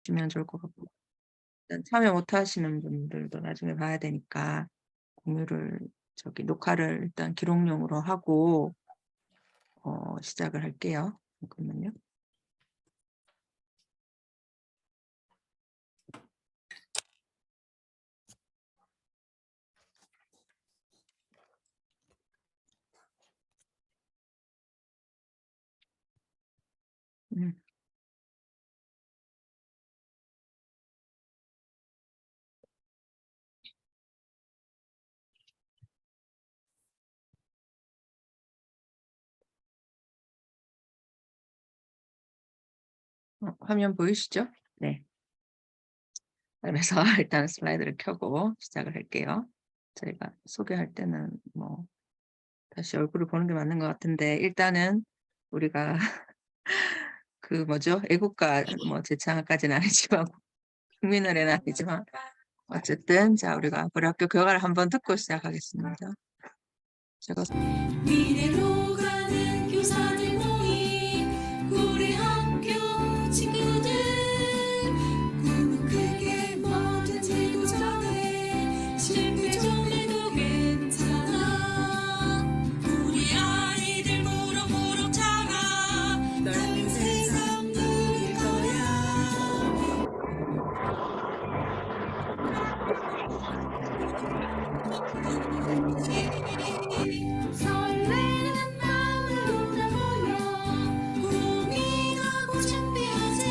주시면 좋을 것 같고, 일단 참여 못 하시는 분들도 나중에 봐야 되니까 공유를 녹화를 일단 기록용으로 하고 시작을 할게요. 잠깐만요. 음. 화면 보이시죠? 네. 그래서 일단 슬라이드를 켜고 시작을 할게요. 저희가 소개할 때는 뭐 다시 얼굴을 보는 게 맞는 것 같은데, 일단은 우리가 그 뭐죠? 애국가 뭐 제창까지는 아니지만 국민노래는 아니지만 어쨌든 자, 우리가 고려학교 교가를 한번 듣고 시작하겠습니다. 제가 미래로 가는 교사들 모임 우리 학교 친구들 꿈은 크게 뭐든지 도전해 실패 좀 해도 괜찮아 우리 아이들 무럭무럭 자라 넓은 세상 누릴 거야 설레는 마음으로 다 모여 고민하고 준비하지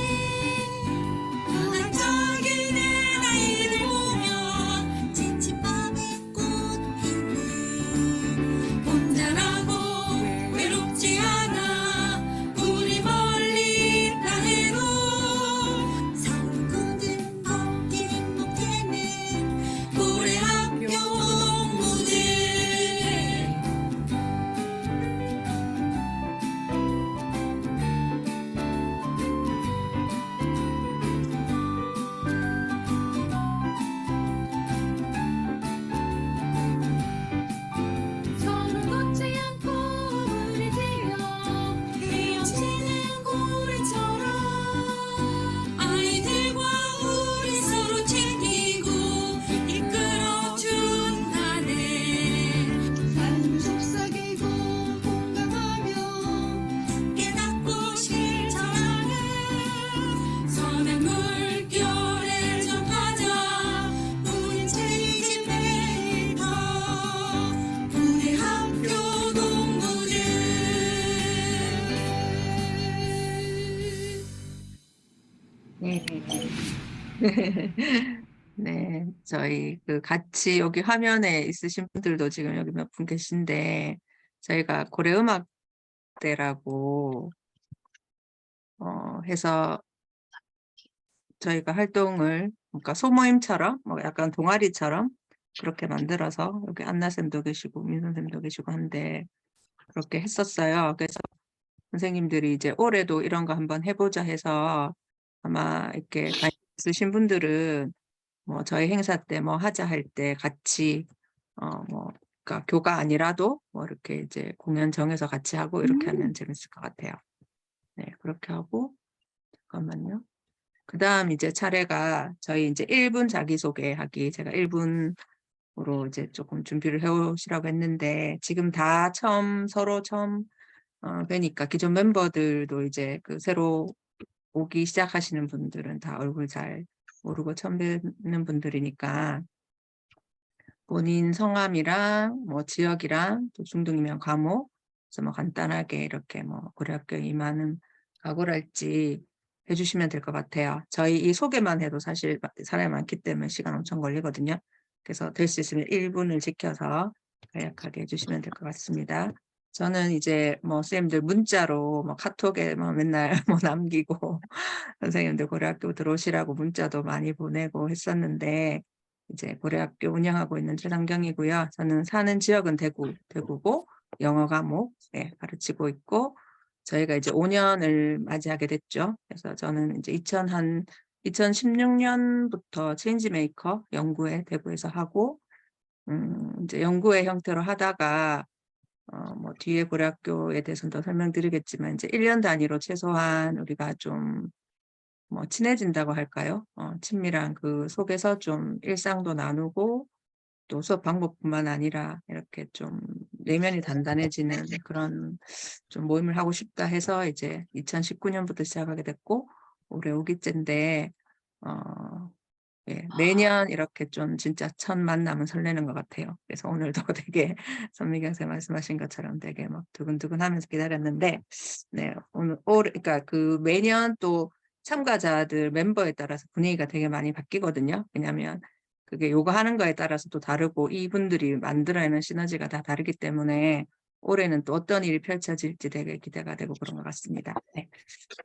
반짝이는 아이들 보면 지친 밤의 꽃피는 혼자라고 외롭지 않아 우리 멀리 있다 해도 서울 굳은 걷기 못해는 우리 학교 동무들 서로 걷지 않고 우리 지어 헤엄치는 고래처럼 아이들과 우리 서로 챙기고 이끌어준다네 삶을 속삭이고 공감하며 깨닫고 실천하는 선한 물결에 접하자 우린 체이지 메이터 우리 학교 동무들 네. 네, 저희 같이 여기 화면에 있으신 분들도 지금 여기 몇 분 계신데, 저희가 고려음악대라고 해서 저희가 활동을, 그러니까 소모임처럼 뭐 약간 동아리처럼 그렇게 만들어서 여기 안나 쌤도 계시고 민 선생님도 계시고 한데 그렇게 했었어요. 그래서 선생님들이 이제 올해도 이런 거 한번 해보자 해서 아마 이렇게 관심 있으신 분들은 뭐 저희 행사 때 뭐 하자 할 때 같이 뭐 그러니까 교가 아니라도 뭐 이렇게 이제 공연 정해서 같이 하고 이렇게 하면 재밌을 것 같아요. 네, 그렇게 하고 잠깐만요. 그다음 이제 차례가 저희 이제 1분 자기소개하기, 제가 1분으로 이제 조금 준비를 해오시라고 했는데 지금 다 서로 처음 뵈니까 기존 멤버들도 이제 새로 오기 시작하시는 분들은 다 얼굴 잘 모르고 처음 뵙는 분들이니까 본인 성함이랑 뭐 지역이랑 또 중등이면 과목, 그래서 뭐 간단하게 이렇게 뭐 고려학교에 임하는 각오랄지 해주시면 될 것 같아요. 저희 이 소개만 해도 사실 사람이 많기 때문에 시간 엄청 걸리거든요. 그래서 될 수 있으면 1분을 지켜서 간략하게 해주시면 될 것 같습니다. 저는 이제 뭐 선생님들 문자로 뭐 카톡에 뭐 맨날 뭐 남기고 선생님들 고려학교 들어오시라고 문자도 많이 보내고 했었는데 이제 고려학교 운영하고 있는 최상경이고요. 저는 사는 지역은 대구고 영어 과목 가르치고 있고 저희가 이제 5년을 맞이하게 됐죠. 그래서 저는 이제 2016년부터 체인지메이커 연구회 대구에서 하고 이제 연구회 형태로 하다가 뭐 뒤에 고려학교에 대해서는 더 설명드리겠지만 이제 1년 단위로 최소한 우리가 좀 뭐 친해진다고 할까요? 친밀한 그 속에서 좀 일상도 나누고 또 수업 방법뿐만 아니라 이렇게 좀 내면이 단단해지는 그런 좀 모임을 하고 싶다 해서 이제 2019년부터 시작하게 됐고 올해 5기째인데 예, 매년 이렇게 좀 진짜 첫 만남은 설레는 것 같아요. 그래서 오늘도 되게 선미경 선생님 말씀하신 것처럼 되게 막 두근두근하면서 기다렸는데, 네, 그러니까 그 매년 또 참가자들 멤버에 따라서 분위기가 되게 많이 바뀌거든요. 왜냐하면 그게 요구하는 거에 따라서 또 다르고 이분들이 만들어내는 시너지가 다 다르기 때문에 올해는 또 어떤 일이 펼쳐질지 되게 기대가 되고 그런 것 같습니다. 네.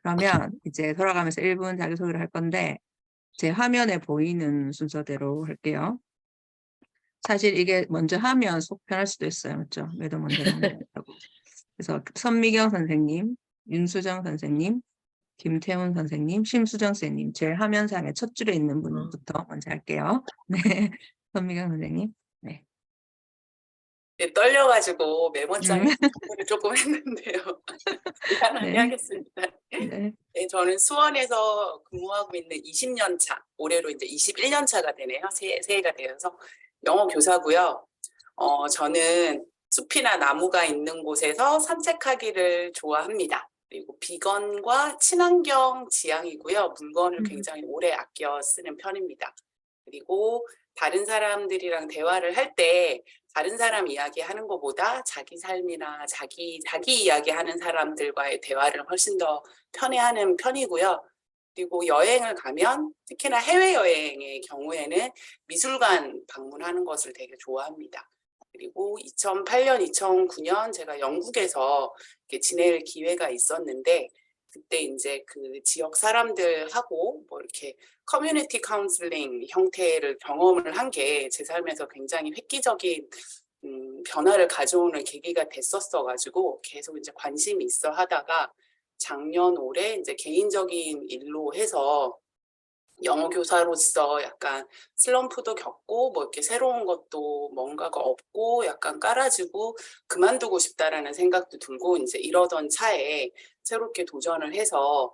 그러면 이제 돌아가면서 1분 자기소개를 할 건데 제 화면에 보이는 순서대로 할게요. 사실 이게 먼저 하면 속 편할 수도 있어요. 맞죠? 매도 먼저 넘어가고. 그래서 선미경 선생님, 윤수정 선생님, 김태훈 선생님, 심수정 선생님, 제 화면상에 첫 줄에 있는 분부터 먼저 할게요. 네, 선미경 선생님. 네. 네, 떨려가지고 메모장에 음, 메모를 조금 했는데요. 간단하게 네, 하겠습니다. 네. 네, 저는 수원에서 근무하고 있는 20년 차, 올해로 이제 21년 차가 되네요. 새해가 되어서 영어 교사고요. 저는 숲이나 나무가 있는 곳에서 산책하기를 좋아합니다. 그리고 비건과 친환경 지향이고요. 물건을 굉장히 오래 아껴 쓰는 편입니다. 그리고 다른 사람들이랑 대화를 할 때 다른 사람 이야기하는 것보다 자기 삶이나 자기 이야기하는 사람들과의 대화를 훨씬 더 편해하는 편이고요. 그리고 여행을 가면 특히나 해외여행의 경우에는 미술관 방문하는 것을 되게 좋아합니다. 그리고 2008년, 2009년 제가 영국에서 이렇게 지낼 기회가 있었는데 그때 이제 그 지역 사람들하고 뭐 이렇게 커뮤니티 카운슬링 형태를 경험을 한 게 제 삶에서 굉장히 획기적인 변화를 가져오는 계기가 됐었어가지고 계속 이제 관심이 있어 하다가 작년 올해 이제 개인적인 일로 해서 영어 교사로서 약간 슬럼프도 겪고 뭐 이렇게 새로운 것도 뭔가가 없고 약간 깔아주고 그만두고 싶다라는 생각도 들고 이제 이러던 차에 새롭게 도전을 해서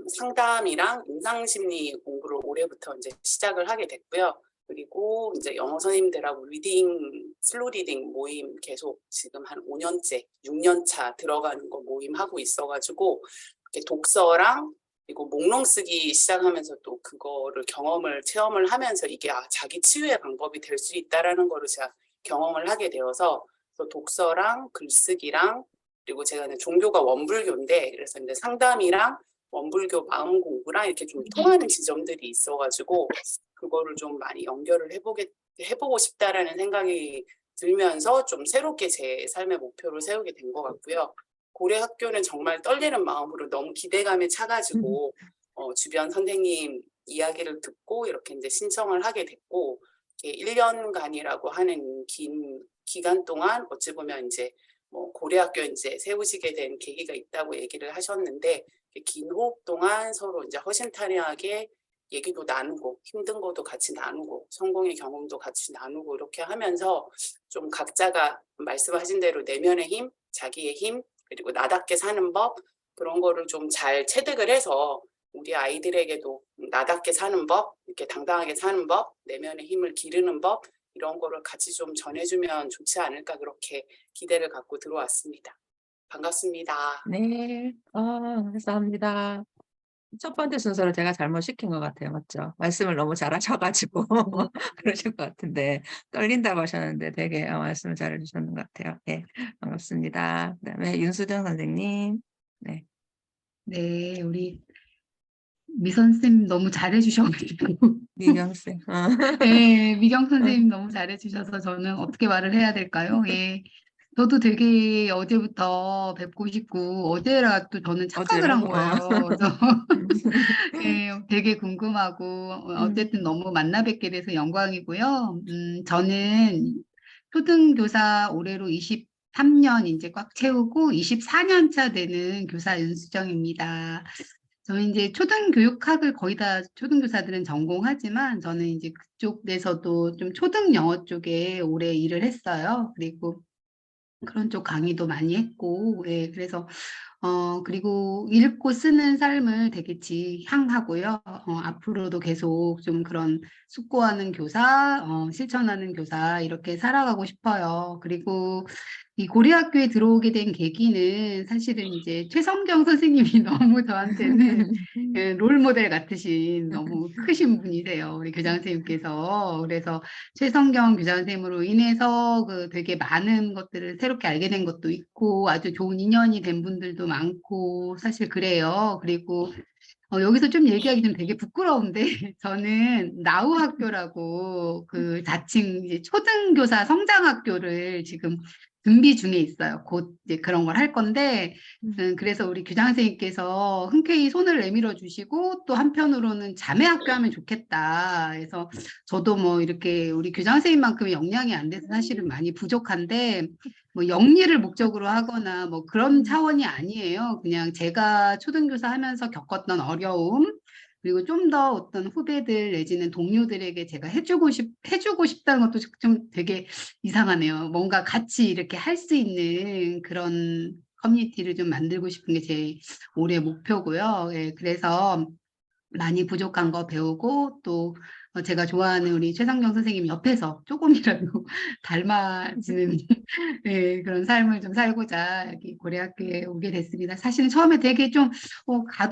상담이랑 임상심리 공부를 올해부터 이제 시작을 하게 됐고요. 그리고 이제 영어 선생님들하고 슬로우 리딩 모임 계속 지금 한 5년째, 6년 차 들어가는 거 모임 하고 있어가지고 이렇게 독서랑 그리고 목록 쓰기 시작하면서 또 그거를 체험을 하면서 이게 자기 치유의 방법이 될 수 있다라는 거를 제가 경험을 하게 되어서 또 독서랑 글쓰기랑 그리고 제가 종교가 원불교인데 그래서 이제 상담이랑 원불교 마음 공부랑 이렇게 좀 통하는 지점들이 있어가지고 그거를 좀 많이 연결을 해보고 싶다라는 생각이 들면서 좀 새롭게 제 삶의 목표를 세우게 된 것 같고요. 고래 학교는 정말 떨리는 마음으로 너무 기대감에 차가지고 주변 선생님 이야기를 듣고 이렇게 이제 신청을 하게 됐고 1년간이라고 하는 긴 기간 동안 어찌 보면 이제 뭐 고려학교 이제 세우시게 된 계기가 있다고 얘기를 하셨는데 긴 호흡 동안 서로 이제 허심탄회하게 얘기도 나누고 힘든 것도 같이 나누고 성공의 경험도 같이 나누고 이렇게 하면서 좀 각자가 말씀하신 대로 내면의 힘, 자기의 힘 그리고 나답게 사는 법 그런 거를 좀 잘 체득을 해서 우리 아이들에게도 나답게 사는 법, 이렇게 당당하게 사는 법, 내면의 힘을 기르는 법 이런 거를 같이 좀 전해주면 좋지 않을까 그렇게 기대를 갖고 들어왔습니다. 반갑습니다. 네, 감사합니다. 첫 번째 순서를 제가 잘못 시킨 것 같아요. 맞죠? 말씀을 너무 잘하셔가지고 그러실 것 같은데 떨린다고 하셨는데 되게 말씀을 잘해주셨는 것 같아요. 네, 반갑습니다. 그다음에 윤수정 선생님. 네, 네, 우리 미선 쌤 너무 잘해주셔가지고. 미경 쌤. 네, 미경 선생님 너무 잘해주셔서 저는 어떻게 말을 해야 될까요? 예. 저도 되게 어제부터 뵙고 싶고, 어제라 또 저는 착각을 한 어제라고. 거예요. 그래서 예, 되게 궁금하고, 어쨌든 너무 만나 뵙게 돼서 영광이고요. 저는 초등교사 올해로 23년 이제 꽉 채우고 24년 차 되는 교사 윤수정입니다. 저는 이제 초등교육학을 거의 다 초등교사들은 전공하지만 저는 이제 그쪽에서도 좀 초등 영어 쪽에 오래 일을 했어요. 그리고 그런 쪽 강의도 많이 했고, 예, 그래서 그리고 읽고 쓰는 삶을 되게 지향하고요. 앞으로도 계속 좀 그런 숙고하는 교사, 실천하는 교사 이렇게 살아가고 싶어요. 그리고 이 고려학교에 들어오게 된 계기는 사실은 이제 최성경 선생님이 너무 저한테는 예, 롤 모델 같으신 너무 크신 분이세요. 우리 교장 선생님께서. 그래서 최성경 교장 선생님으로 인해서 그 되게 많은 것들을 새롭게 알게 된 것도 있고 아주 좋은 인연이 된 분들도 많고 사실 그래요. 그리고 여기서 좀 얘기하기 좀 되게 부끄러운데 저는 나우 학교라고 그 자칭 이제 초등교사 성장학교를 지금 준비 중에 있어요. 곧 이제 그런 걸 할 건데 그래서 우리 교장 선생님께서 흔쾌히 손을 내밀어 주시고 또 한편으로는 자매 학교 하면 좋겠다. 그래서 저도 뭐 이렇게 우리 교장 선생님만큼의 역량이 안 돼서 사실은 많이 부족한데 뭐 영리를 목적으로 하거나 뭐 그런 차원이 아니에요. 그냥 제가 초등교사 하면서 겪었던 어려움 그리고 좀 더 어떤 후배들 내지는 동료들에게 제가 해주고 싶다는 것도 좀 되게 이상하네요. 뭔가 같이 이렇게 할 수 있는 그런 커뮤니티를 좀 만들고 싶은 게 제 올해 목표고요. 예, 그래서 많이 부족한 거 배우고 또 제가 좋아하는 우리 최상경 선생님 옆에서 조금이라도 닮아지는 네, 그런 삶을 좀 살고자 여기 고려학교에 오게 됐습니다. 사실은 처음에 되게 좀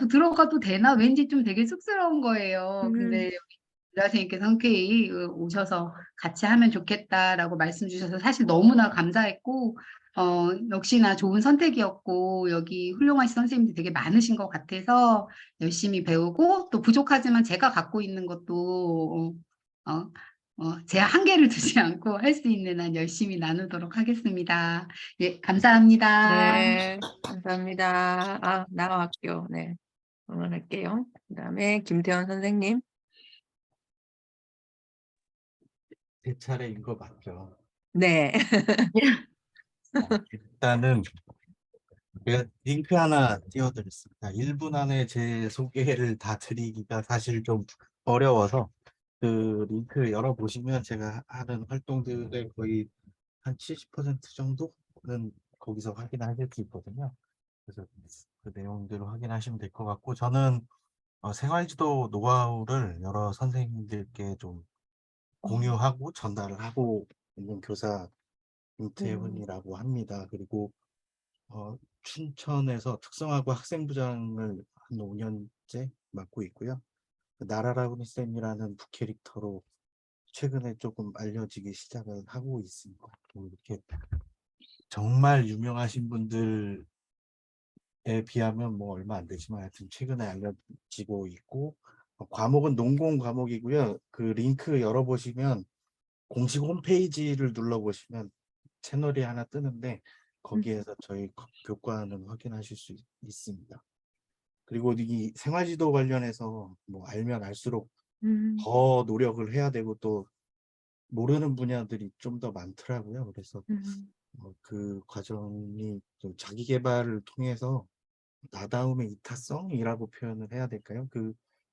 들어가도 되나 왠지 좀 되게 쑥스러운 거예요. 근데 선생님께서 흔쾌히 오셔서 같이 하면 좋겠다라고 말씀 주셔서 사실 너무나 감사했고 역시나 좋은 선택이었고 여기 훌륭하신 선생님들이 되게 많으신 것 같아서 열심히 배우고 또 부족하지만 제가 갖고 있는 것도 제 한계를 두지 않고 할 수 있는 한 열심히 나누도록 하겠습니다. 예, 감사합니다. 네, 감사합니다. 아, 나우 학교. 네, 응원할게요. 그다음에 김태원 선생님. 제 차례인 것 같죠. 네. 일단은 제가 링크 하나 띄워드렸습니다. 1분 안에 제 소개를 다 드리기가 사실 좀 어려워서 그 링크 열어보시면 제가 하는 활동들의 거의 한 70% 정도는 거기서 확인하실 수 있거든요. 그래서 그 내용들을 확인하시면 될 것 같고 저는 생활지도 노하우를 여러 선생님들께 좀 공유하고 전달을 하고 있는 교사 김태훈이라고 합니다. 그리고 춘천에서 특성화고 학생부장을 한 5년째 맡고 있고요. 나라라구니 쌤이라는 부캐릭터로 최근에 조금 알려지기 시작을 하고 있습니다. 이렇게 정말 유명하신 분들에 비하면 뭐 얼마 안 되지만 하여튼 최근에 알려지고 있고 과목은 농공 과목이고요. 그 링크 열어보시면 공식 홈페이지를 눌러보시면 채널이 하나 뜨는데 거기에서 저희 교과는 확인하실 수 있습니다. 그리고 이 생활지도 관련해서 뭐 알면 알수록 더 노력을 해야 되고 또 모르는 분야들이 좀 더 많더라고요. 그래서 그 과정이 좀 자기 개발을 통해서 나다움의 이타성이라고 표현을 해야 될까요?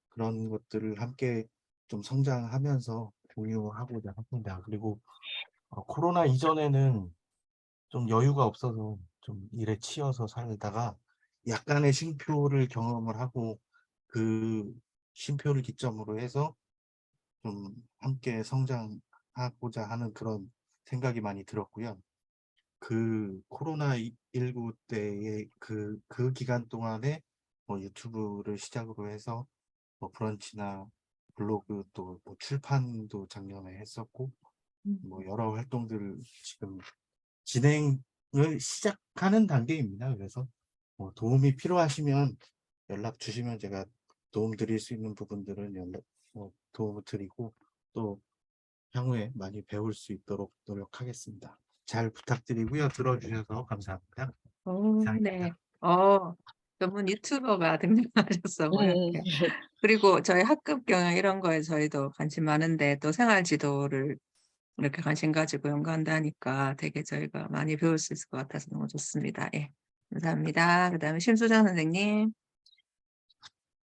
그런 것들을 함께 좀 성장하면서 공유하고자 합니다. 그리고 코로나 이전에는 좀 여유가 없어서 좀 일에 치여서 살다가 약간의 쉼표를 경험을 하고 그 쉼표를 기점으로 해서 좀 함께 성장하고자 하는 그런 생각이 많이 들었고요. 그 코로나19 때의 그 기간 동안에 뭐 유튜브를 시작으로 해서 뭐 브런치나 블로그 또 뭐 출판도 작년에 했었고 뭐 여러 활동들을 지금 진행을 시작하는 단계입니다. 그래서 뭐 도움이 필요하시면 연락 주시면 제가 도움 드릴 수 있는 부분들은 도움을 드리고 또 향후에 많이 배울 수 있도록 노력하겠습니다. 잘 부탁드리고요. 들어주셔서 감사합니다. 네. 이상입니다. 전문 유튜버가 등장하셔서 뭐 이렇게. 그리고 저희 학급 경영 이런 거에 저희도 관심 많은데 또 생활 지도를 이렇게 관심 가지고 연구한다니까 되게 저희가 많이 배울 수 있을 것 같아서 너무 좋습니다. 예. 감사합니다. 그다음에 심수정 선생님.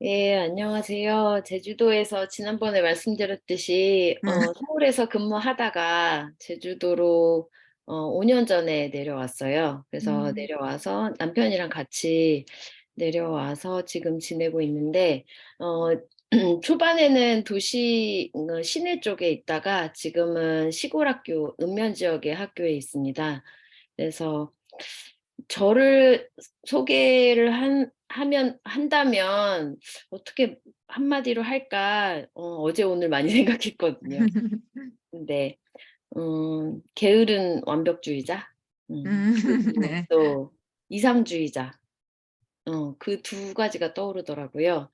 예, 안녕하세요. 제주도에서 지난번에 말씀드렸듯이 서울에서 근무하다가 제주도로 5년 전에 내려왔어요. 그래서 내려와서 남편이랑 같이 내려와서 지금 지내고 있는데 초반에는 도시 시내 쪽에 있다가 지금은 시골 학교, 읍면 지역의 학교에 있습니다. 그래서 저를 소개를 한다면 어떻게 한마디로 할까 어제 오늘 많이 생각했거든요. 근데 게으른 완벽주의자, 그리고 네. 또 이상주의자, 그 두 가지가 떠오르더라고요.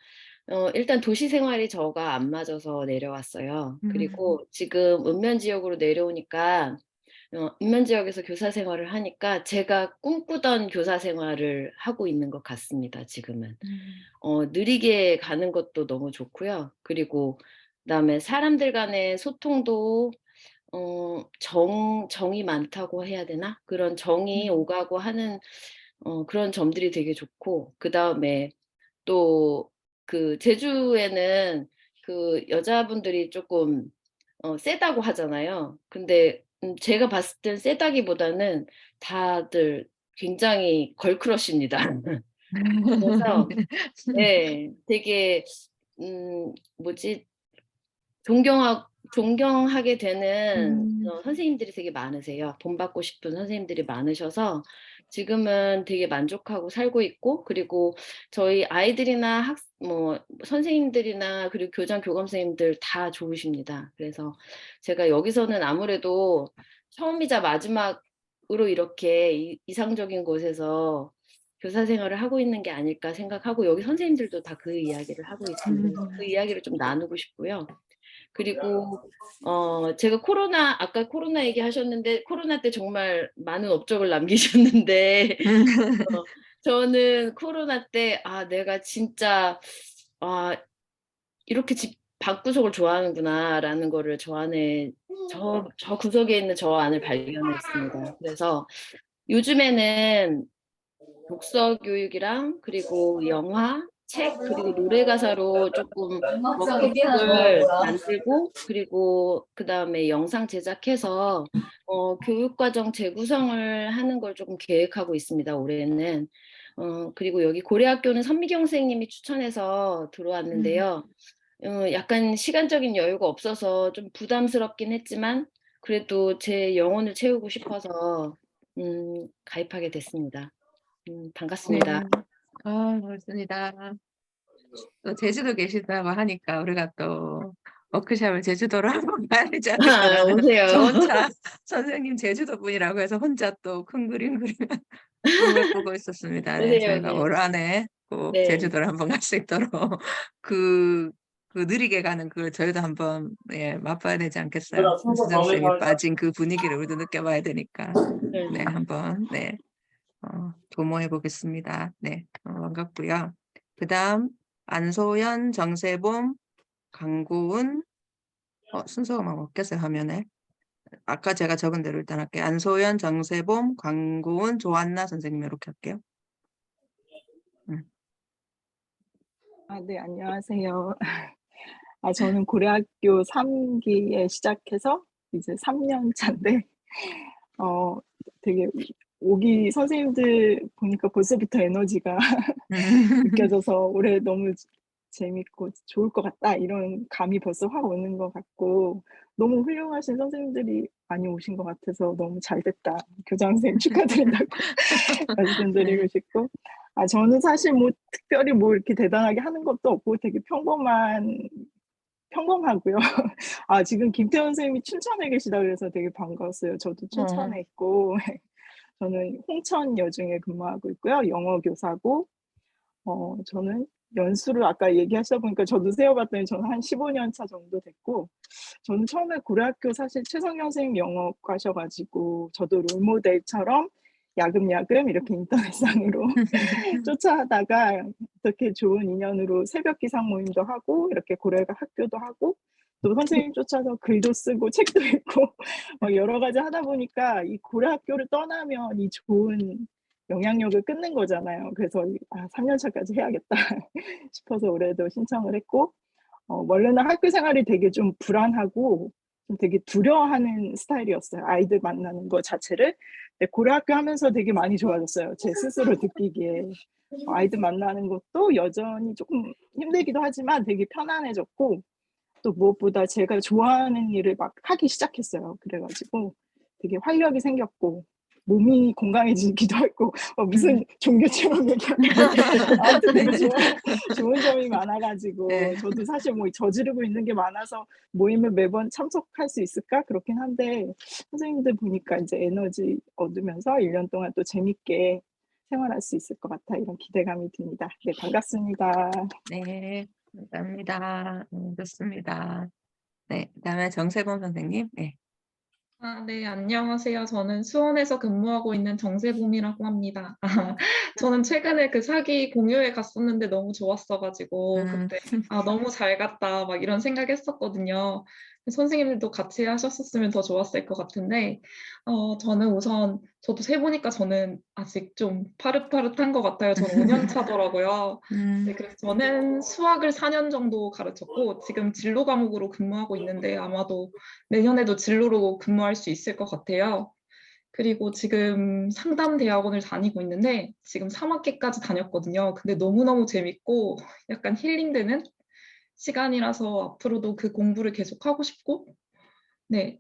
일단 도시 생활이 저가 안 맞아서 내려왔어요. 그리고 지금 읍면 지역으로 내려오니까 읍면 지역에서 교사 생활을 하니까 제가 꿈꾸던 교사 생활을 하고 있는 것 같습니다, 지금은. 느리게 가는 것도 너무 좋고요. 그리고 그다음에 사람들 간의 소통도 정이 많다고 해야 되나? 그런 정이 오가고 하는 그런 점들이 되게 좋고, 그다음에 또 그 제주에는 그 여자분들이 조금 세다고 하잖아요. 근데 제가 봤을 땐 세다기보다는 다들 굉장히 걸크러쉬입니다. 그래서 네, 되게 뭐지? 존경하게 되는 선생님들이 되게 많으세요. 본받고 싶은 선생님들이 많으셔서 지금은 되게 만족하고 살고 있고, 그리고 저희 아이들이나 선생님들이나 그리고 교장 교감 선생님들 다 좋으십니다. 그래서 제가 여기서는 아무래도 처음이자 마지막으로 이렇게 이상적인 곳에서 교사 생활을 하고 있는 게 아닐까 생각하고, 여기 선생님들도 다 그 이야기를 하고 있습니다. 그 이야기를 좀 나누고 싶고요. 그리고 제가 아까 코로나 얘기하셨는데 코로나 때 정말 많은 업적을 남기셨는데 저는 코로나 때 내가 진짜 이렇게 집 방구석을 좋아하는구나라는 거를 저 구석에 있는 저 안을 발견했습니다. 그래서 요즘에는 독서 교육이랑 그리고 영화, 책, 그리고 노래 가사로 조금 워크북을 만들고, 그리고 그다음에 영상 제작해서 교육과정 재구성을 하는 걸 조금 계획하고 있습니다, 올해는. 그리고 여기 고려학교는 선미경 선생님이 추천해서 들어왔는데요. 약간 시간적인 여유가 없어서 좀 부담스럽긴 했지만 그래도 제 영혼을 채우고 싶어서 가입하게 됐습니다. 네. 반갑습니다. 반갑습니다. 또 제주도 계시다고 하니까 우리가 또 워크숍을 제주도로 한번 가야 되지 않을까라는 오세요. 저 혼자 선생님 제주도 분이라고 해서 혼자 또 큰 그림 그리며 꿈을 꾸고 있었습니다. 네, 오세요, 저희가 오세요. 올 한해 꼭 네. 제주도를 한번 갈 수 있도록 그 느리게 가는 그 저희도 한번 맛봐야 되지 않겠어요? 수정 쌤이 빠진 그 분위기를 우리도 느껴봐야 되니까 네, 한번 도모해 보겠습니다. 네, 반갑고요. 그다음 안소연, 정세봄, 강고은 순서가 막 바뀌었어요, 화면에. 아까 제가 적은 대로 일단 할게요. 안소연, 정세봄, 강고은, 조한나 선생님 이렇게 할게요. 네, 안녕하세요. 저는 고려학교 3기에 시작해서 이제 3년 차인데, 되게 오기 선생님들 보니까 벌써부터 에너지가 느껴져서 올해 너무 재밌고 좋을 것 같다, 이런 감이 벌써 확 오는 것 같고, 너무 훌륭하신 선생님들이 많이 오신 것 같아서 너무 잘 됐다. 교장 선생님 축하드린다고 말씀드리고 네. 싶고, 저는 사실 특별히 이렇게 대단하게 하는 것도 없고 되게 평범하고요. 지금 김태원 선생님이 춘천에 계시다 그래서 되게 반가웠어요. 저도 춘천에 있고, 저는 홍천 여중에 근무하고 있고요. 영어 교사고, 저는 연수를 아까 얘기하시다 보니까 저도 세어봤더니 저는 한 15년 차 정도 됐고, 저는 처음에 고려학교 사실 최성경 선생님 영어 가셔가지고 저도 롤모델처럼 야금야금 이렇게 인터넷상으로 쫓아하다가 어떻게 좋은 인연으로 새벽 기상 모임도 하고 이렇게 고려가 학교도 하고 또 선생님 쫓아서 글도 쓰고 책도 읽고 막 여러 가지 하다 보니까 이 고려 학교를 떠나면 이 좋은 영향력을 끊는 거잖아요. 그래서 3년 차까지 해야겠다 싶어서 올해도 신청을 했고, 원래는 학교 생활이 되게 좀 불안하고 좀 되게 두려워하는 스타일이었어요. 아이들 만나는 거 자체를. 근데 고려학교 하면서 되게 많이 좋아졌어요. 제 스스로 느끼기에. 아이들 만나는 것도 여전히 조금 힘들기도 하지만 되게 편안해졌고 또 무엇보다 제가 좋아하는 일을 막 하기 시작했어요. 그래가지고 되게 활력이 생겼고 몸이 건강해지기도 했고 무슨 종교처럼 얘기하는데 아무튼 되게 좋은 점이 많아가지고 네. 저도 사실 뭐 저지르고 있는 게 많아서 모임을 매번 참석할 수 있을까 그렇긴 한데 선생님들 보니까 이제 에너지 얻으면서 1년 동안 또 재밌게 생활할 수 있을 것 같아 이런 기대감이 듭니다. 네, 반갑습니다. 네, 감사합니다. 좋습니다. 네, 그다음에 정세범 선생님. 네. 네, 안녕하세요. 저는 수원에서 근무하고 있는 정세봄이라고 합니다. 저는 최근에 그 사기 공유회 갔었는데 너무 좋았어가지고 그때 너무 잘 갔다 막 이런 생각했었거든요. 선생님들도 같이 하셨었으면 더 좋았을 것 같은데 저는 우선 저도 세보니까 저는 아직 좀 파릇파릇한 것 같아요. 저는 5년 차더라고요. 네, 그래서 저는 수학을 4년 정도 가르쳤고 지금 진로 과목으로 근무하고 있는데 아마도 내년에도 진로로 근무할 수 있을 것 같아요. 그리고 지금 상담대학원을 다니고 있는데 지금 3학기까지 다녔거든요. 근데 너무너무 재밌고 약간 힐링되는 시간이라서 앞으로도 그 공부를 계속하고 싶고 네,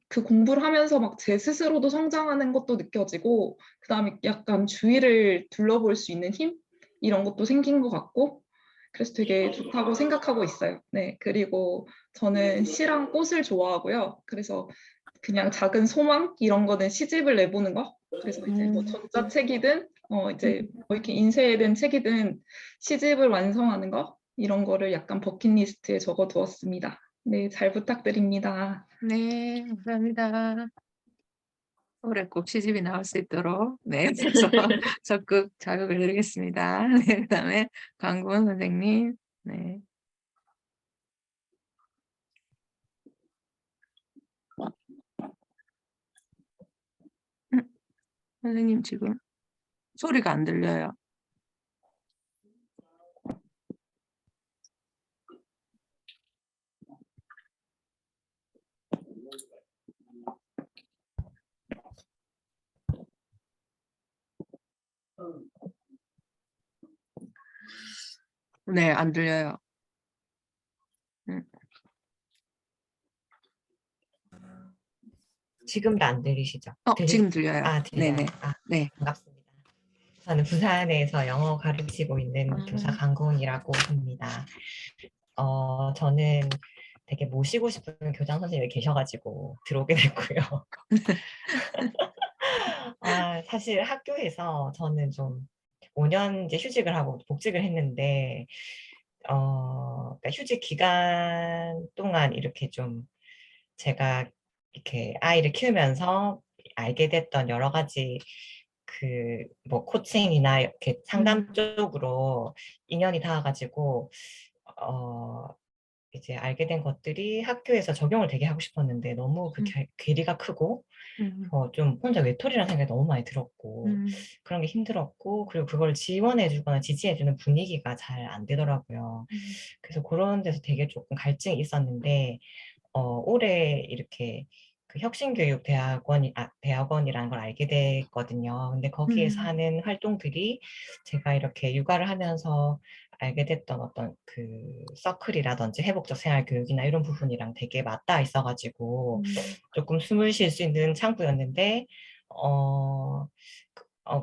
그 공부를 하면서 막 제 스스로도 성장하는 것도 느껴지고 그다음에 약간 주위를 둘러볼 수 있는 힘? 이런 것도 생긴 것 같고 그래서 되게 좋다고 생각하고 있어요. 네, 그리고 저는 시랑 꽃을 좋아하고요. 그래서 그냥 작은 소망 이런 거는 시집을 내보는 거. 그래서 이제 뭐 전자책이든 이제 뭐 이렇게 인쇄된 책이든 시집을 완성하는 거 이런 거를 약간 버킷리스트에 적어두었습니다. 네, 잘 부탁드립니다. 네, 감사합니다. 올해 꼭 시집이 나올 수 있도록 네, 그래서 적극 자극을 드리겠습니다. 네, 그다음에 강구원 선생님. 네. 선생님 지금 소리가 안 들려요. 네, 안 들려요. 지금도 안 들리시죠? 지금 들려요. 들려요. 네네. 네. 반갑습니다. 저는 부산에서 영어 가르치고 있는 교사 강고은이라고 합니다. 저는 되게 모시고 싶은 교장 선생님이 계셔가지고 들어오게 됐고요. 사실 학교에서 저는 좀 5년 이제 휴직을 하고 복직을 했는데, 그러니까 휴직 기간 동안 이렇게 좀 제가 이렇게 아이를 키우면서 알게 됐던 여러 가지 그 뭐 코칭이나 이렇게 상담 쪽으로 인연이 닿아가지고 이제 알게 된 것들이 학교에서 적용을 되게 하고 싶었는데 너무 그 괴리가 크고 좀 혼자 외톨이라는 생각이 너무 많이 들었고 그런 게 힘들었고 그리고 그걸 지원해주거나 지지해주는 분위기가 잘 안 되더라고요. 그래서 그런 데서 되게 조금 갈증이 있었는데 올해 이렇게 그 대학원이라는 걸 알게 됐거든요. 근데 거기에서 하는 활동들이 제가 이렇게 육아를 하면서 알게 됐던 어떤 그 서클이라든지 회복적 생활 교육이나 이런 부분이랑 되게 맞닿아 있어가지고 조금 숨을 쉴 수 있는 창구였는데,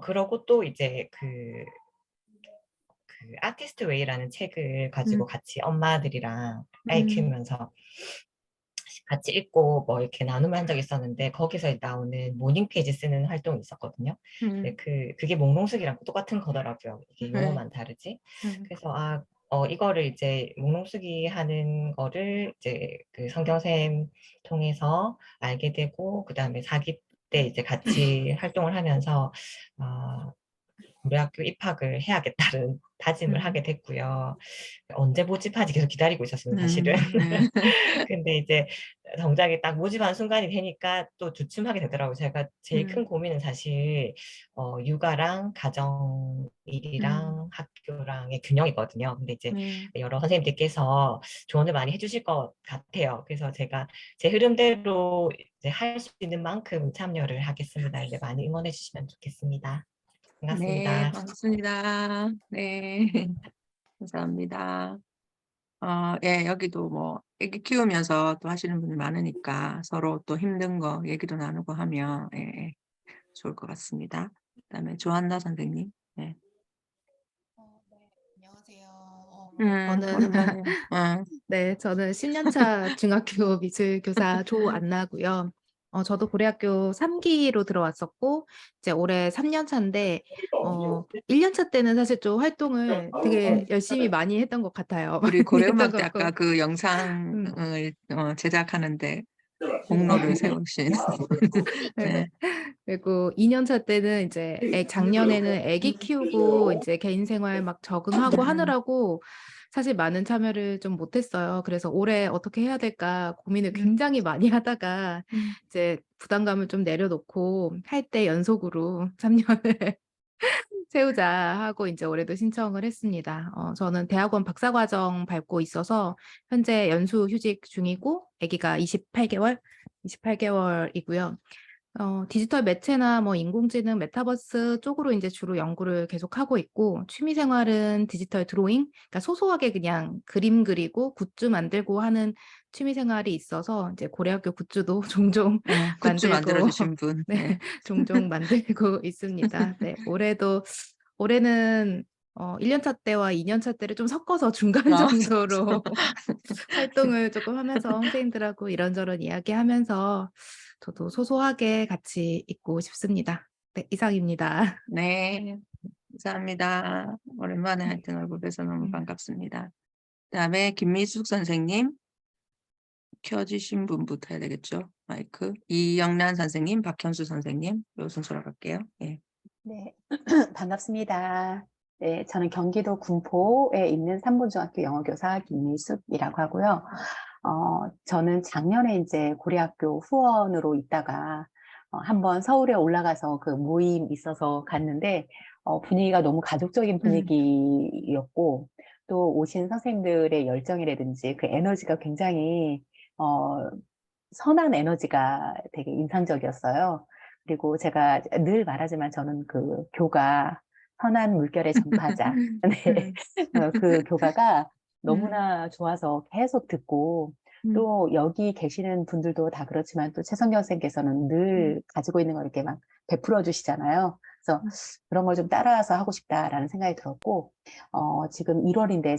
그러고 또 이제 그 아티스트 웨이라는 책을 가지고 같이 엄마들이랑 아이 키우면서 같이 읽고 뭐 이렇게 나눔을 한 적이 있었는데 거기서 나오는 모닝 페이지 쓰는 활동이 있었거든요. 근데 그게 몽롱수기랑 똑같은 거더라고요. 이게 용어만 다르지. 그래서 이거를 이제 몽롱수기 하는 거를 이제 그 성경쌤 통해서 알게 되고 그다음에 사기 때 이제 같이 활동을 하면서 고려학교 입학을 해야겠다는 다짐을 하게 됐고요. 언제 모집하지 계속 기다리고 있었어요, 사실은. 네. 근데 이제 정작에 딱 모집하는 순간이 되니까 또 주춤하게 되더라고요. 제가 제일 큰 고민은 사실 육아랑 가정 일이랑 학교랑의 균형이거든요. 근데 이제 여러 선생님들께서 조언을 많이 해주실 것 같아요. 그래서 제가 제 흐름대로 이제 할 수 있는 만큼 참여를 하겠습니다. 이제 많이 응원해 주시면 좋겠습니다. 네, 반갑습니다. 반갑습니다. 네, 감사합니다. 예, 여기도 뭐 애기 키우면서 또 하시는 분이 많으니까 서로 또 힘든 거 얘기도 나누고 하면 예, 좋을 것 같습니다. 그다음에 조한나 선생님. 네. 안녕하세요. 저는 오랜만에. 네, 저는 10년차 중학교 미술교사 조안나고요. 저도 고려학교 3기로 들어왔었고 이제 올해 3년차인데 1년차 때는 사실 좀 활동을 되게 열심히 많이 했던 것 같아요. 우리 많이 했던 고려음악 것 때 아까 같고. 그 영상을 제작하는데 공로를 세우신. 네. 그리고 2년차 때는 이제 작년에는 애기 키우고 이제 개인 생활 막 적응하고 하느라고 사실 많은 참여를 좀 못했어요. 그래서 올해 어떻게 해야 될까 고민을 굉장히 많이 하다가 이제 부담감을 좀 내려놓고 할 때 연속으로 3년을 세우자 하고 이제 올해도 신청을 했습니다. 저는 대학원 박사과정 밟고 있어서 현재 연수 휴직 중이고 아기가 28개월이고요. 디지털 매체나 뭐 인공지능, 메타버스 쪽으로 이제 주로 연구를 계속하고 있고 취미 생활은 디지털 드로잉, 그러니까 소소하게 그냥 그림 그리고 굿즈 만들고 하는 취미 생활이 있어서 이제 고려학교 굿즈도 종종 굿즈 만들어 만들고 주신 분. 네, 네. 종종 만들고 있습니다. 네, 올해는 1년차 때와 2년차 때를 좀 섞어서 중간 정도로 활동을 조금 하면서 선생님들하고 이런저런 이야기하면서 저도 소소하게 같이 있고 싶습니다. 네, 이상입니다. 네, 감사합니다. 오랜만에 하여튼 얼굴 뵈서 너무 반갑습니다. 그다음에 김미숙 선생님 켜주신 분부터 해야 되겠죠? 마이크. 이영란 선생님, 박현수 선생님 요 순서로 갈게요. 예. 네, 반갑습니다. 네, 저는 경기도 군포에 있는 삼본중학교 영어교사 김미숙이라고 하고요. 저는 작년에 이제 고려학교 후원으로 있다가 한번 서울에 올라가서 그 모임 있어서 갔는데 분위기가 너무 가족적인 분위기였고 또 오신 선생님들의 열정이라든지 그 에너지가 굉장히 선한 에너지가 되게 인상적이었어요. 그리고 제가 늘 말하지만 저는 그 교가 선한 물결의 전파자. 네. 그 교가가 너무나 좋아서 계속 듣고 또 여기 계시는 분들도 다 그렇지만 또 최성경 선생님께서는 늘 가지고 있는 걸 이렇게 막 베풀어 주시잖아요. 그래서 그런 걸 좀 따라서 하고 싶다라는 생각이 들었고 지금 1월인데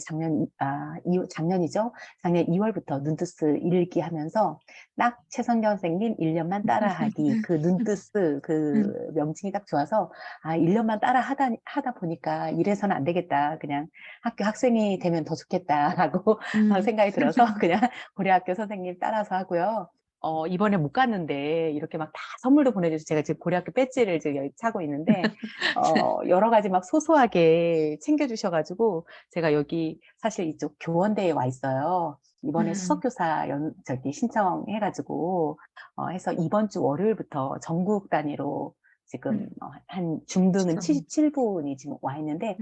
작년이죠. 작년 2월부터 눈뜨스 읽기 하면서 딱 최성경 선생님 1년만 따라하기 그 눈뜨스 그 명칭이 딱 좋아서 1년만 따라 하다 보니까 이래서는 안 되겠다. 그냥 학교 학생이 되면 더 좋겠다라고 생각이 들어서 그냥 고려학교 선생님 따라서 하고요. 이번에 못 갔는데 이렇게 막 다 선물도 보내주셔서 제가 지금 고려학교 배지를 지금 여기 차고 있는데 여러 가지 막 소소하게 챙겨주셔가지고 제가 여기 사실 이쪽 교원대에 와 있어요. 이번에 수석교사 신청해가지고 해서 이번 주 월요일부터 전국 단위로 지금 한 중등은 77분이 지금 와 있는데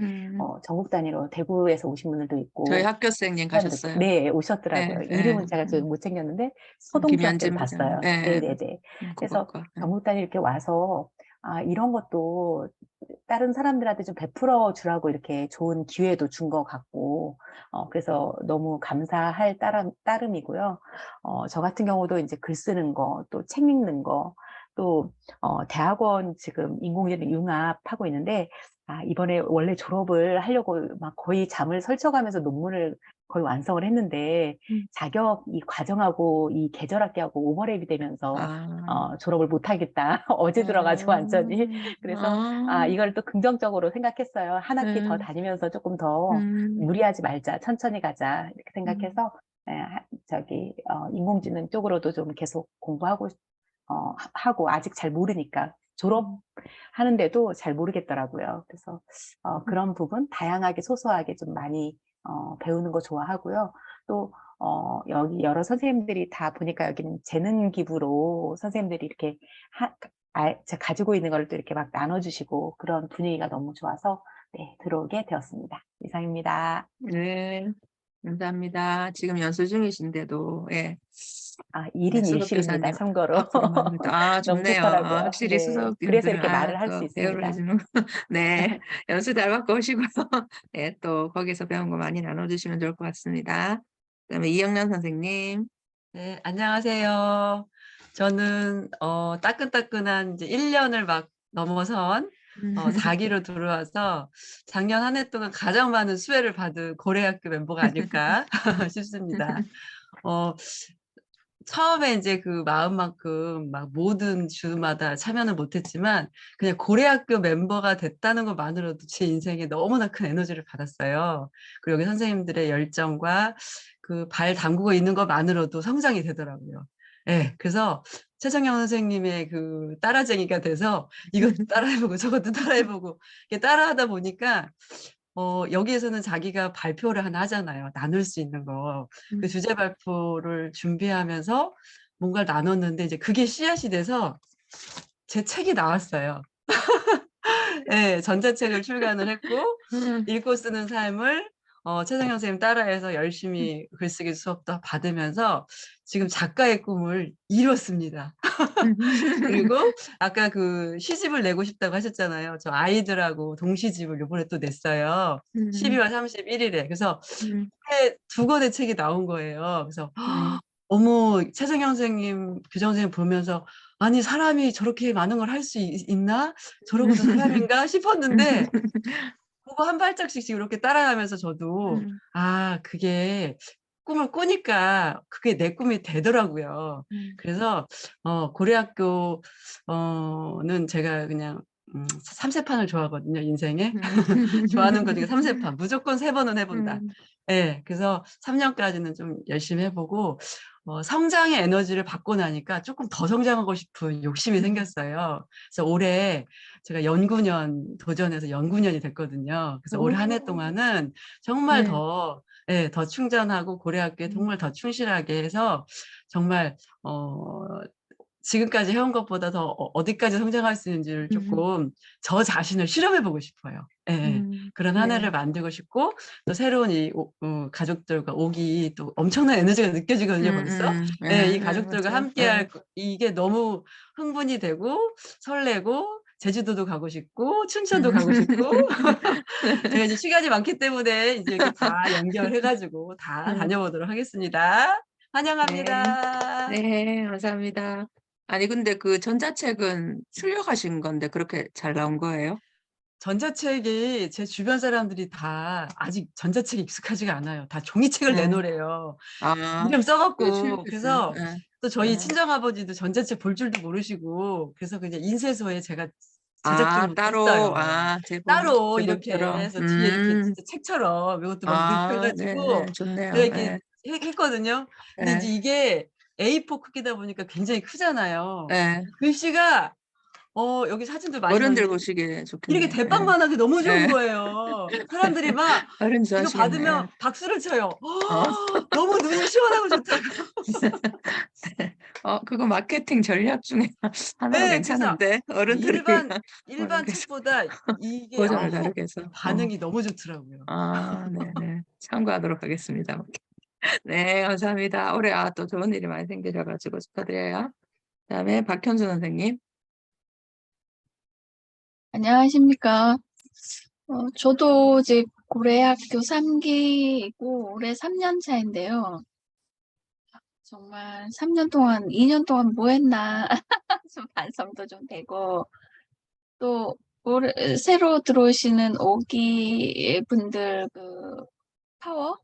전국 단위로 대구에서 오신 분들도 있고 저희 학교 선생님 가셨어요. 네, 오셨더라고요. 네, 이름은 네. 제가 좀 못 챙겼는데 서동중학교를 김현진 봤어요. 부장님. 네, 네, 네, 네. 네. 그래서 고박과. 전국 단위 이렇게 와서 이런 것도 다른 사람들한테 좀 베풀어 주라고 이렇게 좋은 기회도 준 것 같고 그래서 너무 감사할 따름이고요. 저 같은 경우도 이제 글 쓰는 거, 또 책 읽는 거, 또 대학원 지금 인공지능 융합하고 있는데 이번에 원래 졸업을 하려고 막 거의 잠을 설쳐가면서 논문을 거의 완성을 했는데 자격 이 과정하고 이 계절학기하고 오버랩이 되면서 졸업을 못하겠다. 어제 들어가지고 완전히. 그래서 이걸 또 긍정적으로 생각했어요. 한 학기 더 다니면서 조금 더 무리하지 말자. 천천히 가자. 이렇게 생각해서 인공지능 쪽으로도 좀 계속 공부하고 하고 아직 잘 모르니까 졸업하는데도 잘 모르겠더라고요. 그래서 그런 부분 다양하게 소소하게 좀 많이 배우는 거 좋아하고요. 또 여기 여러 선생님들이 다 보니까 여기는 재능 기부로 선생님들이 이렇게 제가 가지고 있는 걸 또 이렇게 막 나눠주시고 그런 분위기가 너무 좋아서 네, 들어오게 되었습니다. 이상입니다. 네, 감사합니다. 지금 연수 중이신데도, 예. 아, 네, 1인 수석 1실입니다. 교사님 참고로. 앞으로 합니다. 아, 너무 좋네요. 좋더라고요. 확실히 네. 그래서 수석님들, 이렇게 말을 할 수 또 대우를 있습니다. 해주는 거. 네, 연수 잘 받고 오시고요. 네, 또 거기서 배운 거 많이 나눠주시면 좋을 것 같습니다. 그다음에 이영란 선생님. 네, 안녕하세요. 저는 따끈따끈한 이제 1년을 막 넘어선 4기로 들어와서 작년 한 해 동안 가장 많은 수혜를 받은 고려학교 멤버가 아닐까 싶습니다. 처음에 이제 그 마음만큼 막 모든 주마다 참여는 못했지만 그냥 고려학교 멤버가 됐다는 것만으로도 제 인생에 너무나 큰 에너지를 받았어요. 그리고 여기 선생님들의 열정과 그 발 담그고 있는 것만으로도 성장이 되더라고요. 네, 그래서 최정영 선생님의 그 따라쟁이가 돼서 이것도 따라해보고 저것도 따라해보고 이렇게 따라하다 보니까 여기에서는 자기가 발표를 하나 하잖아요. 나눌 수 있는 거. 그 주제 발표를 준비하면서 뭔가를 나눴는데 이제 그게 씨앗이 돼서 제 책이 나왔어요. 네, 전자책을 출간을 했고 읽고 쓰는 삶을 최정영 선생님 따라해서 열심히 글쓰기 수업도 받으면서 지금 작가의 꿈을 이뤘습니다. 그리고 아까 그 시집을 내고 싶다고 하셨잖아요. 저 아이들하고 동시집을 이번에 또 냈어요. 12월 31일에. 그래서 두 권의 책이 나온 거예요. 그래서 어머, 최정영 선생님, 교장 선생님 보면서 아니 사람이 저렇게 많은 걸 할 수 있나? 저러고도 사람인가 싶었는데 그거 한 발짝씩 이렇게 따라가면서 저도 아 그게 꿈을 꾸니까 그게 내 꿈이 되더라고요. 그래서 고려학교는 제가 그냥 삼세판을 좋아하거든요, 인생에. 좋아하는 것 중에 삼세판. 무조건 3번은 해본다. 네, 그래서 3년까지는 좀 열심히 해보고 성장의 에너지를 받고 나니까 조금 더 성장하고 싶은 욕심이 생겼어요. 그래서 올해 제가 연구년 도전해서 연구년이 됐거든요. 그래서 올 한 해 동안은 정말 더 충전하고 고려학교에 정말 더 충실하게 해서 정말 지금까지 해온 것보다 더 어디까지 성장할 수 있는지를 조금 저 자신을 실험해보고 싶어요. 예, 그런 한 해를 만들고 싶고 또 새로운 이 가족들과 오기 또 엄청난 에너지가 느껴지거든요, 벌써. 예, 이 가족들과 함께할 이게 너무 흥분이 되고 설레고 제주도도 가고 싶고 춘천도 가고 싶고 제가 이제 시간이 많기 때문에 이제 이렇게 다 연결해가지고 다 다녀보도록 하겠습니다. 환영합니다. 네, 감사합니다. 아니, 근데 그 전자책은 출력하신 건데 그렇게 잘 나온 거예요? 전자책이 제 주변 사람들이 다 아직 전자책에 익숙하지가 않아요. 다 종이책을 네. 내놓으래요. 아, 이름 그 써갖고. 출력했어요. 그래서 네. 또 저희 네. 친정아버지도 전자책 볼 줄도 모르시고 그래서 그냥 인쇄소에 제가 아, 제작용으로 따로, 냈어요. 제본, 따로 이렇게 제본처럼. 해서 뒤에 이렇게 진짜 책처럼 이것도 막 아, 늙혀가지고 네, 좋네요. 제가 이렇게 네. 했거든요. 근데 이제 네. 이게 A4 크기다 보니까 굉장히 크잖아요. 네. 글씨가 여기 사진도 많이 어른들 넣었는데 보시기에 이렇게 좋겠네. 대빵만하게 너무 좋은 네. 거예요. 사람들이 막 어른 이거 좋아하시겠네. 받으면 박수를 쳐요. 어. 너무 눈이 시원하고 좋다고. 네. 그거 마케팅 전략 중에 하나가 네, 그래서 괜찮은데 어른들을 일반 이렇게 해서 책보다 이게 버전을 다르게 해서. 반응이 너무 좋더라고요. 아, 네네. 참고하도록 하겠습니다. 네, 감사합니다. 올해 또 좋은 일이 많이 생기셔가지고 축하드려요. 그다음에 박현수 선생님. 안녕하십니까. 저도 이제 고려학교 3기이고 올해 3년 차인데요. 정말 3년 동안, 2년 동안 뭐 했나 좀 반성도 좀 되고 또 올해 새로 들어오시는 5기 분들 그 파워,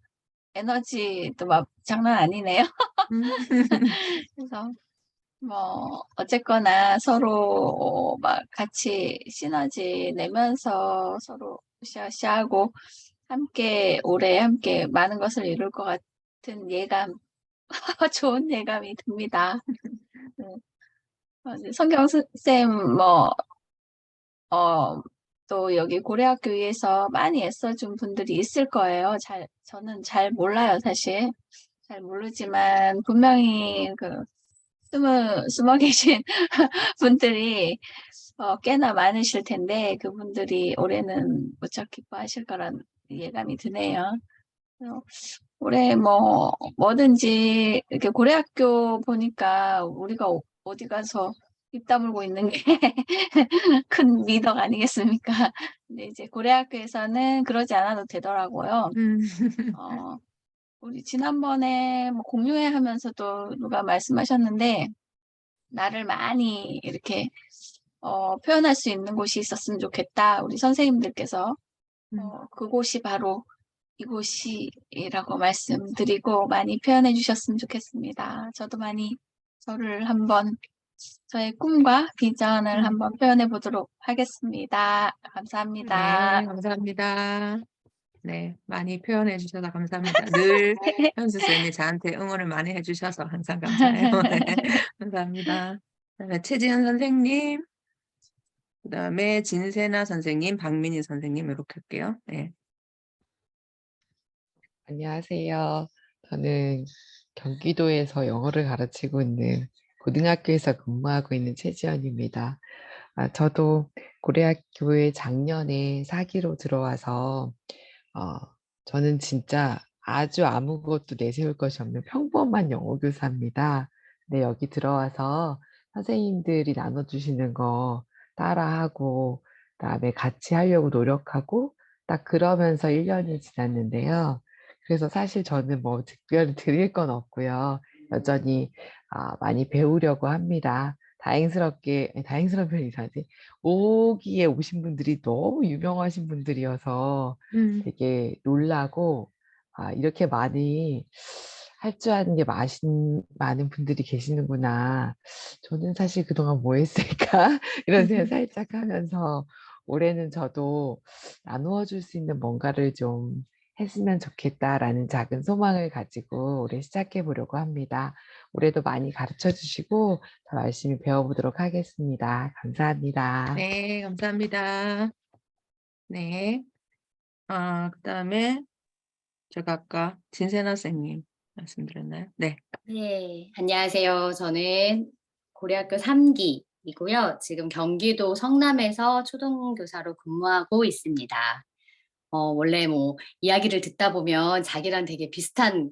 에너지도 막 장난 아니네요. 그래서 뭐 어쨌거나 서로 막 같이 시너지 내면서 서로 으쌰으쌰하고 함께 올해 함께 많은 것을 이룰 것 같은 예감, 좋은 예감이 듭니다. 성경쌤 또 여기 고려학교에서 많이 애써준 분들이 있을 거예요. 저는 잘 몰라요, 사실. 잘 모르지만 분명히 숨어 계신 분들이 꽤나 많으실 텐데 그분들이 올해는 무척 기뻐하실 거란 예감이 드네요. 올해 뭐든지 이렇게 고려학교 보니까 우리가 어디 가서 입 다물고 있는 게 큰 미덕 아니겠습니까? 근데 이제 고려학교에서는 그러지 않아도 되더라고요. 우리 지난번에 공유회 하면서도 누가 말씀하셨는데 나를 많이 이렇게 표현할 수 있는 곳이 있었으면 좋겠다. 우리 선생님들께서 그곳이 바로 이곳이라고 말씀드리고 많이 표현해 주셨으면 좋겠습니다. 저도 많이 저의 꿈과 비전을 한번 표현해 보도록 하겠습니다. 감사합니다. 네, 감사합니다. 네, 많이 표현해 주셔서 감사합니다. 늘 현수 쌤이 저한테 응원을 많이 해주셔서 항상 감사해요. 네, 감사합니다. 그다음에 최지현 선생님, 그다음에 진세나 선생님, 박민희 선생님 이렇게 할게요. 네. 안녕하세요. 저는 경기도에서 영어를 가르치고 있는 고등학교에서 근무하고 있는 최지연입니다. 저도 고려학교에 작년에 4기로 들어와서 저는 진짜 아주 아무것도 내세울 것이 없는 평범한 영어 교사입니다. 근데 여기 들어와서 선생님들이 나눠주시는 거 따라하고 그다음에 같이 하려고 노력하고 딱 그러면서 1년이 지났는데요. 그래서 사실 저는 뭐 특별히 드릴 건 없고요. 여전히 많이 배우려고 합니다. 다행스러운 표현이 이상하지. 5기에 오신 분들이 너무 유명하신 분들이어서 되게 놀라고 이렇게 많이 할 줄 아는 게 많은 분들이 계시는구나. 저는 사실 그동안 뭐 했을까? 이런 생각 살짝 하면서 올해는 저도 나누어 줄 수 있는 뭔가를 좀 했으면 좋겠다라는 작은 소망을 가지고 올해 시작해 보려고 합니다. 올해도 많이 가르쳐 주시고 더 열심히 배워보도록 하겠습니다. 감사합니다. 네, 감사합니다. 네. 그다음에 제가 아까 진세나 선생님 말씀드렸나요? 네. 네, 안녕하세요. 저는 고려학교 3기이고요. 지금 경기도 성남에서 초등교사로 근무하고 있습니다. 원래 이야기를 듣다 보면 자기랑 되게 비슷한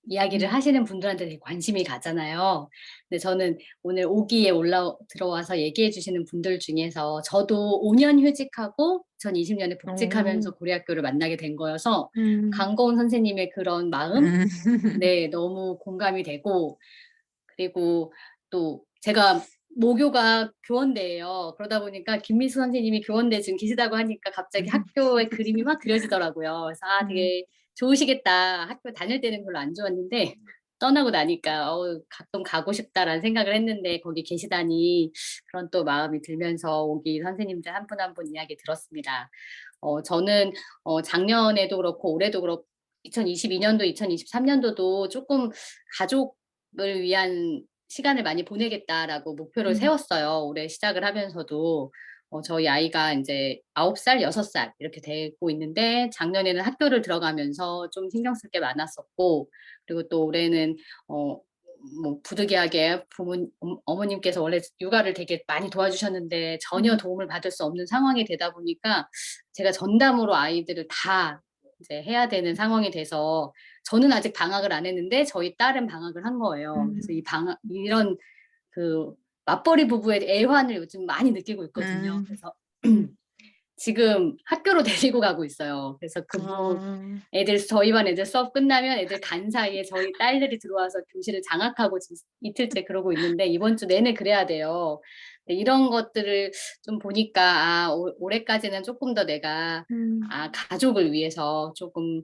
이야기를 하시는 분들한테 되게 관심이 가잖아요. 근데 저는 오늘 5기에 들어와서 얘기해 주시는 분들 중에서 저도 5년 휴직하고 2020년에 복직하면서 고려학교를 만나게 된 거여서 강고은 선생님의 그런 마음, 네, 너무 공감이 되고, 그리고 또 제가 모교가 교원대예요. 그러다 보니까 김미수 선생님이 교원대 지금 계시다고 하니까 갑자기 학교의 그림이 막 그려지더라고요. 그래서 되게 좋으시겠다. 학교 다닐 때는 별로 안 좋았는데 떠나고 나니까 가끔 가고 싶다라는 생각을 했는데 거기 계시다니 그런 또 마음이 들면서 오기 선생님들 한 분 한 분 이야기 들었습니다. 저는 작년에도 그렇고 올해도 그렇고 2022년도, 2023년도도 조금 가족을 위한 시간을 많이 보내겠다라고 목표를 세웠어요. 올해 시작을 하면서도 저희 아이가 이제 9살, 6살 이렇게 되고 있는데 작년에는 학교를 들어가면서 좀 신경 쓸 게 많았었고 그리고 또 올해는 부득이하게 어머님께서 원래 육아를 되게 많이 도와주셨는데 전혀 도움을 받을 수 없는 상황이 되다 보니까 제가 전담으로 아이들을 다 이제 해야 되는 상황이 돼서 저는 아직 방학을 안 했는데 저희 딸은 방학을 한 거예요. 그래서 이런 맞벌이 부부의 애환을 요즘 많이 느끼고 있거든요. 그래서 지금 학교로 데리고 가고 있어요. 그래서 저희 반 애들 수업 끝나면 애들 간 사이에 저희 딸들이 들어와서 교실을 장악하고 지금 이틀째 그러고 있는데 이번 주 내내 그래야 돼요. 이런 것들을 좀 보니까 올해까지는 조금 더 내가 가족을 위해서 조금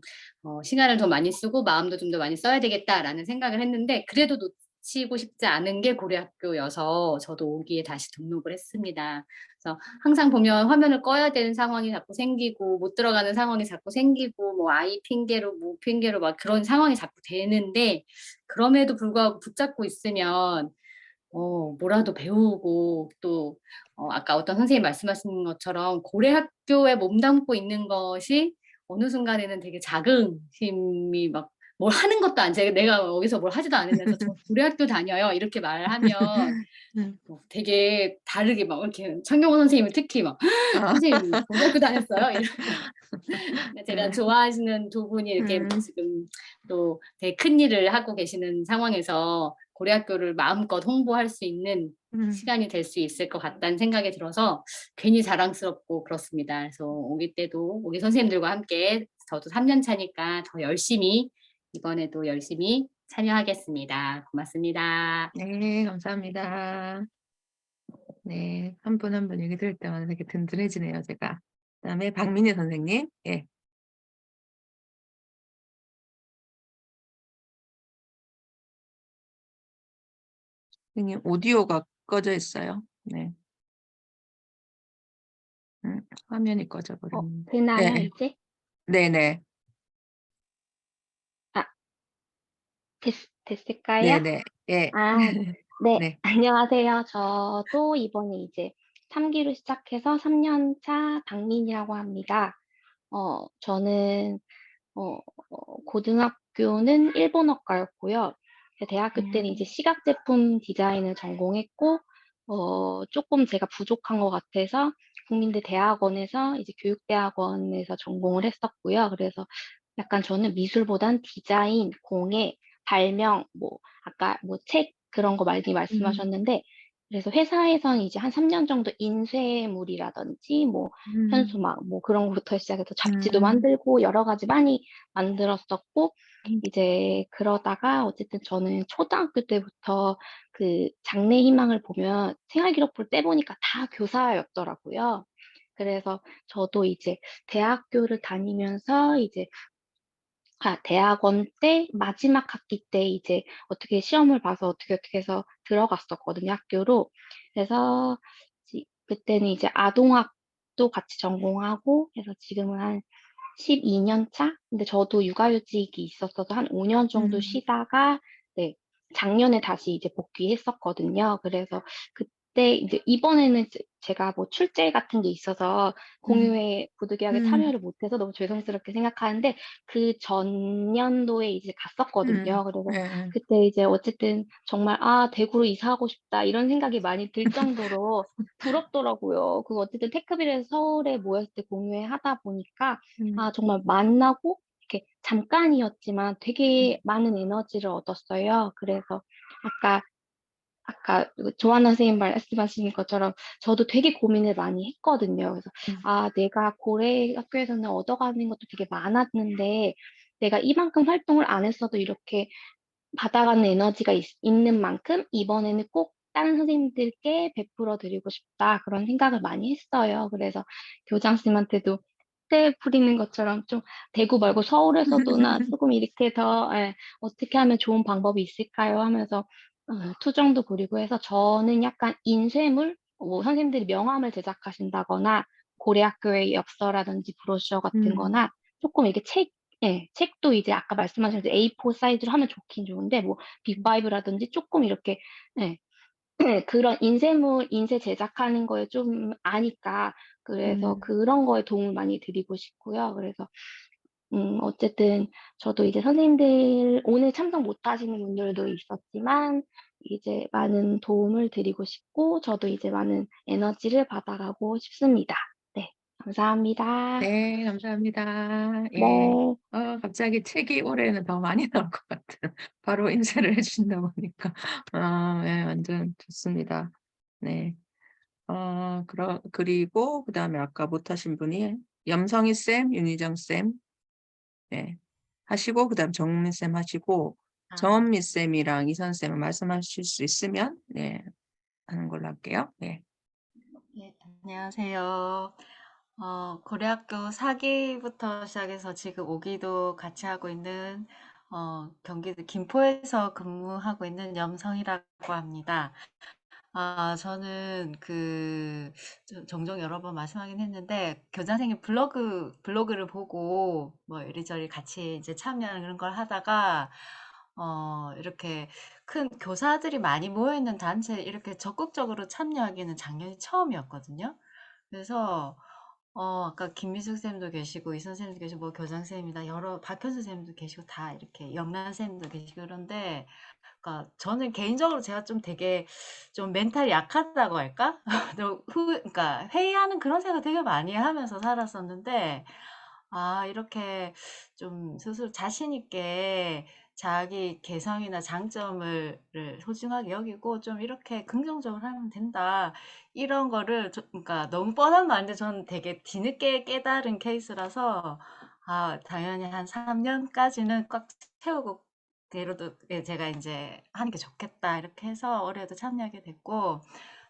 시간을 더 많이 쓰고 마음도 좀 더 많이 써야 되겠다라는 생각을 했는데 그래도 놓치고 싶지 않은 게 고려학교여서 저도 5기에 다시 등록을 했습니다. 그래서 항상 보면 화면을 꺼야 되는 상황이 자꾸 생기고 못 들어가는 상황이 자꾸 생기고 아이 핑계로 막 그런 상황이 자꾸 되는데 그럼에도 불구하고 붙잡고 있으면 뭐라도 배우고 또 아까 어떤 선생님 말씀하신 것처럼 고래학교에 몸담고 있는 것이 어느 순간에는 되게 자긍심이 막 뭘 하는 것도 안 내가 여기서 뭘 하지도 않으면서 저 고래학교 다녀요 이렇게 말하면 되게 다르게 막 이렇게 창경호 선생님은 특히 막 선생님 고등학교 다녔어요? 이러고 제가 좋아하시는 두 분이 이렇게 지금 또 되게 큰 일을 하고 계시는 상황에서 고려학교를 마음껏 홍보할 수 있는 시간이 될 수 있을 것 같다는 생각이 들어서 괜히 자랑스럽고 그렇습니다. 그래서 오기 때도 오기 선생님들과 함께 저도 3년 차니까 더 열심히 이번에도 열심히 참여하겠습니다. 고맙습니다. 네, 감사합니다. 네, 한 분 한 분 얘기 들을 때마다 되게 든든해지네요, 제가. 그다음에 박민희 선생님. 예. 선생님 오디오가 꺼져 있어요. 네. 화면이 꺼져 버렸는데. 되나요, 네. 이제? 네네. 아, 됐을까요? 네네. 예. 네, 네. 안녕하세요. 저도 이번에 이제 3기로 시작해서 3년 차 박민이라고 합니다. 저는 고등학교는 일본어과였고요. 대학교 때는 이제 시각 제품 디자인을 전공했고, 조금 제가 부족한 것 같아서 국민대 대학원에서 이제 교육대학원에서 전공을 했었고요. 그래서 약간 저는 미술보단 디자인, 공예, 발명, 뭐 아까 뭐 책 그런 거 많이 말씀하셨는데, 그래서 회사에서는 이제 한 3년 정도 인쇄물이라든지 뭐 현수막 뭐 그런 것부터 시작해서 잡지도 만들고 여러 가지 많이 만들었었고, 이제 그러다가 어쨌든 저는 초등학교 때부터 그 장래 희망을 보면 생활기록부를 떼보니까 다 교사였더라고요. 그래서 저도 이제 대학교를 다니면서 이제 대학원 때 마지막 학기 때 이제 어떻게 시험을 봐서 어떻게 해서 들어갔었거든요, 학교로. 그래서 그때는 이제 아동학도 같이 전공하고 해서 지금은 한 12년 차? 근데 저도 육아휴직이 있었어서 한 5년 정도 쉬다가 네, 작년에 다시 이제 복귀했었거든요. 그래서 그때 이제 이번에는 제가 뭐 출제 같은 게 있어서 공유회 부득이하게 참여를 못해서 너무 죄송스럽게 생각하는데 그 전년도에 이제 갔었거든요. 그래서 네. 그때 이제 어쨌든 정말 대구로 이사하고 싶다 이런 생각이 많이 들 정도로 부럽더라고요. 그 어쨌든 테크빌에서 서울에 모였을 때 공유회 하다 보니까 정말 만나고 이렇게 잠깐이었지만 되게 많은 에너지를 얻었어요. 그래서 아까 조한나 선생님 말씀하신 것처럼 저도 되게 고민을 많이 했거든요. 그래서 내가 고래 학교에서는 얻어가는 것도 되게 많았는데 내가 이만큼 활동을 안 했어도 이렇게 받아가는 에너지가 있는 만큼 이번에는 꼭 다른 선생님들께 베풀어 드리고 싶다 그런 생각을 많이 했어요. 그래서 교장님한테도 때 부리는 것처럼 좀 대구 말고 서울에서도나 조금 이렇게 더 어떻게 하면 좋은 방법이 있을까요? 하면서 투정도 부리고 해서 저는 약간 인쇄물, 뭐 선생님들이 명함을 제작하신다거나 고래학교의 엽서라든지 브로셔 같은 거나 조금 이렇게 책도 이제 아까 말씀하신 A4 사이즈로 하면 좋긴 좋은데 뭐 빅5라든지 조금 이렇게 그런 인쇄 제작하는 거에 좀 아니까 그래서 그런 거에 도움을 많이 드리고 싶고요. 그래서 어쨌든 저도 이제 선생님들 오늘 참석 못 하시는 분들도 있었지만 이제 많은 도움을 드리고 싶고 저도 이제 많은 에너지를 받아가고 싶습니다. 네, 감사합니다. 네, 감사합니다. 예. 네. 갑자기 책이 올해는 더 많이 나올 것 같은 바로 인쇄를 해주신다 보니까 네, 완전 좋습니다. 네. 그리고 그다음에 아까 못하신 분이 염성희 쌤, 윤희정 쌤, 네, 하시고 그다음 정민 쌤 하시고 정원미 쌤이랑 이선 쌤은 말씀하실 수 있으면 네, 하는 걸로 할게요. 네. 네, 안녕하세요. 고려학교 4기부터 시작해서 지금 5기도 같이 하고 있는 경기도 김포에서 근무하고 있는 염성이라고 합니다. 저는 종종 여러 번 말씀하긴 했는데 교장선생님 블로그를 보고 뭐 이리저리 같이 이제 참여하는 그런 걸 하다가 이렇게 큰 교사들이 많이 모여있는 단체에 이렇게 적극적으로 참여하기는 작년이 처음이었거든요. 그래서 아까 김미숙 쌤도 계시고 이선 쌤도 계시고 뭐 교장 쌤이나 여러 박현수 쌤도 계시고 다 이렇게 영란 쌤도 계시고 그런데 그러니까 저는 개인적으로 제가 좀 되게 좀 멘탈이 약하다고 할까? 그러니까 회의하는 그런 생각 되게 많이 하면서 살았었는데 이렇게 좀 스스로 자신 있게 자기 개성이나 장점을 소중하게 여기고 좀 이렇게 긍정적으로 하면 된다. 이런 거를 그러니까 너무 뻔한 말인데 저는 되게 뒤늦게 깨달은 케이스라서 당연히 한 3년까지는 꽉 채우고 그래도 제가 이제 하는 게 좋겠다 이렇게 해서 올해도 참여하게 됐고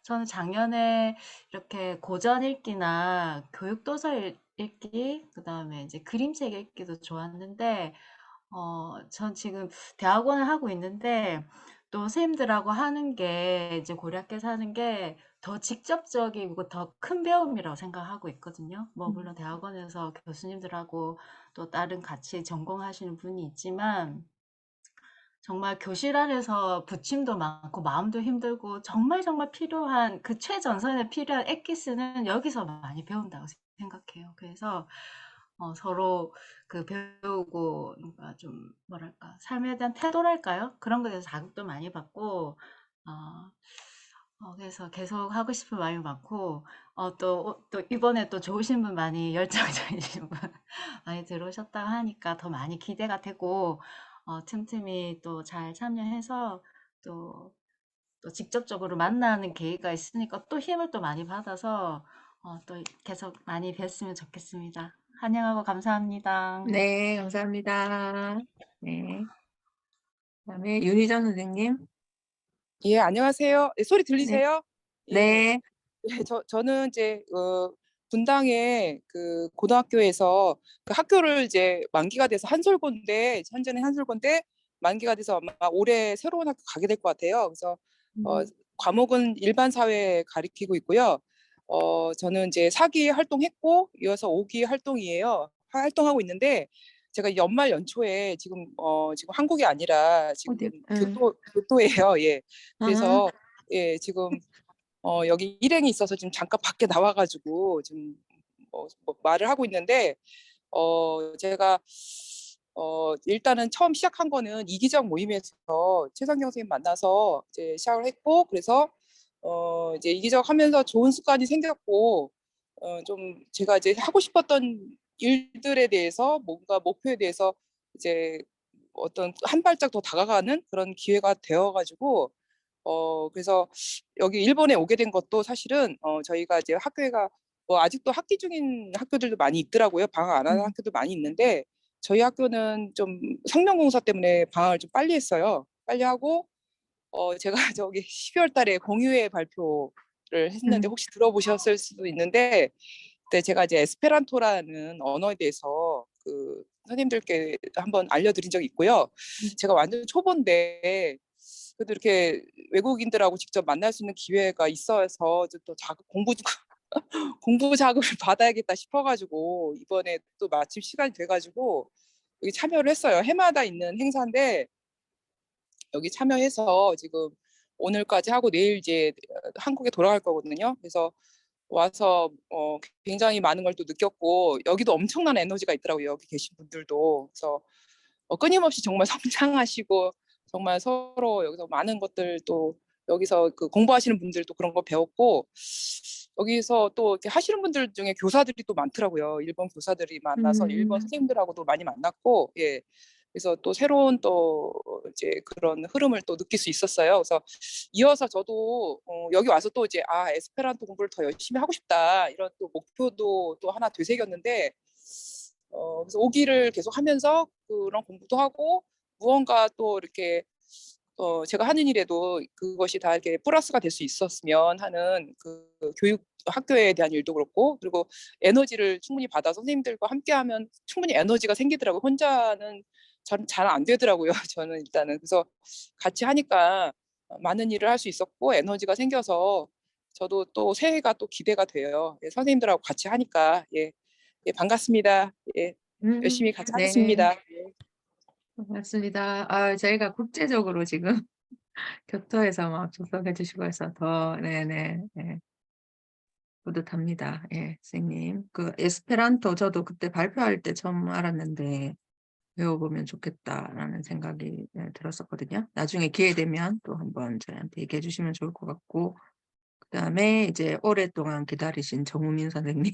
저는 작년에 이렇게 고전 읽기나 교육 도서 읽기 그다음에 이제 그림책 읽기도 좋았는데 전 지금 대학원을 하고 있는데 또 선생님들하고 하는 게 이제 고려학교에서 하는 게 더 직접적이고 더 큰 배움이라고 생각하고 있거든요. 뭐 물론 대학원에서 교수님들하고 또 다른 같이 전공하시는 분이 있지만 정말 교실 안에서 부침도 많고 마음도 힘들고 정말 필요한 그 최전선에 필요한 엑기스는 여기서 많이 배운다고 생각해요. 그래서 서로 그 배우고 뭔가 좀 뭐랄까 삶에 대한 태도랄까요? 그런 거에 대해서 자극도 많이 받고 그래서 계속 하고 싶은 마음이 많고 또 이번에 또 좋으신 분 많이 열정적이신 분 많이 들어오셨다고 하니까 더 많이 기대가 되고 틈틈이 또 잘 참여해서 또 직접적으로 만나는 계기가 있으니까 또 힘을 또 많이 받아서 또 계속 많이 뵀으면 좋겠습니다. 환영하고 감사합니다. 네, 감사합니다. 네. 그다음에 윤희정 선생님. 예, 안녕하세요. 예, 소리 네. 들리세요? 예. 네. 예, 저는 이제 분당의 그 고등학교에서 그 학교를 이제 만기가 돼서 한솔고인데 현재는 한솔고인데 만기가 돼서 아마 올해 새로운 학교 가게 될 것 같아요. 그래서 과목은 일반 사회 가리키고 있고요. 저는 이제 4기 활동했고 이어서 5기 활동하고 있는데 제가 연말 연초에 지금 한국이 아니라 지금 교토예요. 예. 그래서 예, 지금 여기 일행이 있어서 지금 잠깐 밖에 나와가지고 지금 뭐 말을 하고 있는데 제가 일단은 처음 시작한 거는 이기적 모임에서 최상경 선생님 만나서 이제 시작을 했고 그래서 이제 이기적 하면서 좋은 습관이 생겼고 좀 제가 이제 하고 싶었던 일들에 대해서 뭔가 목표에 대해서 이제 어떤 한 발짝 더 다가가는 그런 기회가 되어가지고 그래서 여기 일본에 오게 된 것도 사실은 저희가 이제 학교가 뭐 아직도 학기 중인 학교들도 많이 있더라고요. 방학 안 하는 학교도 많이 있는데 저희 학교는 좀 성년공사 때문에 방학을 좀 빨리 했어요. 빨리 하고 제가 저기 12월 달에 공유회 발표를 했는데 혹시 들어보셨을 수도 있는데 그때 제가 이제 에스페란토라는 언어에 대해서 그 선생님들께 한번 알려드린 적이 있고요. 제가 완전 초보인데 그래도 이렇게 외국인들하고 직접 만날 수 있는 기회가 있어서 또 공부 자극을 받아야겠다 싶어가지고 이번에 또 마침 시간이 돼가지고 여기 참여를 했어요. 해마다 있는 행사인데 여기 참여해서 지금 오늘까지 하고 내일 이제 한국에 돌아갈 거거든요. 그래서 와서 굉장히 많은 걸 또 느꼈고 여기도 엄청난 에너지가 있더라고요. 여기 계신 분들도. 그래서 끊임없이 정말 성장하시고 정말 서로 여기서 많은 것들 또 여기서 그 공부하시는 분들도 그런 거 배웠고 여기서 또 이렇게 하시는 분들 중에 교사들이 또 많더라고요. 일본 교사들이 만나서 일본 선생님들하고도 많이 만났고 예. 그래서 또 새로운 또 이제 그런 흐름을 또 느낄 수 있었어요. 그래서 이어서 저도 여기 와서 또 이제 에스페란토 공부를 더 열심히 하고 싶다 이런 또 목표도 또 하나 되새겼는데 그래서 오기를 계속 하면서 그런 공부도 하고 무언가 또 이렇게 제가 하는 일에도 그것이 다 이렇게 플러스가 될 수 있었으면 하는 그 교육 학교에 대한 일도 그렇고 그리고 에너지를 충분히 받아 선생님들과 함께하면 충분히 에너지가 생기더라고요. 혼자는 잘 안 되더라고요. 저는 일단은 그래서 같이 하니까 많은 일을 할 수 있었고 에너지가 생겨서 저도 또 새해가 또 기대가 돼요. 예, 선생님들하고 같이 하니까 예, 반갑습니다. 예, 열심히 같이 네. 하겠습니다. 맞습니다. 저희가 국제적으로 지금 교토에서 막 접속해 주시고 해서 더 네네. 예. 뿌듯합니다. 예, 선생님. 그 에스페란토 저도 그때 발표할 때 처음 알았는데 배워보면 좋겠다라는 생각이 들었었거든요. 나중에 기회 되면 또 한번 저희한테 얘기해 주시면 좋을 것 같고, 그다음에 이제 오랫동안 기다리신 정우민 선생님.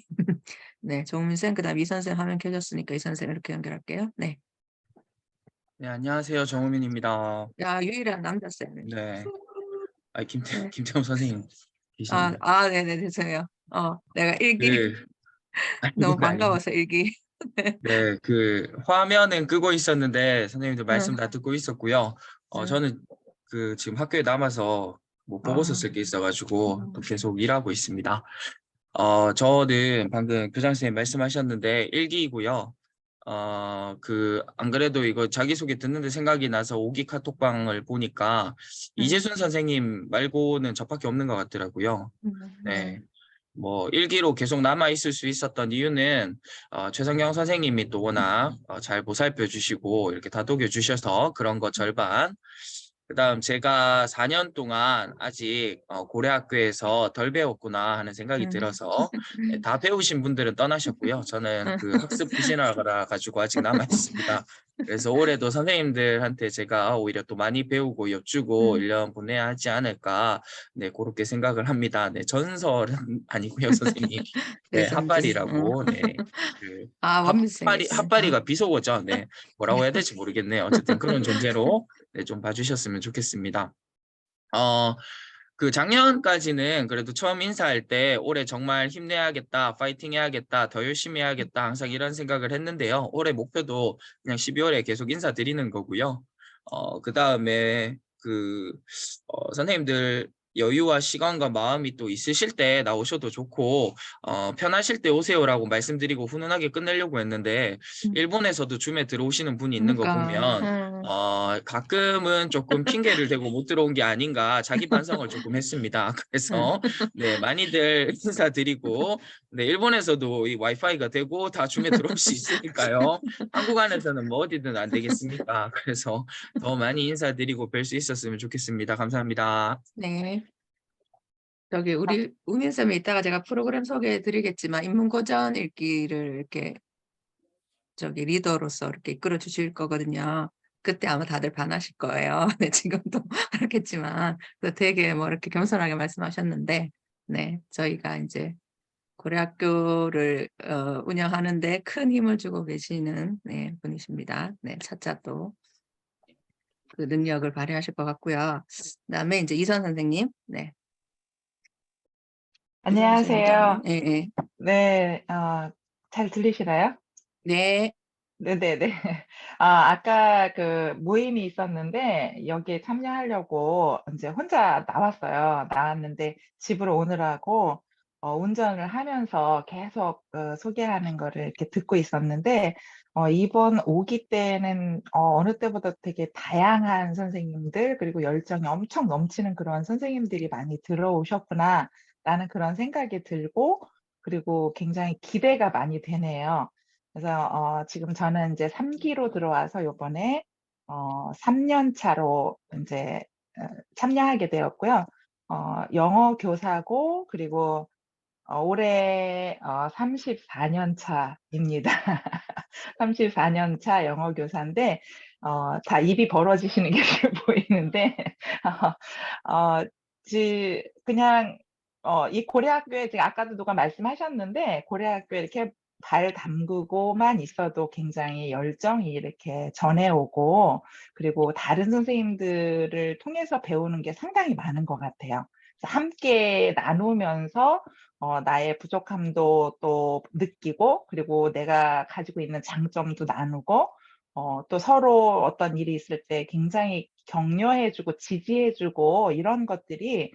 네, 정우민 쌤, 그다음 이 선생 화면 켜졌으니까 이 선생 이렇게 연결할게요. 네. 네, 안녕하세요. 정우민입니다. 야, 유일한 남자 쌤. 네. 네. 김태훈 선생님 계시네요. 네네, 죄송해요. 내가 일기 아니, 너무 그거 아닙니다. 반가워서 일기. 네, 화면은 끄고 있었는데 선생님들 말씀 다 듣고 있었고요. 저는 지금 학교에 남아서 뭐 보고서 쓸 게 있어가지고 또 계속 일하고 있습니다. 저는 방금 교장 선생님 말씀하셨는데 일기이고요. 안 그래도 이거 자기소개 듣는데 생각이 나서 오기 카톡방을 보니까 이재순 선생님 말고는 저밖에 없는 것 같더라고요. 네. 뭐 일기로 계속 남아 있을 수 있었던 이유는 최성경 선생님이 또 워낙 잘 보살펴 주시고 이렇게 다독여 주셔서 그런 거 절반. 그다음 제가 4년 동안 아직 고려학교에서 덜 배웠구나 하는 생각이 들어서 다 배우신 분들은 떠나셨고요. 저는 그 학습 부신하라 가지고 아직 남아 있습니다. 그래서 올해도 선생님들한테 제가 오히려 또 많이 배우고 엿주고 1년 보내야 하지 않을까, 네, 그렇게 생각을 합니다. 네, 전설은 아니고요, 선생님. 네, 핫발이라고. 네, 원미쌤이었어요. 핫발이가 비속어죠. 네, 뭐라고 해야 될지 모르겠네요. 어쨌든 그런 존재로 네, 좀 봐주셨으면 좋겠습니다. 작년까지는 그래도 처음 인사할 때 올해 정말 힘내야겠다, 파이팅 해야겠다, 더 열심히 해야겠다 항상 이런 생각을 했는데요. 올해 목표도 그냥 12월에 계속 인사드리는 거고요. 그다음에 선생님들 여유와 시간과 마음이 또 있으실 때 나오셔도 좋고 편하실 때 오세요라고 말씀드리고 훈훈하게 끝내려고 했는데 일본에서도 줌에 들어오시는 분이 있는 거 보면 가끔은 조금 핑계를 대고 못 들어온 게 아닌가 자기 반성을 조금 했습니다. 그래서 네, 많이들 인사드리고 네, 일본에서도 이 와이파이가 되고 다 줌에 들어올 수 있으니까요. 한국 안에서는 뭐 어디든 안 되겠습니까? 그래서 더 많이 인사드리고 뵐 수 있었으면 좋겠습니다. 감사합니다. 네. 우리 우민쌤이 이따가 제가 프로그램 소개해 드리겠지만 인문고전 읽기를 이렇게 리더로서 이렇게 이끌어 주실 거거든요. 그때 아마 다들 반하실 거예요. 네, 지금도 그렇겠지만 되게 뭐 이렇게 겸손하게 말씀하셨는데, 네, 저희가 이제 고려학교를 운영하는데 큰 힘을 주고 계시는 네, 분이십니다. 네, 차차 또 그 능력을 발휘하실 것 같고요. 그다음에 이제 이선 선생님, 네. 안녕하세요. 예, 예. 네, 잘 들리시나요? 네. 네네네. 아까 그 모임이 있었는데 여기에 참여하려고 이제 혼자 나왔는데 집으로 오느라고 운전을 하면서 계속 소개하는 거를 이렇게 듣고 있었는데 이번 5기 때는 어느 때보다 되게 다양한 선생님들 그리고 열정이 엄청 넘치는 그런 선생님들이 많이 들어오셨구나 라는 그런 생각이 들고 그리고 굉장히 기대가 많이 되네요. 그래서 지금 저는 이제 3기로 들어와서 요번에 3년 차로 이제 참여하게 되었고요. 영어 교사고 그리고 올해 34년 차입니다. 34년 차 영어 교사인데 다 입이 벌어지시는 게 보이는데 그냥 이 고려학교에 지금 아까도 누가 말씀하셨는데 고려학교에 이렇게 발 담그고만 있어도 굉장히 열정이 이렇게 전해오고 그리고 다른 선생님들을 통해서 배우는 게 상당히 많은 것 같아요. 그래서 함께 나누면서 나의 부족함도 또 느끼고 그리고 내가 가지고 있는 장점도 나누고 또 서로 어떤 일이 있을 때 굉장히 격려해주고 지지해주고 이런 것들이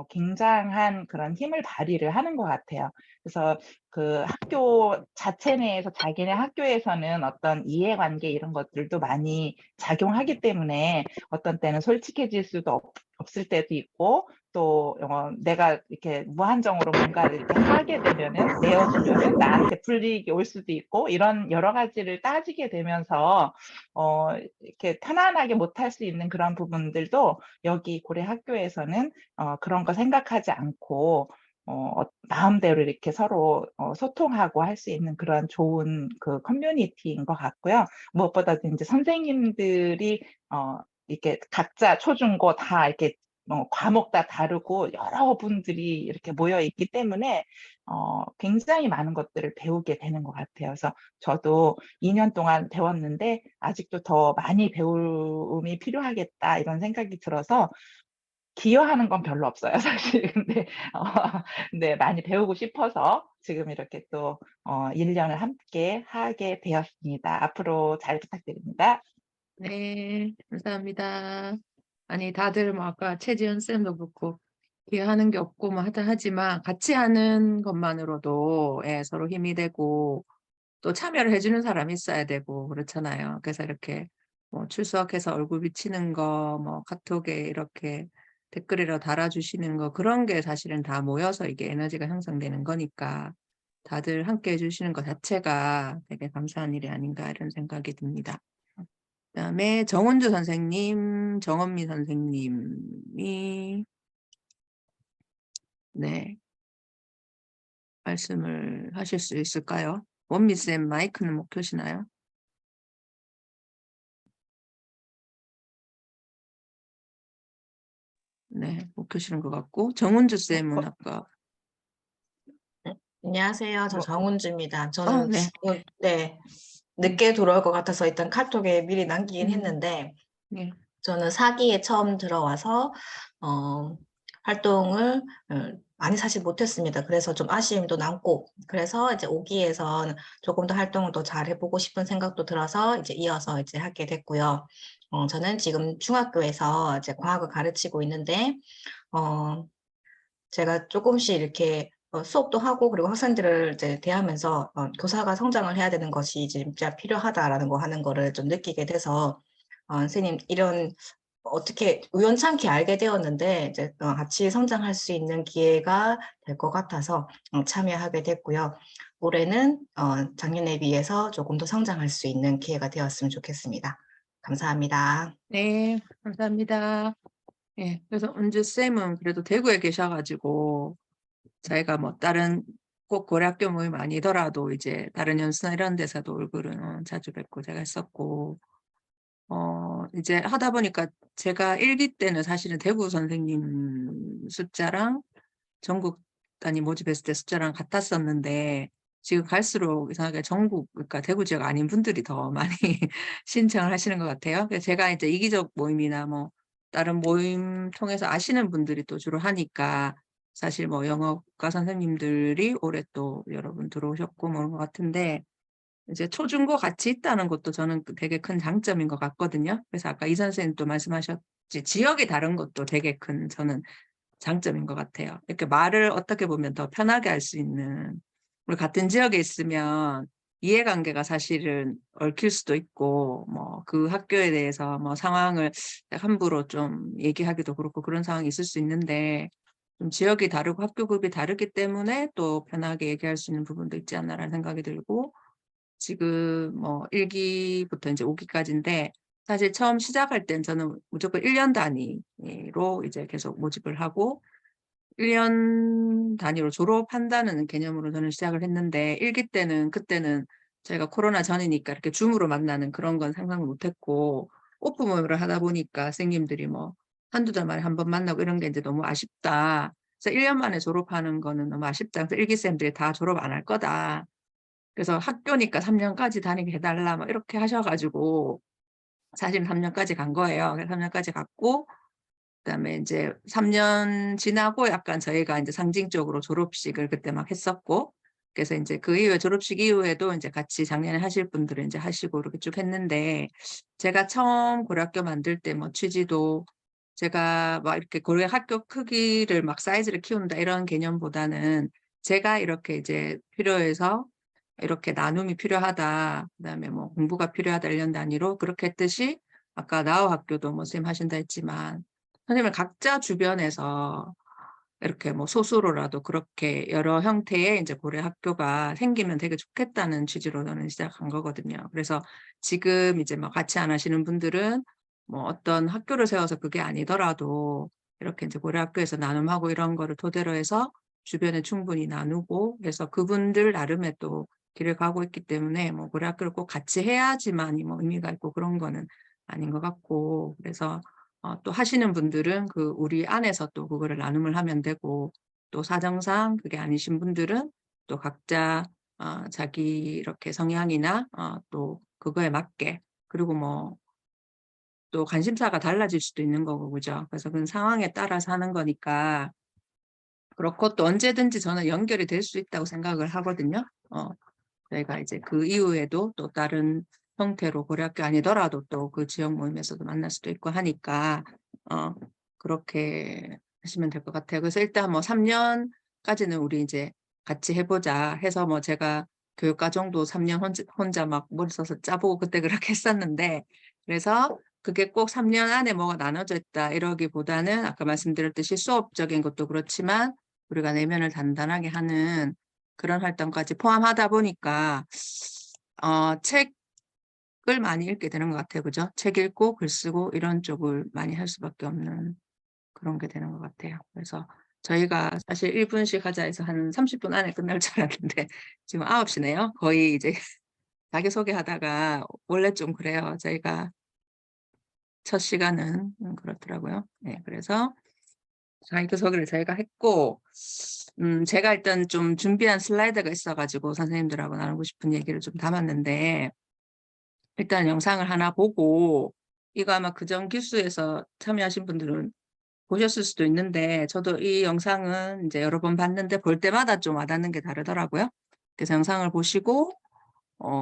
굉장한 그런 힘을 발휘를 하는 것 같아요. 그래서 그 학교 자체 내에서 자기네 학교에서는 어떤 이해관계 이런 것들도 많이 작용하기 때문에 어떤 때는 솔직해질 수도 없을 때도 있고, 또 내가 이렇게 무한정으로 뭔가를 이렇게 하게 되면은, 내어주면은 나한테 불이익이 올 수도 있고, 이런 여러 가지를 따지게 되면서 이렇게 편안하게 못할 수 있는 그런 부분들도 여기 고래 학교에서는 그런 거 생각하지 않고 마음대로 이렇게 서로 소통하고 할 수 있는 그런 좋은 그 커뮤니티인 것 같고요. 무엇보다도 이제 선생님들이 이렇게 각자 초중고 다 이렇게 과목 다 다르고 여러 분들이 이렇게 모여 있기 때문에 굉장히 많은 것들을 배우게 되는 것 같아요. 그래서 저도 2년 동안 배웠는데 아직도 더 많이 배움이 필요하겠다 이런 생각이 들어서 기여하는 건 별로 없어요, 사실. 근데 네, 많이 배우고 싶어서 지금 이렇게 또 1년을 함께 하게 되었습니다. 앞으로 잘 부탁드립니다. 네, 감사합니다. 아니, 다들 뭐 아까 최지연 쌤도 그렇고 기여하는 게 없고 뭐 하지만 같이 하는 것만으로도 서로 힘이 되고 또 참여를 해주는 사람이 있어야 되고 그렇잖아요. 그래서 이렇게 뭐 출석해서 얼굴 비치는 거, 뭐 카톡에 이렇게 댓글이라도 달아주시는 거 그런 게 사실은 다 모여서 이게 에너지가 형성되는 거니까 다들 함께 해주시는 것 자체가 되게 감사한 일이 아닌가 이런 생각이 듭니다. 그다음에 정은주 선생님, 정원미 선생님이 네, 말씀을 하실 수 있을까요? 원미쌤 마이크는 못 켜시나요? 네, 못 켜시는 것 같고 정은주 쌤은 아까 안녕하세요. 저 뭐, 정은주입니다. 저는 네. 네, 늦게 돌아올 것 같아서 일단 카톡에 미리 남기긴 했는데 네. 저는 4기에 처음 들어와서 활동을 많이 사실 못했습니다. 그래서 좀 아쉬움도 남고 그래서 이제 5기에선 조금 더 활동을 더 잘 해보고 싶은 생각도 들어서 이제 이어서 이제 하게 됐고요. 저는 지금 중학교에서 이제 과학을 가르치고 있는데 제가 조금씩 이렇게 수업도 하고 그리고 학생들을 이제 대하면서 교사가 성장을 해야 되는 것이 진짜 필요하다라는 거 하는 거를 좀 느끼게 돼서 선생님 이런 어떻게 우연찮게 알게 되었는데 이제 같이 성장할 수 있는 기회가 될 것 같아서 참여하게 됐고요. 올해는 작년에 비해서 조금 더 성장할 수 있는 기회가 되었으면 좋겠습니다. 감사합니다. 네, 감사합니다. 예, 그래서 은주 쌤은 그래도 대구에 계셔가지고 저희가 뭐 다른 꼭 고려학교 모임 아니더라도 이제 다른 연수나 이런 데서도 얼굴은 자주 뵙고 제가 했었고 이제 하다 보니까 제가 1기 때는 사실은 대구 선생님 숫자랑 전국 단위 모집했을 때 숫자랑 같았었는데 지금 갈수록 이상하게 전국 그러니까 대구 지역 아닌 분들이 더 많이 신청을 하시는 것 같아요. 그래서 제가 이제 이기적 모임이나 뭐 다른 모임 통해서 아시는 분들이 또 주로 하니까 사실 뭐 영어과 선생님들이 올해 또 여러분 들어오셨고 뭐 그런 것 같은데 이제 초중고 같이 있다는 것도 저는 되게 큰 장점인 것 같거든요. 그래서 아까 이 선생님도 말씀하셨지 지역이 다른 것도 되게 큰 저는 장점인 것 같아요. 이렇게 말을 어떻게 보면 더 편하게 할 수 있는 우리 같은 지역에 있으면 이해관계가 사실은 얽힐 수도 있고 뭐 그 학교에 대해서 뭐 상황을 함부로 좀 얘기하기도 그렇고 그런 상황이 있을 수 있는데 좀 지역이 다르고 학교급이 다르기 때문에 또 편하게 얘기할 수 있는 부분도 있지 않나라는 생각이 들고 지금 뭐 1기부터 이제 5기까지인데 사실 처음 시작할 땐 저는 무조건 1년 단위로 이제 계속 모집을 하고 1년 단위로 졸업한다는 개념으로 저는 시작을 했는데 1기 때는 그때는 저희가 코로나 전이니까 이렇게 줌으로 만나는 그런 건 상상을 못했고 오프 모임을 하다 보니까 선생님들이 뭐 한두 달 만에 한 번 만나고 이런 게 이제 너무 아쉽다. 그래서 1년 만에 졸업하는 거는 너무 아쉽다. 그래서 1기생들이 다 졸업 안 할 거다. 그래서 학교니까 3년까지 다니게 해달라 막 이렇게 하셔가지고 사실 3년까지 간 거예요. 그래서 3년까지 갔고 그다음에 이제 3년 지나고 약간 저희가 이제 상징적으로 졸업식을 그때 막 했었고 그래서 이제 그 이후에 졸업식 이후에도 이제 같이 작년에 하실 분들은 이제 하시고 이렇게 쭉 했는데 제가 처음 고려학교 만들 때 뭐 취지도 제가 막 이렇게 고려 학교 크기를 막 사이즈를 키운다 이런 개념보다는 제가 이렇게 이제 필요해서 이렇게 나눔이 필요하다. 그다음에 뭐 공부가 필요하다 이런 단위로 그렇게 했듯이 아까 나우 학교도 뭐 선생님 하신다 했지만 선생님은 각자 주변에서 이렇게 뭐 소수로라도 그렇게 여러 형태의 이제 고려 학교가 생기면 되게 좋겠다는 취지로 저는 시작한 거거든요. 그래서 지금 이제 뭐 같이 안 하시는 분들은 뭐 어떤 학교를 세워서 그게 아니더라도 이렇게 이제 고려 학교에서 나눔하고 이런 거를 토대로 해서 주변에 충분히 나누고 그래서 그분들 나름의 또 길을 가고 있기 때문에 뭐 고려 학교를 꼭 같이 해야지만이 뭐 의미가 있고 그런 거는 아닌 것 같고 그래서 또 하시는 분들은 그 우리 안에서 또 그거를 나눔을 하면 되고 또 사정상 그게 아니신 분들은 또 각자 자기 이렇게 성향이나 또 그거에 맞게 그리고 뭐 또 관심사가 달라질 수도 있는 거고 그죠? 그래서 그 상황에 따라서 하는 거니까 그렇고 또 언제든지 저는 연결이 될 수 있다고 생각을 하거든요. 저희가 이제 그 이후에도 또 다른 형태로 고려학교 아니더라도 또 그 지역 모임에서도 만날 수도 있고 하니까 그렇게 하시면 될 것 같아요. 그래서 일단 뭐 3년까지는 우리 이제 같이 해보자 해서 뭐 제가 교육과정도 3년 혼자 막 머리 써서 짜보고 그때 그렇게 했었는데 그래서 그게 꼭 3년 안에 뭐가 나눠져 있다 이러기보다는 아까 말씀드렸듯이 수업적인 것도 그렇지만 우리가 내면을 단단하게 하는 그런 활동까지 포함하다 보니까 책을 많이 읽게 되는 것 같아요. 그죠? 책 읽고 글 쓰고 이런 쪽을 많이 할 수밖에 없는 그런 게 되는 것 같아요. 그래서 저희가 사실 1분씩 하자 해서 한 30분 안에 끝날 줄 알았는데 지금 9시네요. 거의 이제 자기소개하다가 원래 좀 그래요. 저희가 첫 시간은 그렇더라고요. 네, 그래서 자기소개를 저희가 했고 제가 일단 좀 준비한 슬라이드가 있어가지고 선생님들하고 나누고 싶은 얘기를 좀 담았는데 일단 영상을 하나 보고 이거 아마 그전 기수에서 참여하신 분들은 보셨을 수도 있는데 저도 이 영상은 이제 여러 번 봤는데 볼 때마다 좀 와닿는 게 다르더라고요. 그래서 영상을 보시고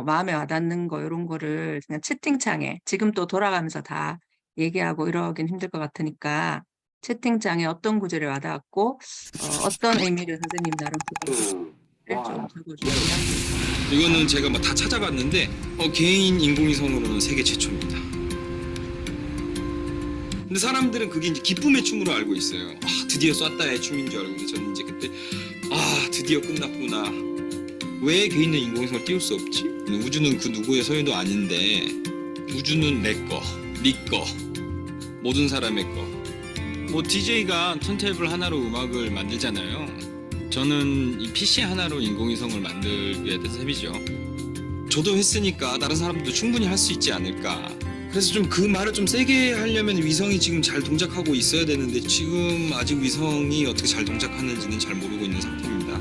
마음에 와닿는 거 이런 거를 그냥 채팅창에 지금 또 돌아가면서 다 얘기하고 이러긴 힘들 것 같으니까 채팅창에 어떤 구절이 와닿았고 어떤 의미를 선생님 나름 좀 적어주세요. 이거는 제가 막 다 찾아봤는데 개인 인공위성으로는 세계 최초입니다. 근데 사람들은 그게 이제 기쁨의 춤으로 알고 있어요. 드디어 쐈다의 춤인 줄 알고 있는데 저는 이제 그때 드디어 끝났구나. 왜 개인의 인공위성을 띄울 수 없지? 우주는 그 누구의 소유도 아닌데 우주는 내 거, 네 거, 모든 사람의 거. 뭐 DJ가 턴테이블 하나로 음악을 만들잖아요. 저는 이 PC 하나로 인공위성을 만들게 된 셈이죠. 저도 했으니까 다른 사람들도 충분히 할 수 있지 않을까. 그래서 좀 그 말을 좀 세게 하려면 위성이 지금 잘 동작하고 있어야 되는데 지금 아직 위성이 어떻게 잘 동작하는지는 잘 모르고 있는 상태입니다.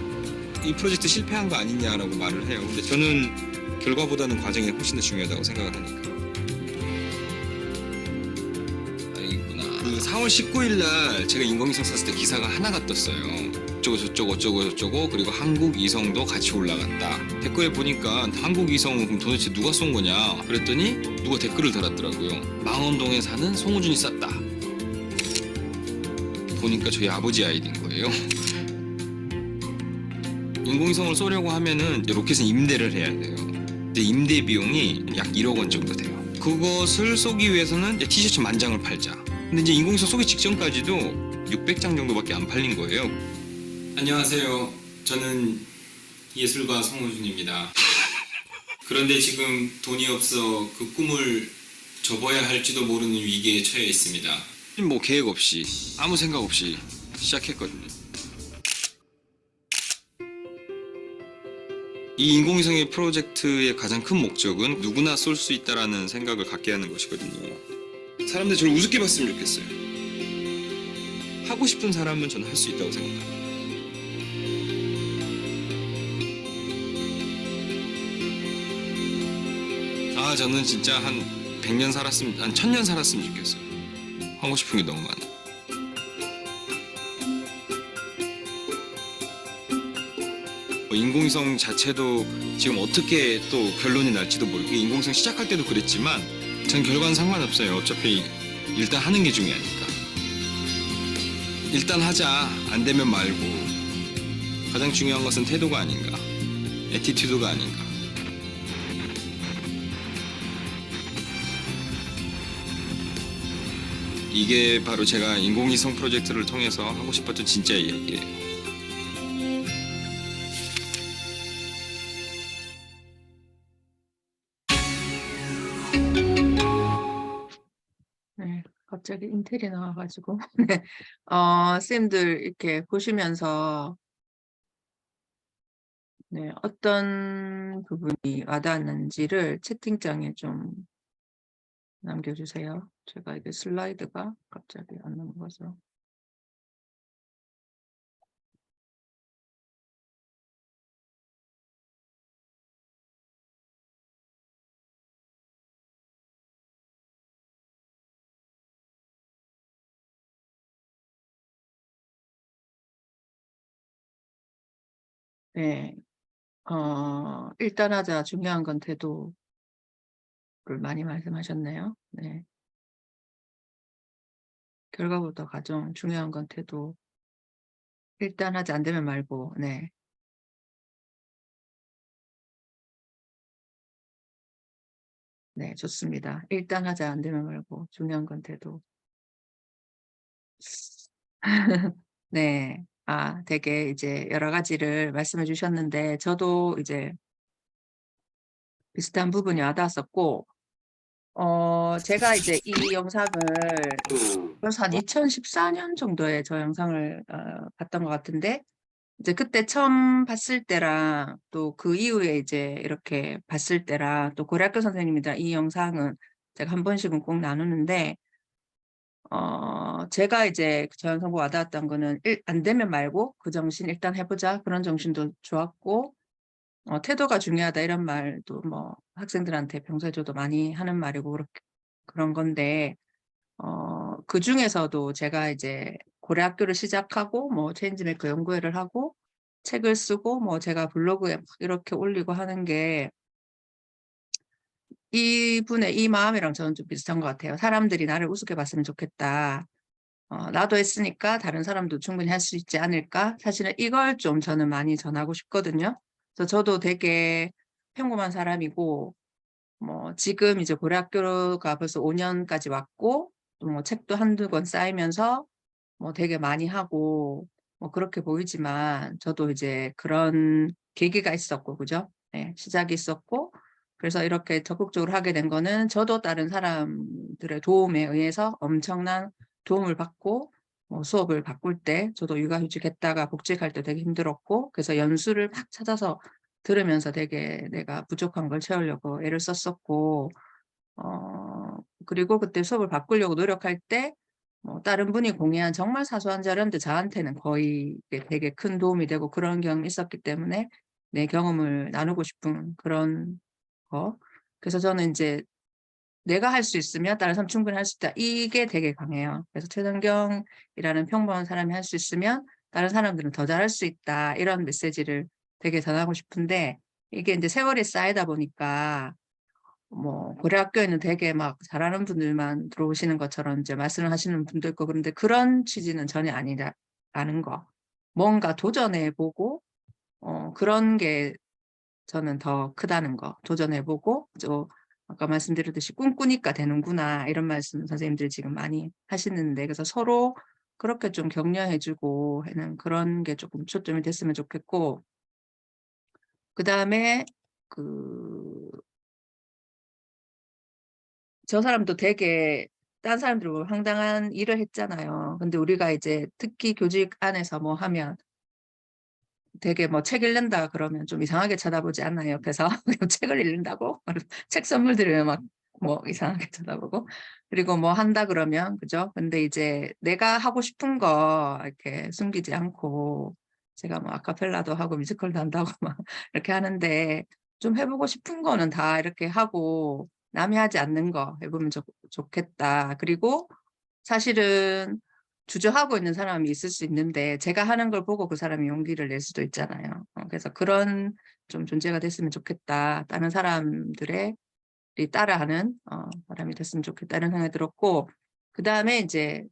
이 프로젝트 실패한 거 아니냐라고 말을 해요. 근데 저는 결과보다는 과정이 훨씬 더 중요하다고 생각을 하니까. 그 4월 19일 날 제가 인공위성 쐈을 때 기사가 하나가 떴어요. 어쩌고 그리고 한국 위성도 같이 올라갔다. 댓글에 보니까 한국 위성은 그럼 도대체 누가 쏜 거냐 그랬더니 누가 댓글을 달았더라고요. 망원동에 사는 송우준이 쐈다. 보니까 저희 아버지 아이디인 거예요. 인공위성을 쏘려고 하면은 로켓은 임대를 해야 돼요. 근데 임대 비용이 약 1억 원 정도 돼요. 그것을 쏘기 위해서는 이제 티셔츠 10,000장을 팔자. 근데 이제 인공위성 쏘기 직전까지도 600장 정도밖에 안 팔린 거예요. 안녕하세요. 저는 예술가 송우준입니다. 그런데 지금 돈이 없어 그 꿈을 접어야 할지도 모르는 위기에 처해 있습니다. 뭐 계획 없이 아무 생각 없이 시작했거든요. 이 인공위성의 프로젝트의 가장 큰 목적은 누구나 쏠 수 있다라는 생각을 갖게 하는 것이거든요. 사람들 저를 우습게 봤으면 좋겠어요. 하고 싶은 사람은 저는 할 수 있다고 생각합니다. 저는 진짜 한 100년 살았으면, 한 1000년 살았으면 좋겠어요. 하고 싶은 게 너무 많아. 인공위성 자체도 지금 어떻게 또 결론이 날지도 모르고 인공위성 시작할 때도 그랬지만 전 결과는 상관없어요. 어차피 일단 하는 게 중요하니까. 일단 하자, 안 되면 말고. 가장 중요한 것은 태도가 아닌가, 애티튜드가 아닌가. 이게 바로 제가 인공위성 프로젝트를 통해서 하고 싶었던 진짜 이야기예요. 네, 갑자기 인텔이 나와가지고 네, 쌤들 이렇게 보시면서 네, 어떤 부분이 와닿았는지를 채팅창에 좀 남겨주세요. 제가 이게 슬라이드가 갑자기 안 넘어가서. 네, 일단 하자, 중요한 건 태도를 많이 말씀하셨네요. 네. 결과보다 가장 중요한 건 태도. 일단 하자, 안 되면 말고. 네. 네, 좋습니다. 일단 하자, 안 되면 말고. 중요한 건 태도. 네. 되게 이제 여러 가지를 말씀해 주셨는데, 저도 이제 비슷한 부분이 와닿았었고, 제가 이제 이 영상을 벌써 한 2014년 정도에 저 영상을 봤던 것 같은데, 이제 그때 처음 봤을 때랑 또 그 이후에 이제 이렇게 봤을 때랑 또 고려학교 선생님이랑 이 영상은 제가 한 번씩은 꼭 나누는데, 제가 이제 저 영상 보고 와닿았던 거는 안 되면 말고 그 정신 일단 해보자, 그런 정신도 좋았고, 태도가 중요하다 이런 말도 뭐 학생들한테 평소에 저도 많이 하는 말이고 그런 건데, 그 중에서도 제가 이제 고려학교를 시작하고 뭐 체인지메이커 연구회를 하고 책을 쓰고 뭐 제가 블로그에 막 이렇게 올리고 하는 게 이분의 이 마음이랑 저는 좀 비슷한 것 같아요. 사람들이 나를 우습게 봤으면 좋겠다. 나도 했으니까 다른 사람도 충분히 할 수 있지 않을까? 사실은 이걸 좀 저는 많이 전하고 싶거든요. 그래서 저도 되게 평범한 사람이고, 뭐 지금 이제 고려학교가 벌써 5년까지 왔고, 또 뭐 책도 한두 권 쌓이면서 뭐 되게 많이 하고, 뭐 그렇게 보이지만 저도 이제 그런 계기가 있었고, 그죠? 네, 시작이 있었고, 그래서 이렇게 적극적으로 하게 된 거는 저도 다른 사람들의 도움에 의해서 엄청난 도움을 받고, 뭐 수업을 바꿀 때 저도 육아휴직했다가 복직할 때 되게 힘들었고, 그래서 연수를 막 찾아서 들으면서 되게 내가 부족한 걸 채우려고 애를 썼었고, 그리고 그때 수업을 바꾸려고 노력할 때 뭐 다른 분이 공유한 정말 사소한 자료인데 저한테는 거의 이게 되게 큰 도움이 되고 그런 경험이 있었기 때문에 내 경험을 나누고 싶은 그런 거. 그래서 저는 이제 내가 할 수 있으면 다른 사람 충분히 할 수 있다. 이게 되게 강해요. 그래서 최선경이라는 평범한 사람이 할 수 있으면 다른 사람들은 더 잘할 수 있다. 이런 메시지를 되게 전하고 싶은데, 이게 이제 세월이 쌓이다 보니까 뭐 고려학교에는 되게 막 잘하는 분들만 들어오시는 것처럼 이제 말씀을 하시는 분도 있고, 그런데 그런 취지는 전혀 아니라는 거. 뭔가 도전해보고 그런 게 저는 더 크다는 거. 도전해보고 아까 말씀드렸듯이 꿈꾸니까 되는구나, 이런 말씀 선생님들이 지금 많이 하시는데, 그래서 서로 그렇게 좀 격려해주고 하는 그런 게 조금 초점이 됐으면 좋겠고, 그 다음에 저 사람도 되게 딴 사람들 보면 황당한 일을 했잖아요. 근데 우리가 이제 특히 교직 안에서 뭐 하면 되게 뭐 책 읽는다 그러면 좀 이상하게 쳐다보지 않나요? 옆에서 책을 읽는다고? 책 선물 드리면 막 뭐 이상하게 쳐다보고, 그리고 뭐 한다 그러면, 그죠? 근데 이제 내가 하고 싶은 거 이렇게 숨기지 않고, 제가 뭐 아카펠라도 하고 뮤지컬도 한다고 막 이렇게 하는데, 좀 해보고 싶은 거는 다 이렇게 하고 남이 하지 않는 거 해보면 좋겠다. 그리고 사실은 주저하고 있는 사람이 있을 수 있는데, 제가 하는 걸 보고 그 사람이 용기를 낼 수도 있잖아요. 그래서 그런 좀 존재가 됐으면 좋겠다. 다른 사람들의 따라하는 사람이 됐으면 좋겠다는 생각이 들었고, 그 다음에 이제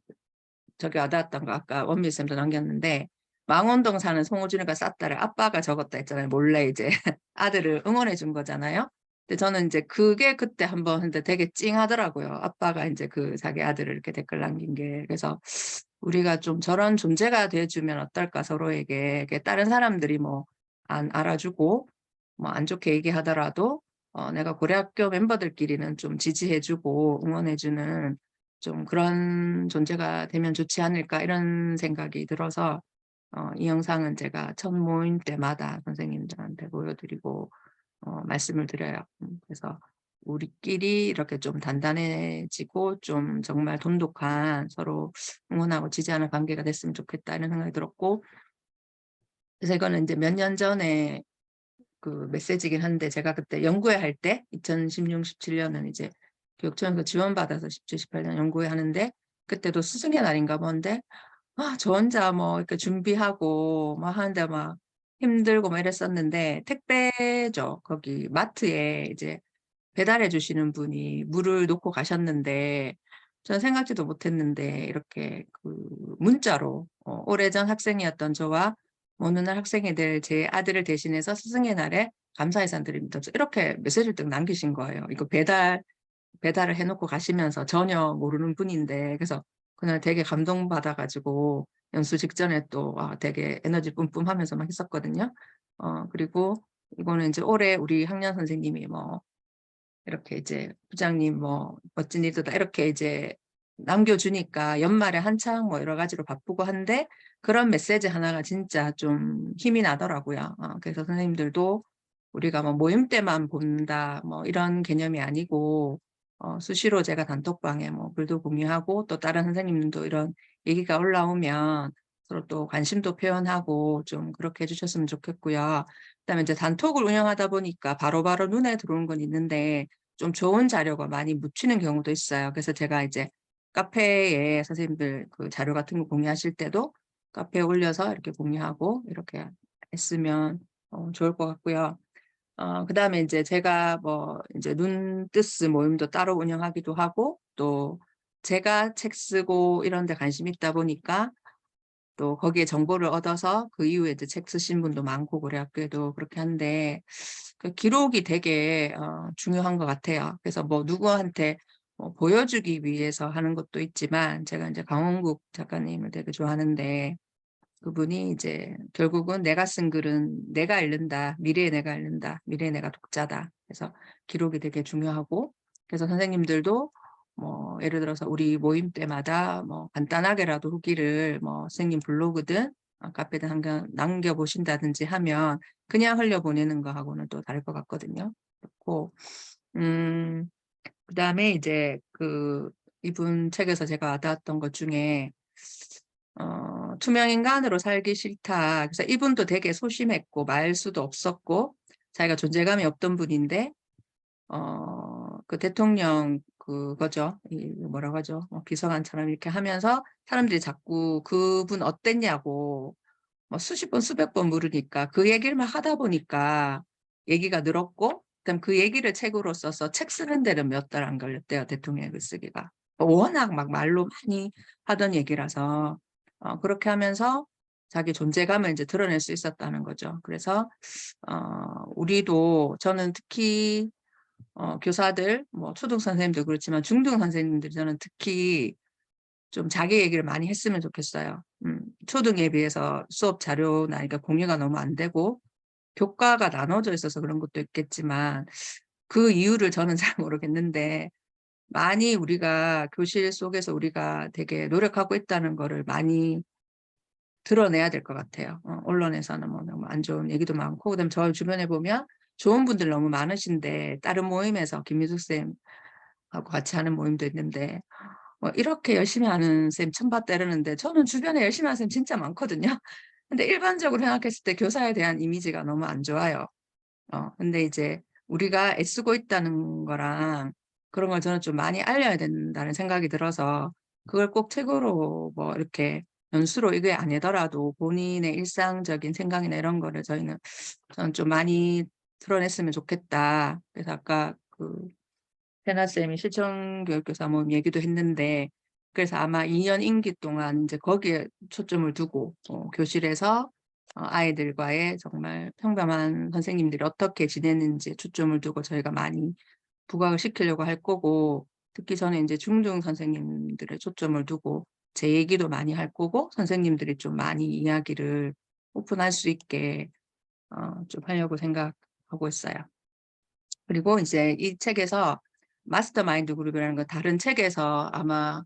저기 와닿았던 거 아까 원미쌤도 남겼는데 망원동 사는 송호준이가 쌌다를 아빠가 적었다 했잖아요. 몰래 이제 아들을 응원해 준 거잖아요. 근데 저는 이제 그게 그때 한번 했는데 되게 찡하더라고요. 아빠가 이제 그 자기 아들을 이렇게 댓글 남긴 게. 그래서 우리가 좀 저런 존재가 돼주면 어떨까 서로에게. 이게 다른 사람들이 뭐 안 알아주고 뭐 안 좋게 얘기하더라도 내가 고려학교 멤버들끼리는 좀 지지해주고 응원해주는 좀 그런 존재가 되면 좋지 않을까 이런 생각이 들어서 이 영상은 제가 첫 모임 때마다 선생님들한테 보여드리고 말씀을 드려요. 그래서 우리끼리 이렇게 좀 단단해지고 좀 정말 돈독한 서로 응원하고 지지하는 관계가 됐으면 좋겠다 이런 생각이 들었고, 그래서 이거는 이제 몇 년 전에 그 메시지긴 한데 제가 그때 연구회 할 때 2016, 17년은 이제 교육청에서 지원받아서 17, 18년 연구회 하는데 그때도 스승의 날인가 본데 저 혼자 뭐 이렇게 준비하고 막 하는데 막 힘들고 막 이랬었는데 택배죠. 거기 마트에 이제 배달해 주시는 분이 물을 놓고 가셨는데 전 생각지도 못했는데 이렇게 그 문자로 오래전 학생이었던 저와 어느 날 학생이 될 제 아들을 대신해서 스승의 날에 감사 인사 드립니다. 이렇게 메시지를 딱 남기신 거예요. 이거 배달을 해놓고 가시면서 전혀 모르는 분인데 그래서 그날 되게 감동받아가지고 연수 직전에 또 되게 에너지 뿜뿜 하면서 막 했었거든요. 그리고 이거는 이제 올해 우리 학년 선생님이 뭐 이렇게 이제 부장님 뭐 멋진 일도다 이렇게 이제 남겨주니까 연말에 한창 뭐 여러 가지로 바쁘고 한데 그런 메시지 하나가 진짜 좀 힘이 나더라고요. 그래서 선생님들도 우리가 뭐 모임 때만 본다 뭐 이런 개념이 아니고 수시로 제가 단톡방에 뭐 글도 공유하고 또 다른 선생님도 이런 얘기가 올라오면 서로 또 관심도 표현하고 좀 그렇게 해주셨으면 좋겠고요. 그다음에 이제 단톡을 운영하다 보니까 바로바로 눈에 들어오는 건 있는데 좀 좋은 자료가 많이 묻히는 경우도 있어요. 그래서 제가 이제 카페에 선생님들 그 자료 같은 거 공유하실 때도 카페에 올려서 이렇게 공유하고 이렇게 했으면 좋을 것 같고요. 그다음에 이제 제가 뭐 이제 눈뜨스 모임도 따로 운영하기도 하고 또 제가 책 쓰고 이런 데 관심 있다 보니까 또 거기에 정보를 얻어서 그 이후에 이제 책 쓰신 분도 많고 고려학교에도 그렇게 한데 그 기록이 되게 중요한 것 같아요. 그래서 뭐 누구한테 뭐 보여주기 위해서 하는 것도 있지만 제가 이제 강원국 작가님을 되게 좋아하는데 그분이 이제 결국은 내가 쓴 글은 내가 읽는다. 미래의 내가 읽는다. 미래의 내가 독자다. 그래서 기록이 되게 중요하고 그래서 선생님들도 뭐 예를 들어서 우리 모임 때마다 뭐 간단하게라도 후기를 뭐 선생님 블로그든 카페든 한번 남겨보신다든지 하면 그냥 흘려보내는 거하고는 또 다를 것 같거든요. 그렇고 그다음에 이제 그 이분 책에서 제가 와닿았던 것 중에 투명 인간으로 살기 싫다. 그래서 이분도 되게 소심했고 말수도 없었고 자기가 존재감이 없던 분인데 그 대통령 그거죠. 뭐라고 하죠? 비서관처럼 이렇게 하면서 사람들이 자꾸 그분 어땠냐고 뭐 수십 번 수백 번 물으니까 그 얘기를 막 하다 보니까 얘기가 늘었고 그다음 그 얘기를 책으로 써서 책 쓰는 데는 몇 달 안 걸렸대요. 대통령의 글쓰기가. 워낙 막 말로 많이 하던 얘기라서 그렇게 하면서 자기 존재감을 이제 드러낼 수 있었다는 거죠. 그래서 우리도 저는 특히 교사들 뭐 초등 선생님도 그렇지만 중등 선생님들이 저는 특히 좀 자기 얘기를 많이 했으면 좋겠어요. 초등에 비해서 수업 자료나 그러니까 공유가 너무 안 되고 교과가 나눠져 있어서 그런 것도 있겠지만 그 이유를 저는 잘 모르겠는데 많이 우리가 교실 속에서 우리가 되게 노력하고 있다는 거를 많이 드러내야 될 것 같아요. 언론에서는 뭐 너무 안 좋은 얘기도 많고 그다음에 저 주변에 보면 좋은 분들 너무 많으신데 다른 모임에서 김미숙 쌤하고 같이 하는 모임도 있는데 이렇게 열심히 하는 쌤 처음 봤다 이러는데 저는 주변에 열심히 하는 쌤 진짜 많거든요. 근데 일반적으로 생각했을 때 교사에 대한 이미지가 너무 안 좋아요. 근데 이제 우리가 애쓰고 있다는 거랑 그런 걸 저는 좀 많이 알려야 된다는 생각이 들어서 그걸 꼭 책으로 뭐 이렇게 연수로 이게 아니더라도 본인의 일상적인 생각이나 이런 거를 저는 좀 많이 드러냈으면 좋겠다. 그래서 아까 그 세나 쌤이 실천교육교사 모임 얘기도 했는데 그래서 아마 2년 임기 동안 이제 거기에 초점을 두고 교실에서 아이들과의 정말 평범한 선생님들이 어떻게 지내는지 초점을 두고 저희가 많이 부각을 시키려고 할 거고, 특히 저는 이제 중등 선생님들의 초점을 두고 제 얘기도 많이 할 거고, 선생님들이 좀 많이 이야기를 오픈할 수 있게 좀 하려고 생각하고 있어요. 그리고 이제 이 책에서 마스터마인드 그룹이라는 거 다른 책에서 아마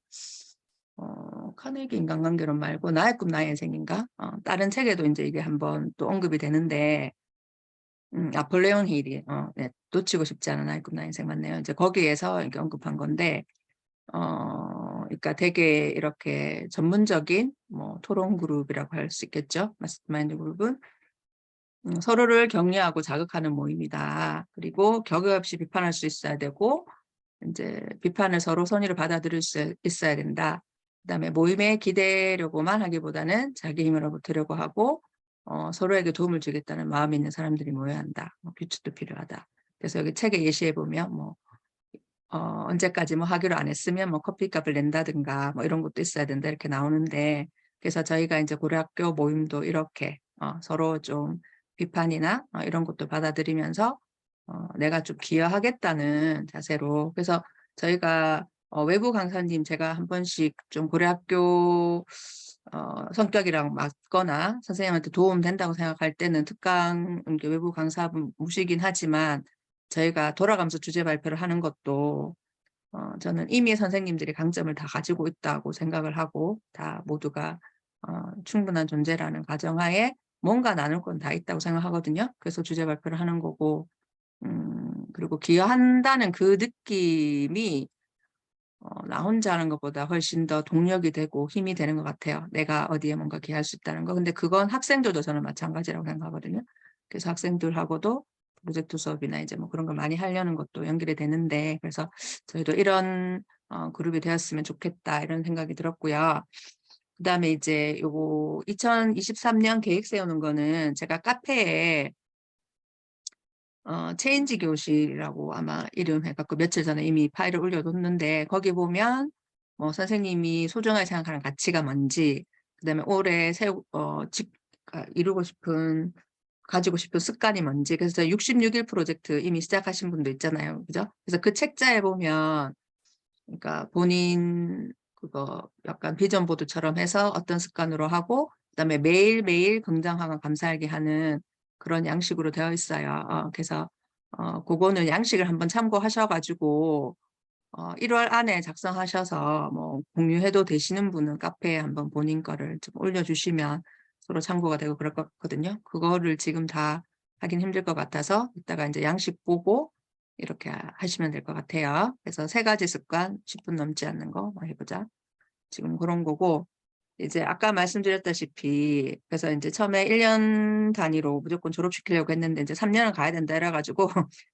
카네기 인간관계론 말고 나의 꿈 나의 인생인가? 다른 책에도 이제 이게 한번 또 언급이 되는데, 나폴레옹 힐이 네, 놓치고 싶지 않은 나의 꿈 나의 인생 맞네요. 이제 거기에서 이렇게 언급한 건데, 그러니까 되게 이렇게 전문적인 뭐 토론 그룹이라고 할 수 있겠죠. 마스터마인드 그룹은 서로를 격려하고 자극하는 모임이다. 그리고 격의 없이 비판할 수 있어야 되고, 이제 비판을 서로 선의를 받아들일 수 있어야 된다. 그다음에 모임에 기대려고만 하기보다는 자기 힘으로 버티려고 하고 서로에게 도움을 주겠다는 마음이 있는 사람들이 모여야 한다. 규칙도 필요하다. 그래서 여기 책에 예시해 보면 뭐 언제까지 뭐 하기로 안 했으면 뭐 커피값을 낸다든가 뭐 이런 것도 있어야 된다 이렇게 나오는데, 그래서 저희가 이제 고려학교 모임도 이렇게 서로 좀 비판이나 이런 것도 받아들이면서 내가 좀 기여하겠다는 자세로, 그래서 저희가 외부 강사님 제가 한 번씩 좀 고려학교 성격이랑 맞거나 선생님한테 도움 된다고 생각할 때는 특강 외부 강사분 모시긴 하지만, 저희가 돌아가면서 주제 발표를 하는 것도 저는 이미 선생님들이 강점을 다 가지고 있다고 생각을 하고, 다 모두가 충분한 존재라는 가정하에 뭔가 나눌 건 다 있다고 생각하거든요. 그래서 주제 발표를 하는 거고, 그리고 기여한다는 그 느낌이 나 혼자 하는 것보다 훨씬 더 동력이 되고 힘이 되는 것 같아요. 내가 어디에 뭔가 기여할 수 있다는 거. 근데 그건 학생들도 저는 마찬가지라고 생각하거든요. 그래서 학생들하고도 프로젝트 수업이나 이제 뭐 그런 걸 많이 하려는 것도 연결이 되는데, 그래서 저희도 이런 그룹이 되었으면 좋겠다 이런 생각이 들었고요. 그다음에 이제 요거 2023년 계획 세우는 거는 제가 카페에 체인지 교실이라고 아마 이름 해갖고 며칠 전에 이미 파일을 올려뒀는데, 거기 보면 뭐 선생님이 소중하게 생각하는 가치가 뭔지, 그다음에 올해 이루고 싶은 가지고 싶은 습관이 뭔지, 그래서 66일 프로젝트 이미 시작하신 분도 있잖아요, 그죠? 그래서 그 책자에 보면 그러니까 본인 그거 약간 비전 보드처럼 해서 어떤 습관으로 하고, 그다음에 매일매일 긍정하고 감사하게 하는 그런 양식으로 되어 있어요. 그래서 그거는 양식을 한번 참고하셔가지고 1월 안에 작성하셔서 뭐 공유해도 되시는 분은 카페에 한번 본인 거를 좀 올려주시면 서로 참고가 되고 그럴 것 같거든요. 그거를 지금 다 하긴 힘들 것 같아서 이따가 이제 양식 보고 이렇게 하시면 될 것 같아요. 그래서 3가지 습관 10분 넘지 않는 거 해보자. 지금 그런 거고, 이제 아까 말씀드렸다시피 그래서 이제 처음에 1년 단위로 무조건 졸업시키려고 했는데 이제 3년은 가야 된다 이래가지고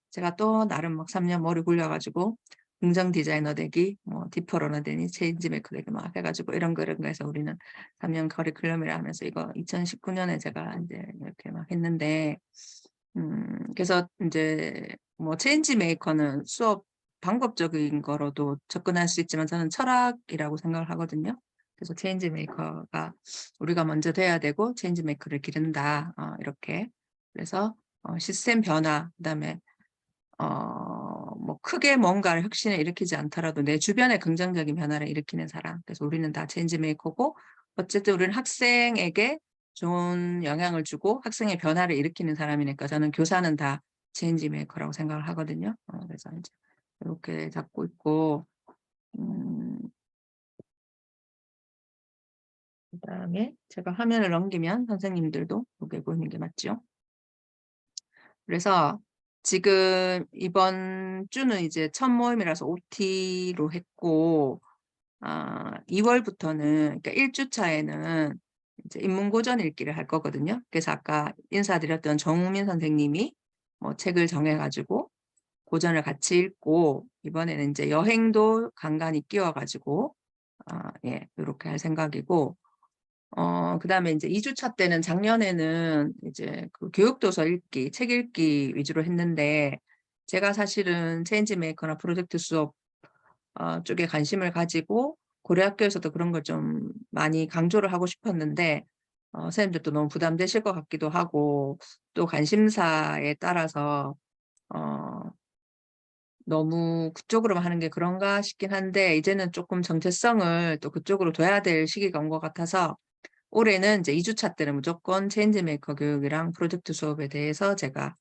제가 또 나름 막 3년 머리 굴려가지고 긍정 디자이너 되기, 뭐 디퍼러너 되니, 체인지 메이커 되기 막 해가지고 이런 거 해서 우리는 3년 커리큘럼이라 하면서 이거 2019년에 제가 이제 이렇게 막 했는데, 그래서 이제 뭐 체인지 메이커는 수업 방법적인 거로도 접근할 수 있지만 저는 철학이라고 생각을 하거든요. 그래서 체인지 메이커가 우리가 먼저 돼야 되고 체인지 메이커를 기른다 이렇게. 그래서 시스템 변화, 그다음에 뭐 크게 뭔가를 혁신을 일으키지 않더라도 내 주변에 긍정적인 변화를 일으키는 사람. 그래서 우리는 다 체인지 메이커고, 어쨌든 우리는 학생에게 좋은 영향을 주고 학생의 변화를 일으키는 사람이니까 저는 교사는 다 체인지 메이커라고 생각을 하거든요. 그래서 이제 이렇게 잡고 있고, 그다음에 제가 화면을 넘기면 선생님들도 여기 보이는 게 맞죠? 그래서 지금 이번 주는 이제 첫 모임이라서 OT로 했고, 2월부터는 그러니까 1주차에는 이제 인문고전 읽기를 할 거거든요. 그래서 아까 인사드렸던 정우민 선생님이 뭐 책을 정해가지고 고전을 같이 읽고, 이번에는 이제 여행도 간간히 끼워가지고 예, 이렇게 할 생각이고, 그다음에 이제 2주차 때는 작년에는 이제 그 교육도서 읽기, 책 읽기 위주로 했는데, 제가 사실은 체인지 메이커나 프로젝트 수업 쪽에 관심을 가지고 고려학교에서도 그런 걸 좀 많이 강조를 하고 싶었는데 선생님들도 너무 부담되실 것 같기도 하고 또 관심사에 따라서 너무 그쪽으로만 하는 게 그런가 싶긴 한데 이제는 조금 정체성을 또 그쪽으로 둬야 될 시기가 온 것 같아서 올해는 이제 2주차 때는 무조건 체인지메이커 교육이랑 프로젝트 수업에 대해서 제가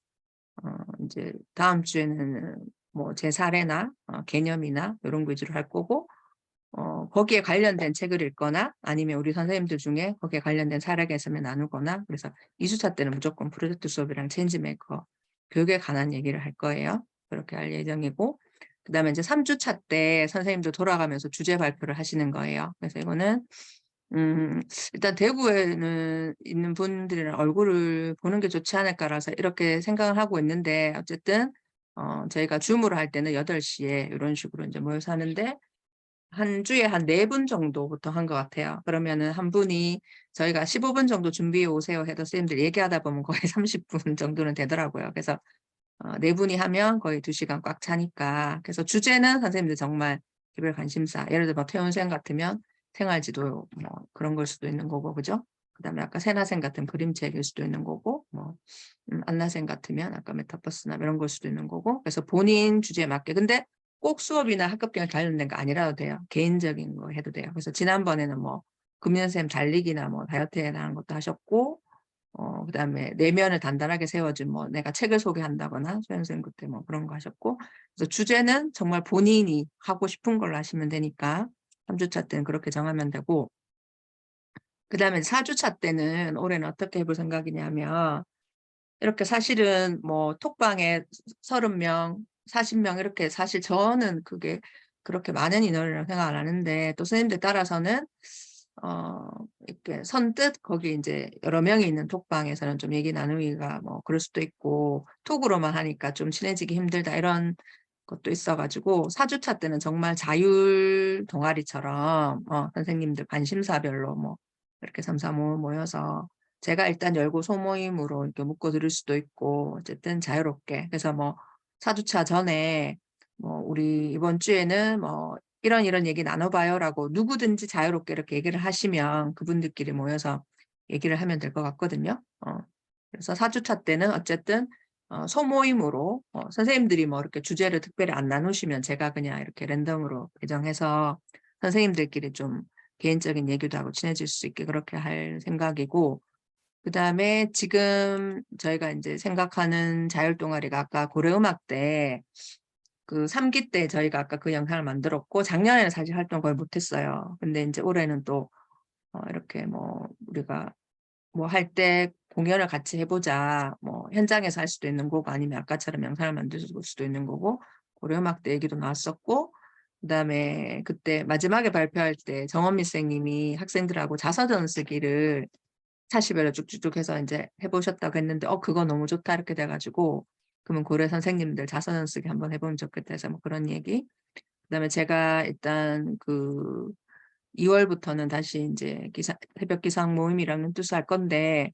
이제 다음 주에는 뭐 제 사례나 개념이나 이런 거 위주로 할 거고 거기에 관련된 책을 읽거나 아니면 우리 선생님들 중에 거기에 관련된 사례가 있으면 나누거나 그래서 2주차 때는 무조건 프로젝트 수업이랑 체인지메이커 교육에 관한 얘기를 할 거예요. 그렇게 할 예정이고 그다음에 이제 3주차 때 선생님들 돌아가면서 주제 발표를 하시는 거예요. 그래서 이거는 일단 대구에는 있는 분들이랑 얼굴을 보는 게 좋지 않을까라서 이렇게 생각을 하고 있는데 어쨌든 저희가 줌으로 할 때는 8시에 이런 식으로 이제 모여서 하는데 한 주에 한 4분 정도부터 한 것 같아요. 그러면은 한 분이 저희가 15분 정도 준비해 오세요 해도 선생님들 얘기하다 보면 거의 30분 정도는 되더라고요. 그래서 4분이 하면 거의 2시간 꽉 차니까. 그래서 주제는 선생님들 정말 개별 관심사. 예를 들어 태훈생 같으면 생활지도 뭐 그런 걸 수도 있는 거고, 그죠? 그다음에 아까 세나생 같은 그림책일 수도 있는 거고, 뭐 안나생 같으면 아까 메타버스나 이런 걸 수도 있는 거고. 그래서 본인 주제에 맞게. 근데 꼭 수업이나 학급 기간 관련된 거 아니라도 돼요. 개인적인 거 해도 돼요. 그래서 지난번에는 뭐 금연쌤 달리기나 뭐 다이어트에 대한 것도 하셨고, 그다음에 내면을 단단하게 세워준 뭐 내가 책을 소개한다거나 소연쌤 그때 뭐 그런 거 하셨고 그래서 주제는 정말 본인이 하고 싶은 걸로 하시면 되니까 3주차 때는 그렇게 정하면 되고 그다음에 4주차 때는 올해는 어떻게 해볼 생각이냐면 이렇게 사실은 뭐 톡방에 30명, 40명 이렇게 사실 저는 그게 그렇게 많은 인원이라고 생각 안 하는데 또 선생님들 따라서는 이렇게 선뜻 거기 이제 여러 명이 있는 톡방에서는 좀 얘기 나누기가 뭐 그럴 수도 있고 톡으로만 하니까 좀 친해지기 힘들다 이런 것도 있어가지고 4주차 때는 정말 자율 동아리처럼 선생님들 관심사별로 뭐 이렇게 3, 4, 5 모여서 제가 일단 열고 소모임으로 이렇게 묶어 드릴 수도 있고 어쨌든 자유롭게 그래서 뭐 4주차 전에 뭐 우리 이번 주에는 뭐 이런 얘기 나눠봐요라고 누구든지 자유롭게 이렇게 얘기를 하시면 그분들끼리 모여서 얘기를 하면 될 것 같거든요. 그래서 4주차 때는 어쨌든 소모임으로 선생님들이 뭐 이렇게 주제를 특별히 안 나누시면 제가 그냥 이렇게 랜덤으로 배정해서 선생님들끼리 좀 개인적인 얘기도 하고 친해질 수 있게 그렇게 할 생각이고 그다음에 지금 저희가 이제 생각하는 자율동아리가 아까 고려음악 때 그 3기 때 저희가 아까 그 영상을 만들었고 작년에는 사실 활동 거의 못했어요. 근데 이제 올해는 또 이렇게 뭐 우리가 뭐 할 때 공연을 같이 해보자. 뭐 현장에서 할 수도 있는 거고 아니면 아까처럼 영상을 만들 수도 있는 거고 고려음악 때 얘기도 나왔었고 그다음에 그때 마지막에 발표할 때 정원미 선생님이 학생들하고 자서전 쓰기를 차시별로 쭉쭉쭉 해서 이제 해보셨다고 했는데 그거 너무 좋다 이렇게 돼가지고 그러면 고려 선생님들 자서전 쓰기 한번 해보면 좋겠다 해서 뭐 그런 얘기 그다음에 제가 일단 그 2월부터는 다시 이제 새벽 기상 모임이랑 눈투스 할 건데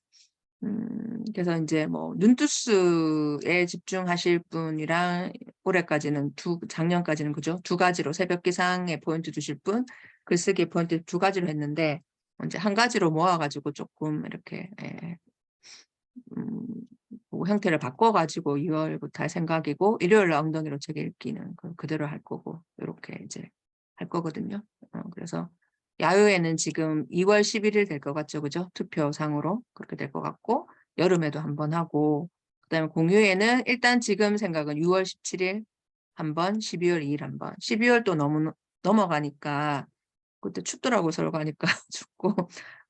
그래서 이제 뭐 눈투스에 집중하실 분이랑 올해까지는 작년까지는 그죠? 2가지로 새벽 기상에 포인트 두실 분, 글쓰기에 포인트 2가지로 했는데 이제 한 가지로 모아가지고 조금 이렇게 뭐 형태를 바꿔가지고 2월부터 할 생각이고 일요일 날 엉덩이로 책 읽기는 그대로 할 거고 이렇게 이제 할 거거든요. 그래서 야유회는 지금 2월 11일 될 것 같죠, 그죠? 투표상으로 그렇게 될 것 같고 여름에도 한번 하고 그다음에 공휴회는 일단 지금 생각은 6월 17일 한번, 12월 2일 한번. 12월 또 너무 넘어가니까 그때 춥더라고요, 서울 가니까 춥고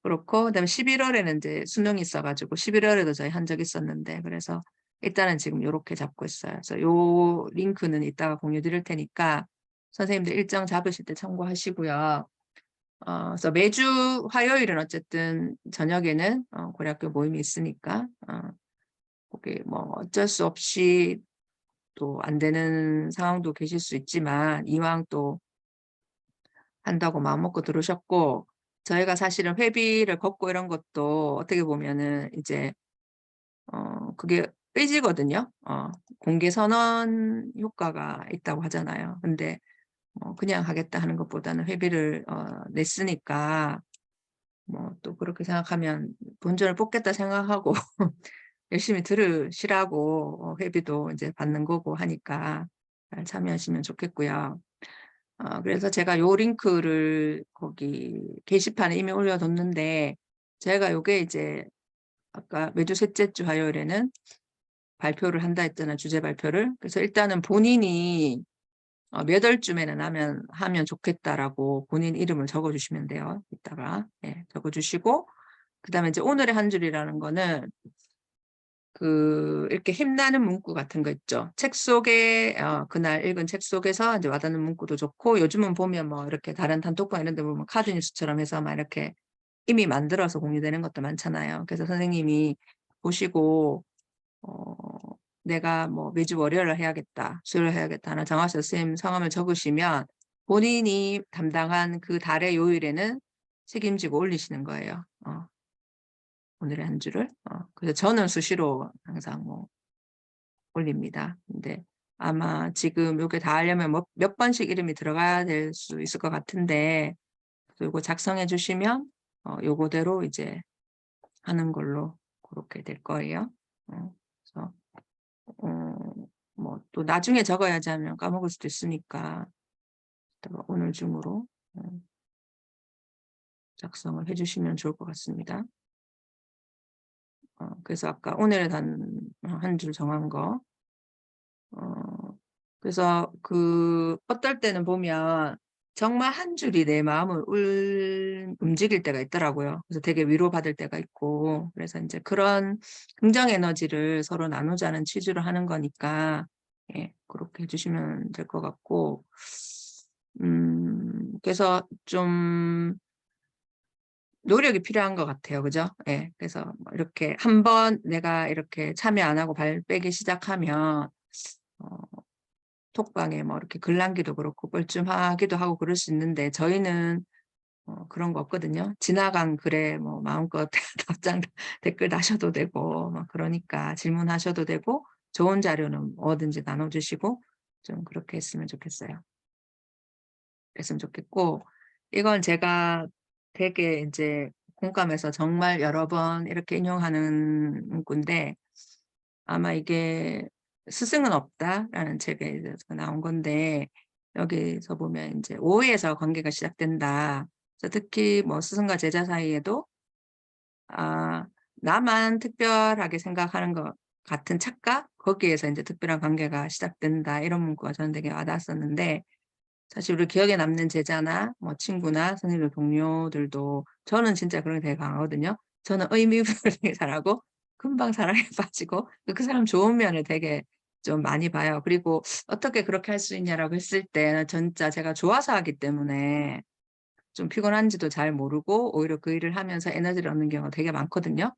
그렇고 그다음에 11월에는 이제 수능이 있어가지고 11월에도 저희 한 적 있었는데 그래서 일단은 지금 이렇게 잡고 있어요. 그래서 요 링크는 이따가 공유 드릴 테니까 선생님들 일정 잡으실 때 참고하시고요. 그래서 매주 화요일은 어쨌든 저녁에는 고려학교 모임이 있으니까 그게 뭐 어쩔 수 없이 또 안 되는 상황도 계실 수 있지만 이왕 또 한다고 마음먹고 들으셨고 저희가 사실은 회비를 걷고 이런 것도 어떻게 보면은 이제 그게 의지거든요. 공개 선언 효과가 있다고 하잖아요. 근데 그냥 하겠다 하는 것보다는 회비를 냈으니까 뭐 또 그렇게 생각하면 본전을 뽑겠다 생각하고 열심히 들으시라고 회비도 이제 받는 거고 하니까 잘 참여하시면 좋겠고요. 그래서 제가 요 링크를 거기 게시판에 이미 올려뒀는데 제가 요게 이제 아까 매주 셋째 주 화요일에는 발표를 한다 했잖아요. 주제 발표를. 그래서 일단은 본인이 몇 월쯤에는 하면 좋겠다라고 본인 이름을 적어주시면 돼요. 이따가 적어주시고 그다음에 이제 오늘의 한 줄이라는 거는 이렇게 힘나는 문구 같은 거 있죠. 책 속에 그날 읽은 책 속에서 이제 와닿는 문구도 좋고 요즘은 보면 뭐 이렇게 다른 단톡방 이런 데 보면 카드 뉴스처럼 해서 막 이렇게 이미 만들어서 공유되는 것도 많잖아요. 그래서 선생님이 보시고 내가 뭐 매주 월요일을 해야겠다, 수요일을 해야겠다 하나 정하셔서 선생님 성함을 적으시면 본인이 담당한 그 달의 요일에는 책임지고 올리시는 거예요. 오늘의 한 줄을. 그래서 저는 수시로 항상 뭐 올립니다. 근데 아마 지금 요게 다 하려면 몇 번씩 이름이 들어가야 될 수 있을 것 같은데 요거 작성해 주시면 요거대로 이제 하는 걸로 그렇게 될 거예요. 그래서 뭐 또 나중에 적어야지 하면 까먹을 수도 있으니까 이따가 오늘 중으로 작성을 해주시면 좋을 것 같습니다. 그래서 아까 오늘 한 줄 정한 거. 그래서 어떨 때는 보면 정말 한 줄이 내 마음을 움직일 때가 있더라고요. 그래서 되게 위로받을 때가 있고 그래서 이제 그런 긍정 에너지를 서로 나누자는 취지로 하는 거니까 그렇게 해주시면 될 것 같고 그래서 좀 노력이 필요한 것 같아요. 그죠? 그래서 뭐 이렇게 한번 내가 이렇게 참여 안 하고 발 빼기 시작하면 톡방에 뭐 이렇게 글 남기도 그렇고 뻘쭘하기도 하고 그럴 수 있는데 저희는 그런 거 없거든요. 지나간 글에 뭐 마음껏 답장 댓글 다셔도 되고 막 그러니까 질문하셔도 되고 좋은 자료는 뭐든지 나눠주시고 좀 그렇게 했으면 좋겠어요. 했으면 좋겠고 이건 제가 되게 이제 공감해서 정말 여러 번 이렇게 인용하는 문구인데 아마 이게 스승은 없다라는 책에 나온 건데 여기서 보면 이제 오해에서 관계가 시작된다. 그래서 특히 뭐 스승과 제자 사이에도 나만 특별하게 생각하는 것 같은 착각 거기에서 이제 특별한 관계가 시작된다. 이런 문구가 저는 되게 와닿았었는데 사실 우리 기억에 남는 제자나 뭐 친구나 선생님 동료들도 저는 진짜 그런 게 되게 강하거든요. 저는 의미부여를 되게 잘하고 금방 사랑에 빠지고 그 사람 좋은 면을 되게 좀 많이 봐요. 그리고 어떻게 그렇게 할 수 있냐라고 했을 때 진짜 제가 좋아서 하기 때문에 좀 피곤한지도 잘 모르고 오히려 그 일을 하면서 에너지를 얻는 경우가 되게 많거든요.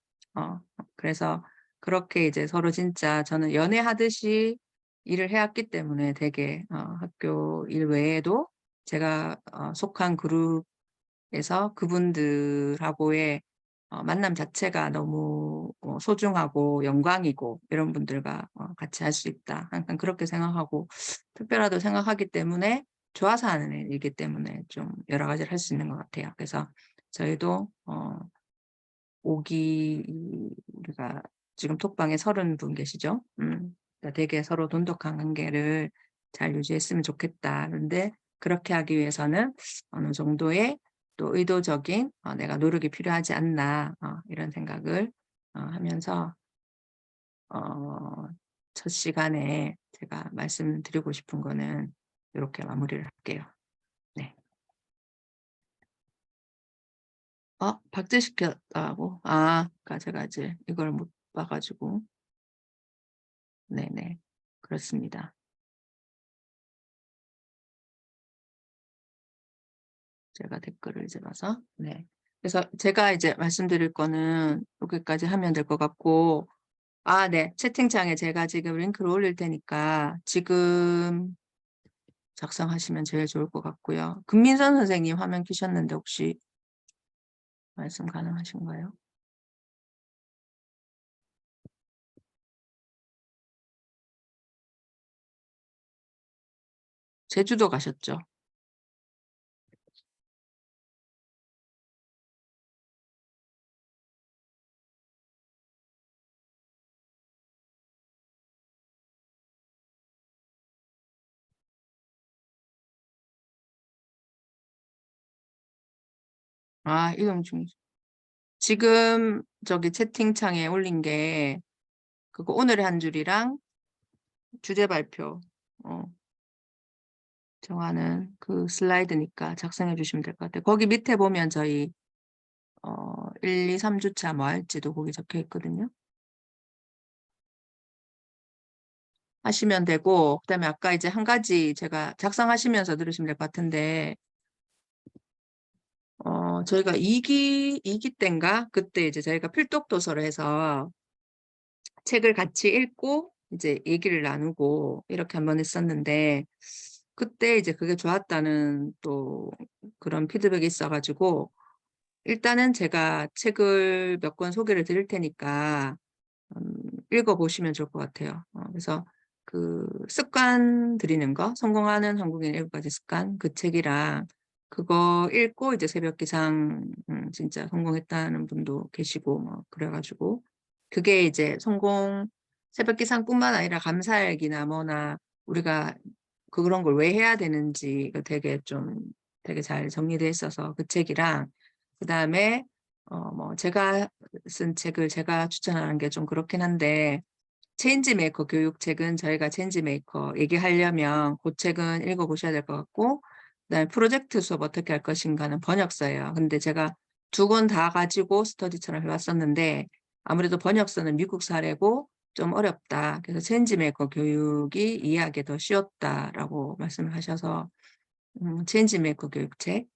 그래서 그렇게 이제 서로 진짜 저는 연애하듯이 일을 해왔기 때문에 되게 학교 일 외에도 제가 속한 그룹에서 그분들하고의 만남 자체가 너무 소중하고 영광이고 이런 분들과 같이 할 수 있다. 항상 그렇게 생각하고 특별하다고 생각하기 때문에 좋아서 하는 일이기 때문에 좀 여러 가지를 할 수 있는 것 같아요. 그래서 저희도 우리가 지금 톡방에 30분 계시죠? 그러니까 되게 서로 돈독한 관계를 잘 유지했으면 좋겠다. 그런데 그렇게 하기 위해서는 어느 정도의 또 의도적인 내가 노력이 필요하지 않나 이런 생각을 하면서 첫 시간에 제가 말씀드리고 싶은 거는 이렇게 마무리를 할게요. 네. 박제시켰다고? 그러니까 제가 이제 이걸 못 봐가지고. 네네. 그렇습니다. 제가 댓글을 이제 봐서. 네. 그래서 제가 이제 말씀드릴 거는 여기까지 하면 될 것 같고, 네. 채팅창에 제가 지금 링크를 올릴 테니까 지금 작성하시면 제일 좋을 것 같고요. 금민선 선생님 화면 켜셨는데 혹시 말씀 가능하신가요? 제주도 가셨죠? 아, 이동 중. 지금 저기 채팅창에 올린 게 그거 오늘의 한 줄이랑 주제 발표 정하는 그 슬라이드니까 작성해 주시면 될 것 같아요. 거기 밑에 보면 저희 1, 2, 3주차 뭐 할지도 거기 적혀 있거든요. 하시면 되고, 그다음에 아까 이제 한 가지 제가 작성하시면서 들으시면 될 것 같은데, 저희가 2기 때인가? 그때 이제 저희가 필독 도서를 해서 책을 같이 읽고 이제 얘기를 나누고 이렇게 한번 했었는데, 그때 이제 그게 좋았다는 또 그런 피드백이 있어가지고, 일단은 제가 책을 몇 권 소개를 드릴 테니까 읽어보시면 좋을 것 같아요. 그래서 그 습관 들이는 거, 성공하는 한국인 7가지 습관, 그 책이랑 그거 읽고 이제 새벽 기상 진짜 성공했다는 분도 계시고 뭐 그래가지고 그게 이제 성공 새벽 기상뿐만 아니라 감사일기나 뭐나 우리가 그런 걸 왜 해야 되는지 되게 좀 되게 잘 정리돼 있어서 그 책이랑 그다음에 뭐 제가 쓴 책을 제가 추천하는 게 좀 그렇긴 한데 체인지메이커 교육책은 저희가 체인지메이커 얘기하려면 그 책은 읽어보셔야 될 것 같고 그다음에 프로젝트 수업 어떻게 할 것인가는 번역서예요. 근데 제가 2권 다 가지고 스터디처럼 해왔었는데 아무래도 번역서는 미국 사례고 좀 어렵다. 그래서 체인지메이커 교육이 이해하기 더 쉬웠다라고 말씀을 하셔서 체인지메이커 교육책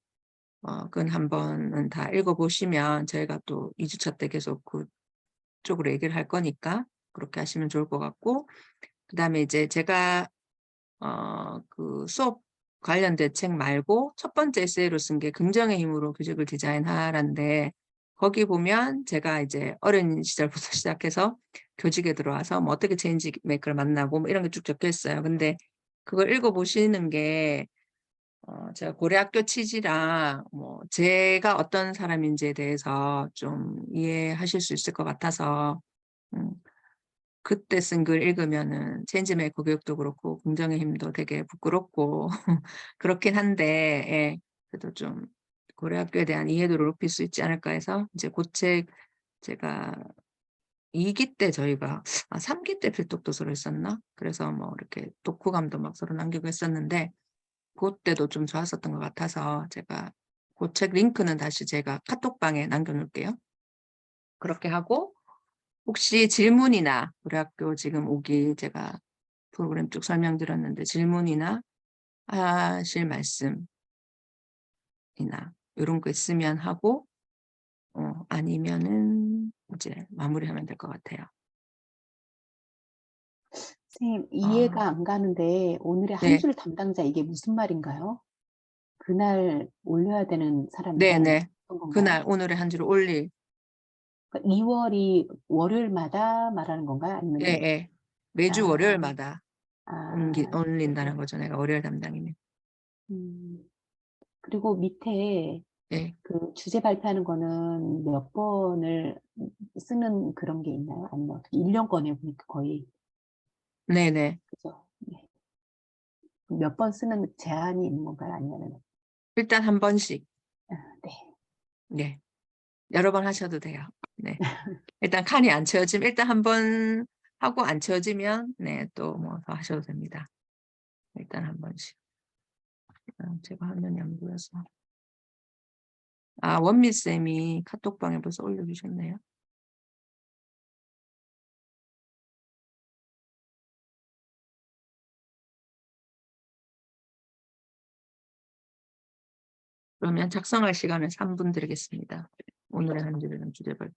그건 한 번은 다 읽어보시면 저희가 또 2주차 때 계속 그쪽으로 얘기를 할 거니까 그렇게 하시면 좋을 것 같고 그다음에 이제 제가 그 수업 관련된 책 말고 첫 번째 에세이로 쓴 게 긍정의 힘으로 교직을 디자인하라인데 거기 보면 제가 이제 어린 시절부터 시작해서 교직에 들어와서 뭐 어떻게 체인지 메이커를 만나고 뭐 이런 게 쭉 적혀 있어요. 근데 그걸 읽어보시는 게 제가 고려학교 취지랑 뭐 제가 어떤 사람인지에 대해서 좀 이해하실 수 있을 것 같아서 그때 쓴 글 읽으면은 체인지메이커 교육도 그렇고 긍정의 힘도 되게 부끄럽고 그렇긴 한데 예, 그래도 좀 고려학교에 대한 이해도를 높일 수 있지 않을까 해서 이제 그 책 제가 2기 때 저희가 3기 때 필독 도서를 했었나? 그래서 뭐 이렇게 독후감도 막 서로 남기고 했었는데 그때도 좀 좋았었던 것 같아서 제가 그 책 링크는 다시 제가 카톡방에 남겨놓을게요. 그렇게 하고 혹시 질문이나 우리 학교 지금 오기 제가 프로그램 쭉 설명드렸는데 질문이나 하실 말씀이나 이런 거 있으면 하고 아니면은 이제 마무리하면 될 것 같아요. 선생님, 이해가 안 가는데 오늘의 한 네, 줄 담당자 이게 무슨 말인가요? 그날 올려야 되는 사람이다 이런 네. 그런 건가요? 그날 오늘의 한 줄을 올릴 2월이 월요일마다 말하는 건가요? 예, 아니면 예. 매주 아, 월요일마다 아, 올린다는 거죠. 내가 월요일 담당이면. 그리고 밑에 네. 그 주제 발표하는 거는 몇 번을 쓰는 그런 게 있나요? 아니면 어떻게 1년권에 보니까 거의 네네. 그죠? 네. 몇 번 쓰는 제한이 있는 건가요? 아니면 일단 한 번씩. 네. 네. 여러 번 하셔도 돼요. 네. 일단 칸이 안 채워지면 일단 한 번 하고 안 채워지면 네, 또 뭐 더 하셔도 됩니다. 일단 한 번씩. 제가 화면이 안 보여서. 원미 쌤이 카톡방에 벌써 올려주셨네요. 그러면 작성할 시간을 3분 드리겠습니다. 오늘의 한 줄이랑 주제별.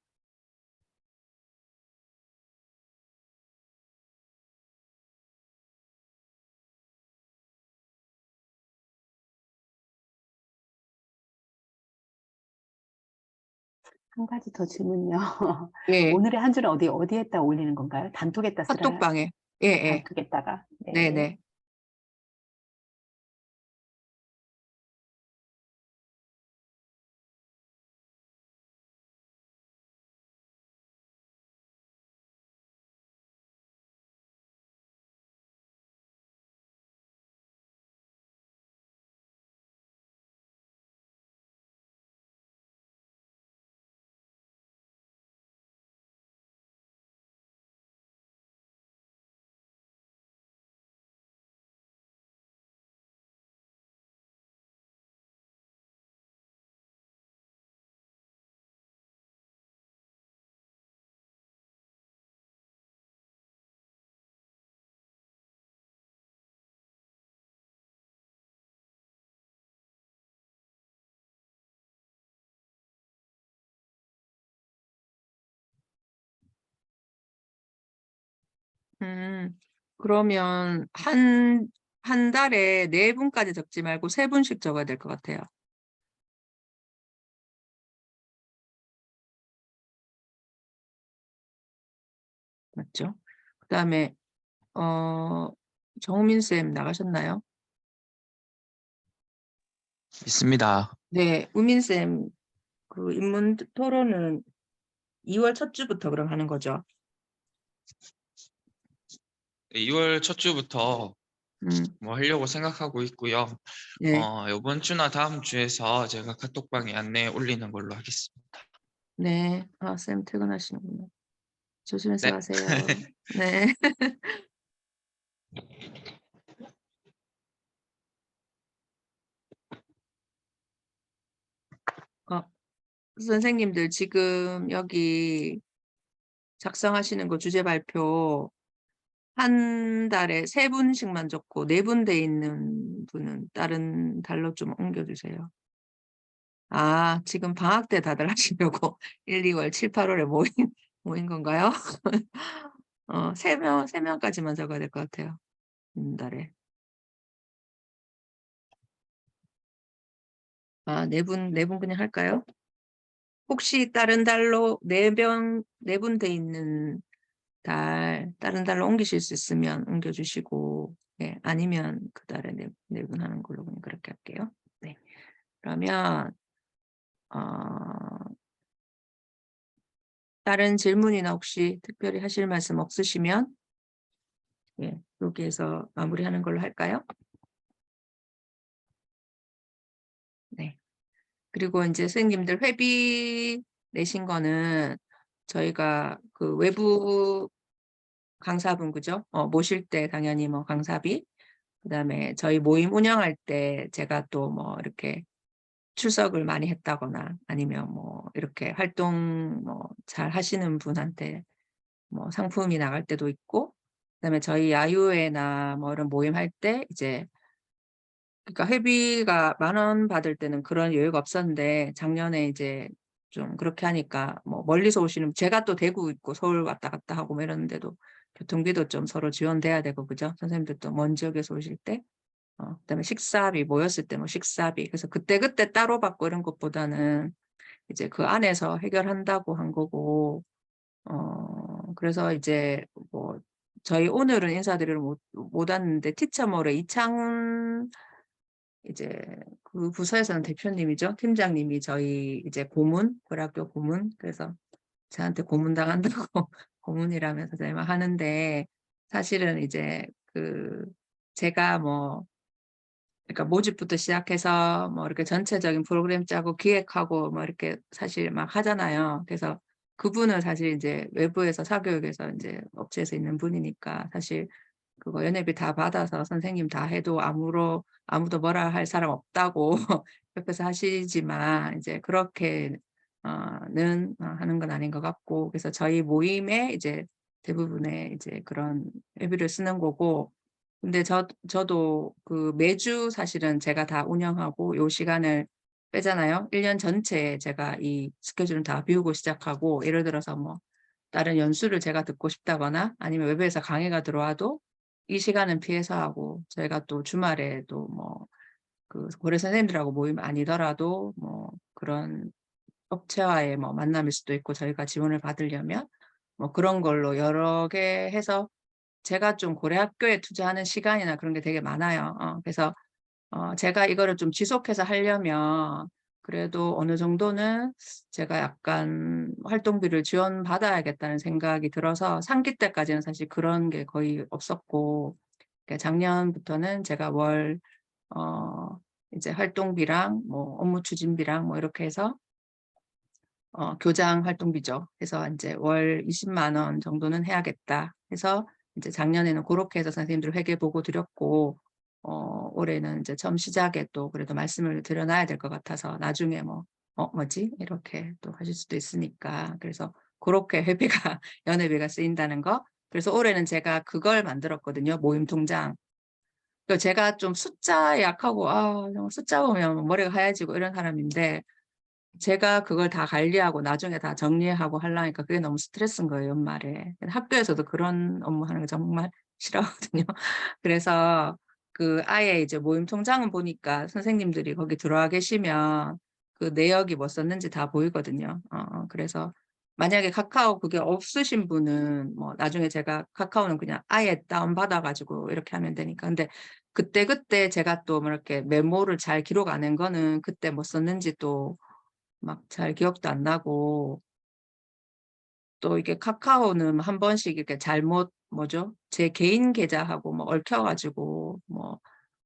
한 가지 더 질문요. 예, 오늘의 한 줄은 어디에다 올리는 건가요? 단톡에다 쓰라 카톡방에. 예, 예. 단톡에다가. 네. 네네. 그러면 한 달에 4분까지 적지 말고 3분씩 적어야 될 것 같아요. 맞죠? 그다음에 정민 쌤 나가셨나요? 있습니다. 네, 우민 쌤 그 인문 토론은 2월 첫 주부터 그럼 하는 거죠? 2월 첫 주부터 뭐 하려고 생각하고 있고요. 네. 이번 주나 다음 주에서 제가 카톡방에 안내 올리는 걸로 하겠습니다. 네. 아, 쌤 퇴근하시는군요. 조심해서 네. 가세요. 네. 선생님들 지금 여기 작성하시는 거 주제 발표 한 달에 3분씩만 적고 4분 돼 있는 분은 다른 달로 좀 옮겨주세요. 아, 지금 방학 때 다들 하시려고 1, 2월, 7, 8월에 모인 건가요? 3명까지만 적어야 될 것 같아요. 한 달에. 아, 4분 그냥 할까요? 혹시 다른 달로 4분 돼 있는 다른 달로 옮기실 수 있으면 옮겨주시고, 네, 아니면 그 달에 4분 하는 걸로 그냥 그렇게 할게요. 네. 그러면, 다른 질문이나 혹시 특별히 하실 말씀 없으시면, 예, 여기에서 마무리하는 걸로 할까요? 네. 그리고 이제 선생님들 회비 내신 거는 저희가 그 외부 강사분, 그죠? 모실 때 당연히 뭐 강사비, 그다음에 저희 모임 운영할 때 제가 또 뭐 이렇게 출석을 많이 했다거나 아니면 뭐 이렇게 활동 뭐 잘 하시는 분한테 뭐 상품이 나갈 때도 있고, 그다음에 저희 야유회나 뭐 이런 모임 할 때 이제 그러니까 회비가 10,000원 받을 때는 그런 여유가 없었는데 작년에 이제 좀 그렇게 하니까 뭐 멀리서 오시는 제가 또 대구 있고 서울 왔다 갔다 하고 뭐 이러는데도 교통비도 좀 서로 지원돼야 되고 그죠? 선생님들도 먼 지역에서 오실 때 그다음에 식사비 모였을 때 뭐 식사비 그래서 그때 따로 받고 이런 것보다는 이제 그 안에서 해결한다고 한 거고 그래서 이제 뭐 저희 오늘은 인사드리러 못 왔는데 티처몰에 이창훈 이제 그 부서에서는 대표님이죠. 팀장님이 저희 이제 고등학교 고문 그래서 저한테 고문당한다고 고문이라면서 제가 하는데 사실은 이제 그 제가 뭐 그러니까 모집부터 시작해서 뭐 이렇게 전체적인 프로그램 짜고 기획하고 뭐 이렇게 사실 막 하잖아요. 그래서 그분은 사실 이제 외부에서 사교육에서 이제 업체에서 있는 분이니까 사실 그거 연회비 다 받아서 선생님 다 해도 아무도 뭐라 할 사람 없다고 옆에서 하시지만 이제 그렇게는 하는 건 아닌 것 같고 그래서 저희 모임에 이제 대부분의 이제 그런 회비를 쓰는 거고 근데 저도 그 매주 사실은 제가 다 운영하고 요 시간을 빼잖아요. 1년 전체에 제가 이 스케줄을 다 비우고 시작하고 예를 들어서 뭐 다른 연수를 제가 듣고 싶다거나 아니면 외부에서 강의가 들어와도 이 시간은 피해서 하고 저희가 또 주말에 또 뭐 그 고려 선생님들하고 모임 아니더라도 뭐 그런 업체와의 뭐 만남일 수도 있고 저희가 지원을 받으려면 뭐 그런 걸로 여러 개 해서 제가 좀 고려학교에 투자하는 시간이나 그런 게 되게 많아요. 그래서 제가 이거를 좀 지속해서 하려면 그래도 어느 정도는 제가 약간 활동비를 지원받아야겠다는 생각이 들어서 상기 때까지는 사실 그런 게 거의 없었고 그러니까 작년부터는 제가 월 이제 활동비랑 뭐 업무 추진비랑 뭐 이렇게 해서 교장 활동비죠. 그래서 이제 월 20만 원 정도는 해야겠다 해서 이제 작년에는 그렇게 해서 선생님들 회계 보고 드렸고 올해는 이제 처음 시작에 또 그래도 말씀을 드려놔야 될 것 같아서 나중에 뭐 뭐지 이렇게 또 하실 수도 있으니까 그래서 그렇게 회비가 연회비가 쓰인다는 거. 그래서 올해는 제가 그걸 만들었거든요. 모임 통장. 제가 좀 숫자에 약하고 정말 숫자 보면 머리가 하얘지고 이런 사람인데 제가 그걸 다 관리하고 나중에 다 정리하고 하려니까 그게 너무 스트레스인 거예요, 연말에. 학교에서도 그런 업무 하는 거 정말 싫어하거든요. 그래서 그 아예 이제 모임 통장은 보니까 선생님들이 거기 들어와 계시면 그 내역이 뭐 썼는지 다 보이거든요. 그래서 만약에 카카오 그게 없으신 분은 뭐 나중에 제가 카카오는 그냥 아예 다운받아가지고 이렇게 하면 되니까. 근데 그때 제가 또 뭐 이렇게 메모를 잘 기록 안 한 거는 그때 뭐 썼는지 또 막 잘 기억도 안 나고 또 이게 카카오는 한 번씩 이렇게 잘못 뭐죠? 제 개인 계좌하고 뭐 얽혀가지고 뭐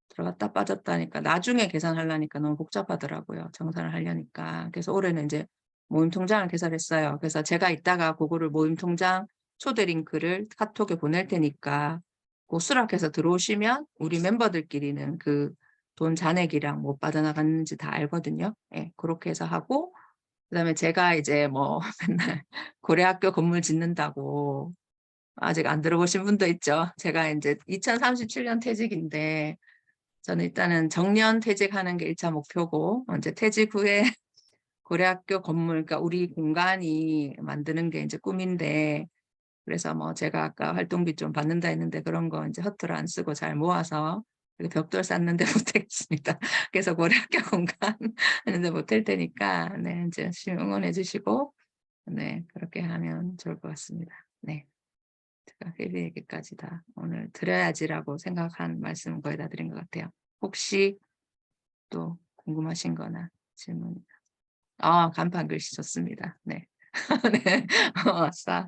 들어갔다 빠졌다니까 나중에 계산하려니까 너무 복잡하더라고요. 정산을 하려니까. 그래서 올해는 이제 모임 통장을 개설했어요. 그래서 제가 이따가 그거를 모임 통장 초대 링크를 카톡에 보낼 테니까 그 수락해서 들어오시면 우리 멤버들끼리는 그 돈 잔액이랑 못 빠져나갔는지 다 알거든요. 예, 그렇게 해서 하고 그다음에 제가 이제 뭐 맨날 고려학교 건물 짓는다고 아직 안 들어보신 분도 있죠. 제가 이제 2037년 퇴직인데 저는 일단은 정년 퇴직하는 게 1차 목표고 이제 퇴직 후에 고려학교 건물, 그러니까 우리 공간이 만드는 게 이제 꿈인데 그래서 뭐 제가 아까 활동비 좀 받는다 했는데 그런 거 이제 허투루 안 쓰고 잘 모아서 이렇게 벽돌 쌓는데 못하겠습니다. 그래서 고려학교 공간 하는데 못할 테니까 네 이제 열심히 응원해 주시고 네 그렇게 하면 좋을 것 같습니다. 네. 제가 회비 얘기까지 다 오늘 드려야지라고 생각한 말씀 거의 다 드린 것 같아요. 혹시 또 궁금하신 거나 질문. 간판 글씨 좋습니다. 네. 네. 아싸.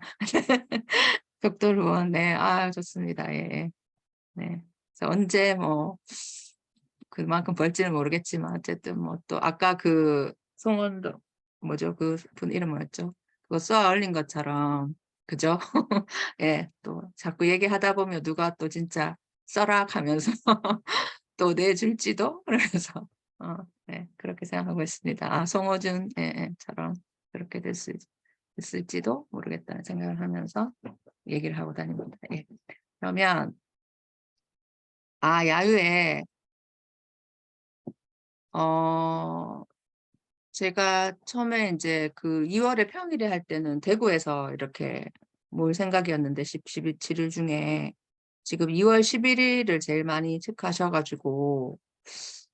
벽돌 후원. 네. 좋습니다. 예. 예. 네. 그래서 언제 뭐 그만큼 벌지는 모르겠지만 어쨌든 뭐 또 아까 그 송원도 뭐죠? 그 분 이름 뭐였죠? 그거 쏘아 올린 것처럼 그죠? 예. 또 자꾸 얘기하다 보면 누가 또 진짜 써라 하면서 또 내줄지도 그래서 네. 그렇게 생각하고 있습니다. 송호준 처럼 그렇게 됐을지도 모르겠다는 생각을 하면서 얘기를 하고 다닙니다. 예. 그러면 야유회 제가 처음에 이제 그 2월에 평일에 할 때는 대구에서 이렇게 몰 생각이었는데 11일 중에 지금 2월 11일을 제일 많이 체크하셔가지고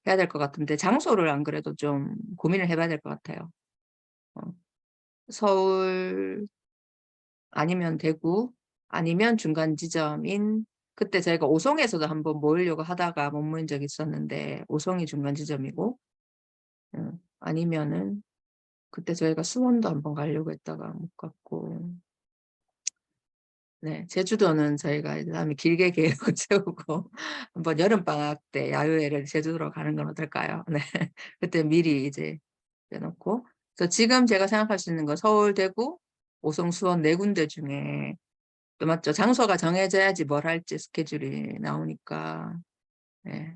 해야 될 것 같은데 장소를 안 그래도 좀 고민을 해봐야 될 것 같아요. 서울 아니면 대구 아니면 중간 지점인 그때 저희가 오송에서도 한번 모으려고 하다가 못 모인 적이 있었는데 오송이 중간 지점이고 아니면은 그때 저희가 수원도 한번 가려고 했다가 못 갔고 네 제주도는 저희가 이제 다음에 길게 계획을 세우고 한번 여름방학 때 야유회를 제주도로 가는 건 어떨까요? 네 그때 미리 이제 빼놓고 그래서 지금 제가 생각할 수 있는 거 서울, 대구, 오송, 수원 네 군데 중에 또 맞죠? 장소가 정해져야지 뭘 할지 스케줄이 나오니까 네.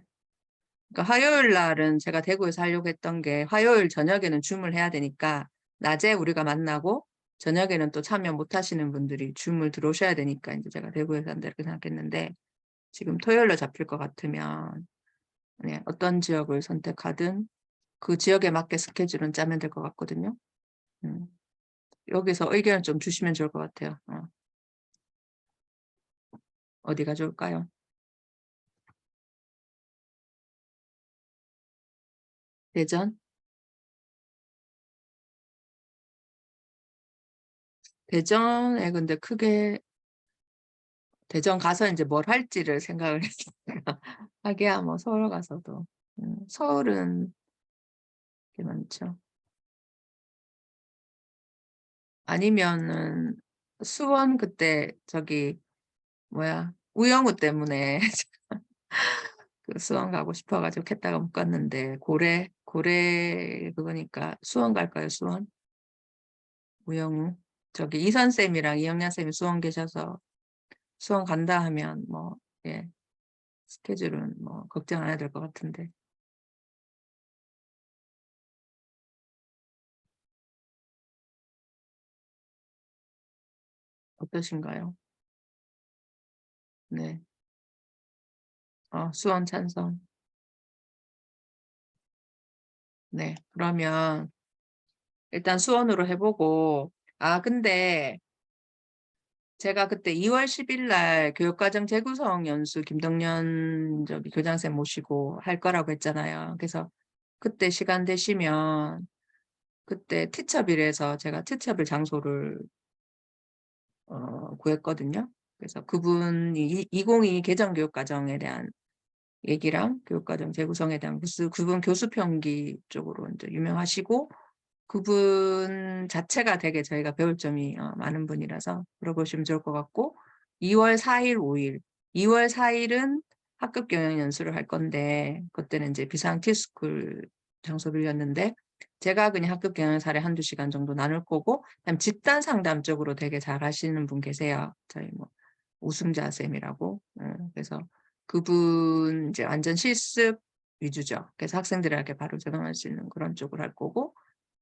그러니까 화요일 날은 제가 대구에서 하려고 했던 게 화요일 저녁에는 줌을 해야 되니까 낮에 우리가 만나고 저녁에는 또 참여 못 하시는 분들이 줌을 들어오셔야 되니까 이제 제가 대구에서 한다 이렇게 생각했는데 지금 토요일로 잡힐 것 같으면 네, 어떤 지역을 선택하든 그 지역에 맞게 스케줄은 짜면 될 것 같거든요. 여기서 의견을 좀 주시면 좋을 것 같아요. 어디가 좋을까요? 대전? 대전에 근데 크게 대전 가서 이제 뭘 할지를 생각을 했으니까 하기야 뭐 서울 가서도 서울은 게 많죠. 아니면은 수원 그때 저기 뭐야 우영우 때문에 그 수원 가고 싶어가지고 했다가 못 갔는데 고래 그거니까 수원 갈까요? 수원? 우영우 저기 이선 쌤이랑 이영란 쌤이 수원 계셔서 수원 간다 하면 뭐 예. 스케줄은 뭐 걱정 안 해도 될 것 같은데. 어떠신가요? 네. 수원 찬성. 네. 그러면 일단 수원으로 해보고, 근데 제가 그때 2월 10일 날 교육과정 재구성 연수 김덕년 저기 교장쌤 모시고 할 거라고 했잖아요. 그래서 그때 시간 되시면 그때 티처빌에서 제가 티처빌 장소를 구했거든요. 그래서 그분이 2022 개정교육과정에 대한 얘기랑 교육과정 재구성에 대한 그분 교수평기 쪽으로 이제 유명하시고 그분 자체가 되게 저희가 배울 점이 많은 분이라서 물어보시면 좋을 것 같고 2월 4일, 5일 2월 4일은 학급 경영 연수를 할 건데 그때는 이제 비상 티스쿨 장소 빌렸는데 제가 그냥 학급 경영 사례 한두 시간 정도 나눌 거고 그다음 집단 상담 쪽으로 되게 잘 하시는 분 계세요. 저희 뭐 우승자 쌤이라고. 그래서 그분 이제 완전 실습 위주죠. 그래서 학생들에게 바로 적용할 수 있는 그런 쪽을 할 거고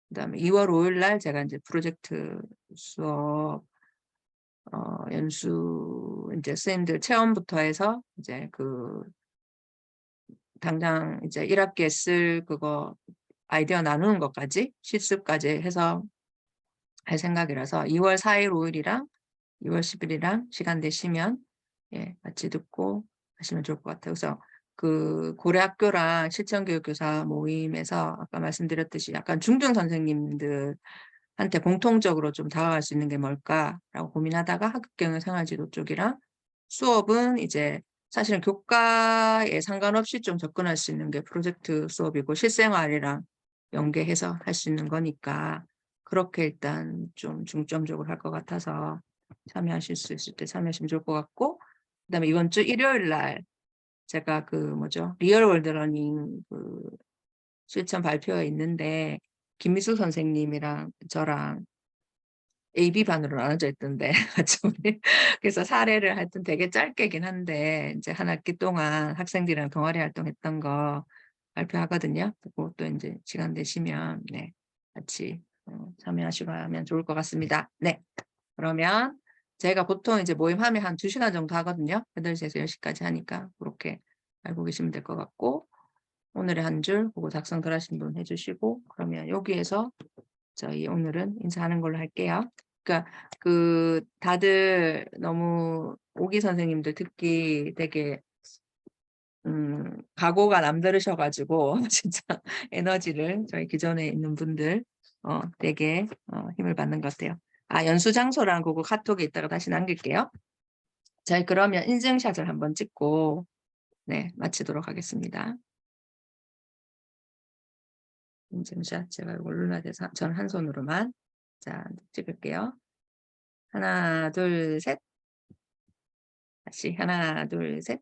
그다음에 2월 5일 날 제가 이제 프로젝트 수업 연수 이제 선생님들 체험부터 해서 이제 그 당장 이제 1학기에 쓸 그거 아이디어 나누는 것까지 실습까지 해서 할 생각이라서 2월 4일, 5일이랑 2월 10일이랑 시간 되시면 같이 듣고 하시면 좋을 것 같아요. 그래서 그 고려학교랑 실천교육교사 모임에서 아까 말씀드렸듯이 약간 중등 선생님들한테 공통적으로 좀 다가갈 수 있는 게 뭘까라고 고민하다가 학급경영 생활지도 쪽이랑 수업은 이제 사실은 교과에 상관없이 좀 접근할 수 있는 게 프로젝트 수업이고 실생활이랑 연계해서 할 수 있는 거니까 그렇게 일단 좀 중점적으로 할 것 같아서 참여하실 수 있을 때 참여하시면 좋을 것 같고 그다음에 이번 주 일요일 날 제가 그 뭐죠 리얼 월드 러닝 그 실천 발표가 있는데 김미숙 선생님이랑 저랑 AB 반으로 나눠져 있던데 같이 우리 그래서 사례를 하여튼 되게 짧게긴 한데 이제 한 학기 동안 학생들이랑 동아리 활동했던 거 발표하거든요. 그것도 이제 시간 되시면 같이 참여하시고 하면 좋을 것 같습니다. 네, 그러면 제가 보통 이제 모임하면 한 2시간 정도 하거든요. 8시에서 10시까지 하니까 그렇게 알고 계시면 될 것 같고 오늘의 한 줄 보고 작성 덜 하신 분 해주시고 그러면 여기에서 저희 오늘은 인사하는 걸로 할게요. 그러니까 그 다들 너무 오기 선생님들 듣기 되게 각오가 남다르셔가지고 진짜 에너지를 저희 기존에 있는 분들 되게 힘을 받는 것 같아요. 연수 장소랑 그거 카톡에 있다가 다시 남길게요. 자, 그러면 인증샷을 한번 찍고 마치도록 하겠습니다. 인증샷 제가 이걸 눌러야 돼서 저는 한 손으로만 자 찍을게요. 하나, 둘, 셋. 다시 하나, 둘, 셋.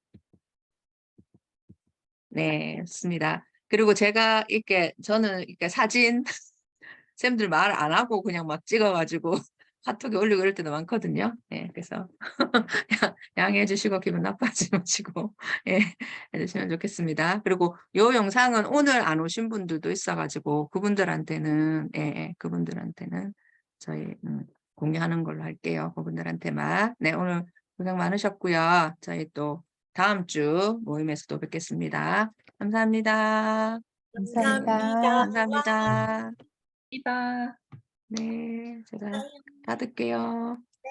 네, 좋습니다. 그리고 제가 이렇게 저는 이렇게 사진 쌤들 말 안 하고 그냥 막 찍어가지고 카톡에 올리고 이럴 때도 많거든요. 그래서 양해해 주시고 기분 나빠하지 마시고 해주시면 좋겠습니다. 그리고 요 영상은 오늘 안 오신 분들도 있어가지고 그분들한테는 그분들한테는 저희 공유하는 걸로 할게요. 그분들한테만. 네, 오늘 고생 많으셨고요. 저희 또 다음 주 모임에서 또 뵙겠습니다. 감사합니다. 감사합니다. 감사합니다. 이다. 네, 제가 닫을게요.